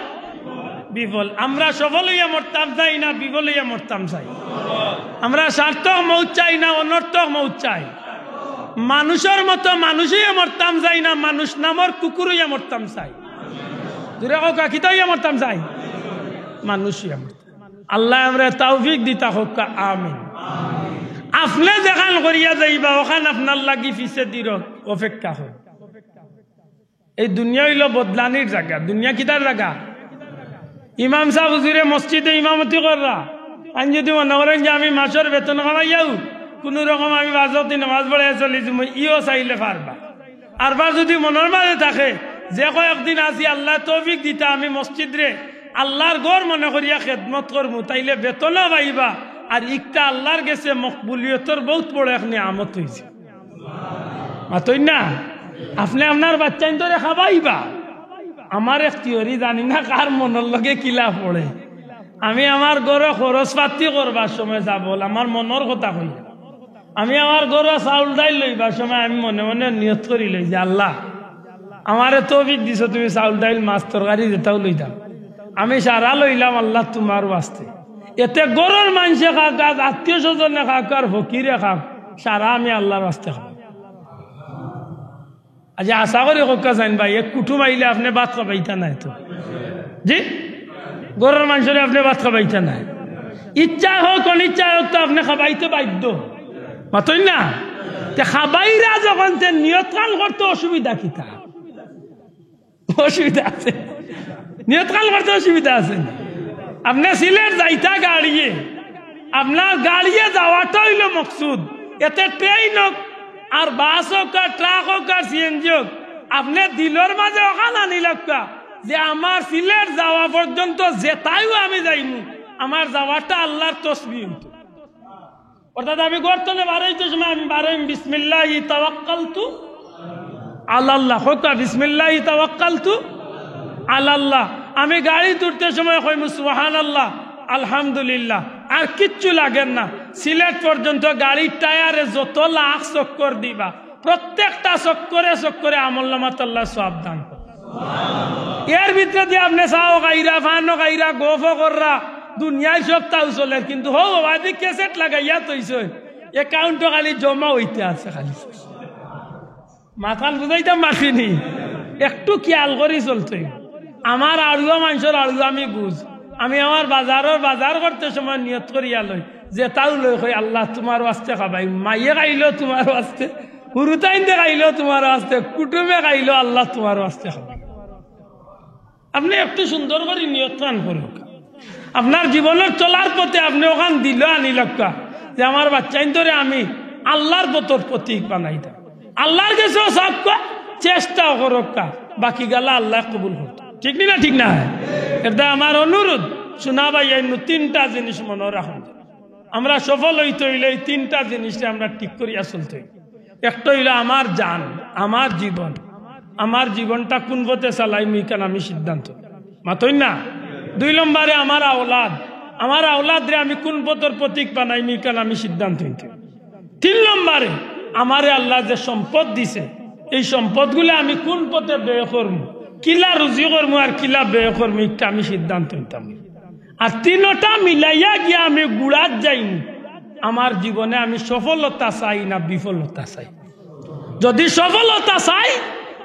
বিফল। আমরা সফল হইয়া মরতাম চাই না বিফল হইয়া মরতাম চাই? আমরা সার্থক মৌত চাই না অনর্থক মৌত চাই? মানুষের মতো মানুষ হইয়া মরতাম চাই না মানুষ নামর কুকুর হইয়া মরতাম চাই? জুড়ে হোক কিতা হইয়া মরতাম চাই? মানুষ হইয়া মরতাম। আল্লাহ আমরা তৌফিক দিতা হোক, আমিন। আপনি যেখান করিয়া যাইবা ওখান আপনার লাগি ফিসে দির অপেক্ষা হয়। এই দুনিয়া হইল বদলানির জায়গা, দুনিয়া কিতার জায়গা? ইমাম সাহেব হুজুরে মসজিদে ইমামতি কররা, আমি যদি মনে করেন যে আমি মাসের বেতন কামাই যাও, কোন রকম আমি বাজতি নামাজ পড়ে চলি, ইও চাইলে পারবা। আরবার যদি মনের মাঝে থাকে যে কয়েকদিন আসি আল্লাহ তৌফিক দিতা আমি মসজিদ রে আল্লাহর গড় মনে করিয়া খেদমত করবো, তাইলে বেতনও পাইবা, আর ইকটা আল্লাহর গেছে মকবুলিয়তর বহুত বড় এক নিয়ামত হয়েছে। মাতই না, আপনি আপনার বাচ্চা ধরে খাবাইবা। আমার এক থিওরি জানি না কার মনের লগে কিলা পড়ে, আমি আমার গড়ে খরচ পাতি করবার সময় যাব আমার মনের কথা কই, আমি আমার গড়ে চাউল ডাইল লইবার সময় আমি মনে মনে নিয়ত করি লই যে আল্লাহ আমারে তৌফিক দিছ, তুমি চাউল ডাইল মাছ তরকারি যেটাও লই দাও, আমি সারা লইলাম আল্লাহ তোমার বাস্তে। এতে গরুর মানুষে খাক, আত্মীয় স্বজনে খাক, আর ফকিরে খাক, সারা আমি আল্লাহর বাস্তে খাব। আজ আশা করি কোকা জান ভাই, এক কুটুম আইলে আপনি ভাত খাবাইতা নাই তো? জি, গরুর মানুষের আপনি ভাত খাবাইতা নাই, ইচ্ছা হোক অনিচ্ছা হোক তো আপনি খাবাইতে বাধ্য। মাতই না, খাবাইরা যখন নিয়ত কাল করতে অসুবিধা কিতা? অসুবিধা আছে? নিয়ত কাল করতে অসুবিধা আছে? আপনি সিলেট যাইতা গাড়িয়ে, আপনার গাড়িয়ে যাওয়াটা হইল মকসুদ। এতে ট্রেন হোক আর বাস হোক আর ট্রাক হোক আর সিএনজি হোক, আপনি দিলর মাঝে ওখান আনিলকা যে আমার সিলেট যাওয়া পর্যন্ত যেটাইও আমি যাইমু, আমার যাওয়াটা আল্লাহর তসবিহ। অর্থাৎ আমি গর্তনে বাড়াইতে সময় আমি বাড়াইম বিসমিল্লাহি তাওয়াক্কালতু আলাল্লাহ, হোক বিসমিল্লাহি তাওয়াক্কালতু আলাল্লাহ। আমি গাড়ি তুলতে সময় কইম সুবহানাল্লাহ আলহামদুলিল্লাহ, আর কিচ্ছু লাগেন না। সিলেট পর্যন্ত গাড়ির টায়ারে যত লাখ চক্কর দিবা, প্রত্যেকটা চক্করে চক্করে আমলনামাত আল্লাহ সওয়াব দান করে। এর ভিতরে দিয়ে আপনি চাও গাইরা ফানো গাইরা গোফ কররা দুনিয়ায় সব তাও চলে, কিন্তু হো বাদি ক্যাসেট লাগাইয়া তৈছে অ্যাকাউন্টে খালি জমা হইতে আছে, খালি মাথান বুঝাইতাম মাসিনি, একটু খেয়াল করি চলতে। আমার আড়ুয়া মানুষের আড়ুয়া আমি বুঝ, আমি আমার বাজার করতে সময় নিয়ত করিয়া লই যে তাও লই কই আল্লাহ তোমার আসতে খাবাই, মাইয়ে খাইলো তোমার আসতে, হুরুতাইন্দে খাইলো তোমার আসতে, কুটুমে খাইলো আল্লাহ তোমার আসতে খাবাই। আপনি একটু সুন্দর করে নিয়ত করুন। আপনার জীবনের চলার পথে আপনি ওখান দিল আনিলকা যে আমার বাচ্চাইন ধরে আমি আল্লাহর পথর প্রতীক বানাইতাম, আল্লাহর কাছেও সব চেষ্টা করক্কা বাকি গালা আল্লাহ কবুল করত ঠিক না ঠিক না এটা আমার অনুরোধ শোনা ভাই তিনটা জিনিস মনে রাখুন আমরা সফল হইতে হইলে এই তিনটা জিনিসটা আমরা ঠিক করিয়া চলতে হইব একটা হইল আমার জান আমার জীবনটা কোন পথে চালাই মিকান আমি সিদ্ধান্ত মাতই না 2 নম্বরে আমার আওলাদ রে আমি কোন পথের প্রতীক বানাই মিকান আমি সিদ্ধান্ত হইতে 3 নম্বরে আমারে আল্লাহ যে সম্পদ দিছে এই সম্পদগুলো আমি কোন পথে ব্যয় করবো কিলা রুজি করবো আর কিলা ব্যয় করবো এটা আমি সিদ্ধান্ত নিতাম আর 3টা মিলাইয়া গিয়া আমি গুড়াত যাইম আমার জীবনে আমি সফলতা চাই না বিফলতা চাই যদি সফলতা চাই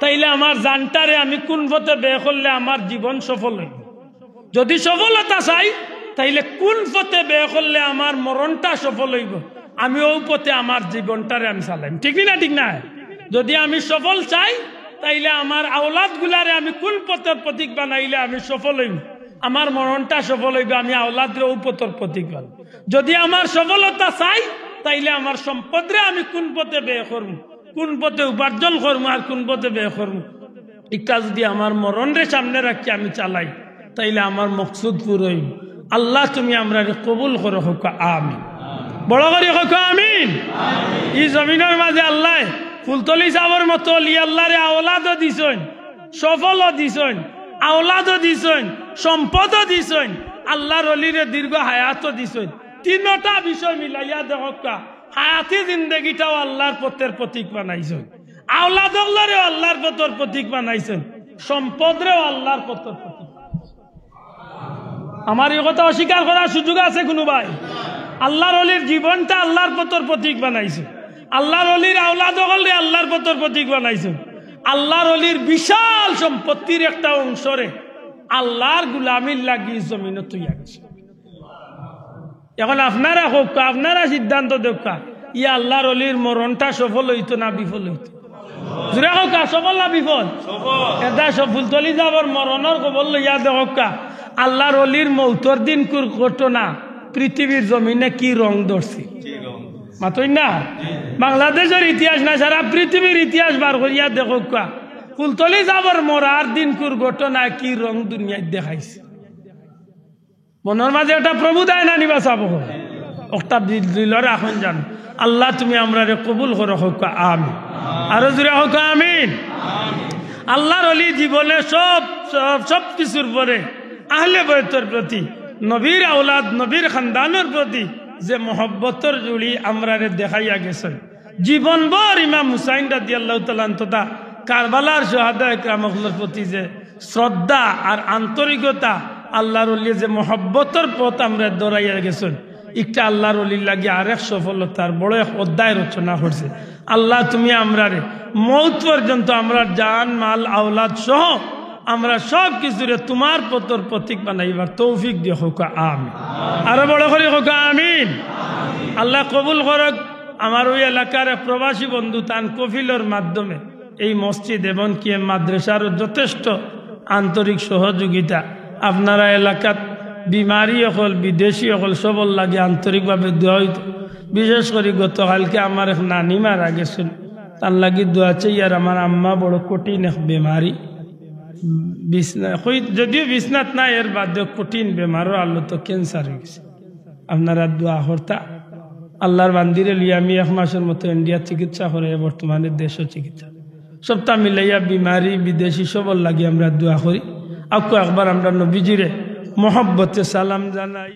তাইলে আমার জানটারে আমি কোন পথে ব্যয় করলে আমার জীবন সফল হইব যদি সফলতা চাই তাইলে কোন পথে ব্যয় করলে আমার মরণটা সফল হইব আমি ওই পথে আমার জীবনটারে আমি চালাইম ঠিক না যদি আমি সফল চাই তাইলে আমার আওলাদ গুলারে আমি কোন পথের প্রতীক বানাইলে আমি সফল হইব আমার মরণটা সফল হইবে আমি আওলাদের ওই পথের প্রতীক বানাই যদি আমার সফলতা চাই তাইলে আমার সম্পদরে আমি কোন পথে ব্যয় করবো কোন পথে উপার্জন করবো আর কোন পথে ব্যয় করবো এটা যদি আমার মরণরে সামনে রাখি আমি চালাই তাইলে আমার মকসুদ পুরো হইব আল্লাহ তুমি আমরা কবুল করো হোক আমিন বড় করে হোক আমিন এই জমিনের মাঝে আল্লাহ ফুলতলি সাবর মতো আল্লাহরে আওলাদও দিছেন সফলও দিছেন আওলাদও দিছেন সম্পদও দিছেন আল্লাহর অলিরে দীর্ঘ হায়াতও দিছেন 3টা বিষয় মিলাইয়া দেখা হায়াতি জিন্দগিটাও আল্লাহর পথের প্রতীক বানাইছেন আওলাদগুলোরেও আল্লাহর পথের প্রতীক বানাইছেন সম্পদরেও আল্লাহর পথের প্রতীক আমার এই কথা অস্বীকার করার সুযোগ আছে কোনো ভাই আল্লাহর অলির জীবনটা আল্লাহর পথের প্রতীক বানাইছে আল্লাহর অলির আওলাদগুলোরে আল্লাহর পথের প্রতীক বানাইছে আল্লাহর অলির বিশাল সম্পত্তির একটা অংশরে আল্লাহর গুলামির লাগি জমিনে তৈয়া গেছে এখন আপনারা সিদ্ধান্ত দেখা ইয়া আল্লাহর অলির মরণটা সফল হইতো না বিফল হইতো জোরে হোক সফল না বিফল এটা ফুলতলি যাবার মরণের খবর লইয়া দেখা আল্লাহর অলির মৌতর দিন ঘটনা পৃথিবীর জমিনে কি রং ধরছে মাতই না বাংলাদেশের ইতিহাস না সারা পৃথিবীর ইতিহাস বার করিয়া দেখো ফুলতলি যাবার মরার দিন ঘটনা কি রং দুনিয়ায় দেখাইছে মনের মাঝে একটা প্রভু দেয় না নিবা চাব একটা দিলর এখন জান আল্লাহ তুমি আমরা কবুল করো হোক আমিন আরো জুড়ে হোক আমিন আল্লাহর অলি জীবনে সব কিছুর পরে আহলে বয়তের প্রতি নবীর আওলাদ নবীর খানদানের প্রতি যে মহব্বতর জুড়ি আমরা দেখাইয়া গেছেন জীবনভর ইমাম হুসাইন রাদিয়াল্লাহু তাআলা তথা কারবালার শুহাদা ইকরামুল্লাহর প্রতি যে শ্রদ্ধা আর আন্তরিকতা আল্লাহর ওলি যে মহব্বতর পথ আমরা দৌড়াইয়া গেছেন একটা আল্লাহর ওলির লাগে আরেক সফলতার বড় এক অধ্যায় রচনা করছে আল্লাহ তুমি আমরা মৌত পর্যন্ত আমরা জান মাল আওলাদ সহ আমরা সব কিছুরে তোমার পথর প্রতীক বানাইবার তৌফিক দিয়ে হোক আমিন আরো বড় করে হোক আমিন আল্লাহ কবুল করক আমার ওই এলাকার প্রবাসী বন্ধু তান কফিলর মাধ্যমে এই মসজিদ এবং কি মাদ্রাসার যথেষ্ট আন্তরিক সহযোগিতা আপনারা এলাকাত বিমারি হল বিদেশি হল সবল লাগে আন্তরিকভাবে দোয়া হইত বিশেষ করে গতকালকে আমার এক নানি মারা গেছেন তার লাগি দোয়া চাই আর আমার আম্মা বড় কঠিন এক বেমারি বিছনা যদিও বিছনাত না এর বাদে কঠিন বেমারও আল্লাহ তো ক্যান্সার হয়ে গেছে আপনারা দোয়া করতা আল্লাহর বান্দিরে লিয়ে আমি 1 মাসের মতো ইন্ডিয়া চিকিৎসা করে বর্তমানে দেশও চিকিৎসা সবটা মিলাইয়া বিমারি বিদেশি সবল লাগে আমরা দোয়া করি আকো একবার আমরা নবীজিরে মহব্বতে সালাম জানাই।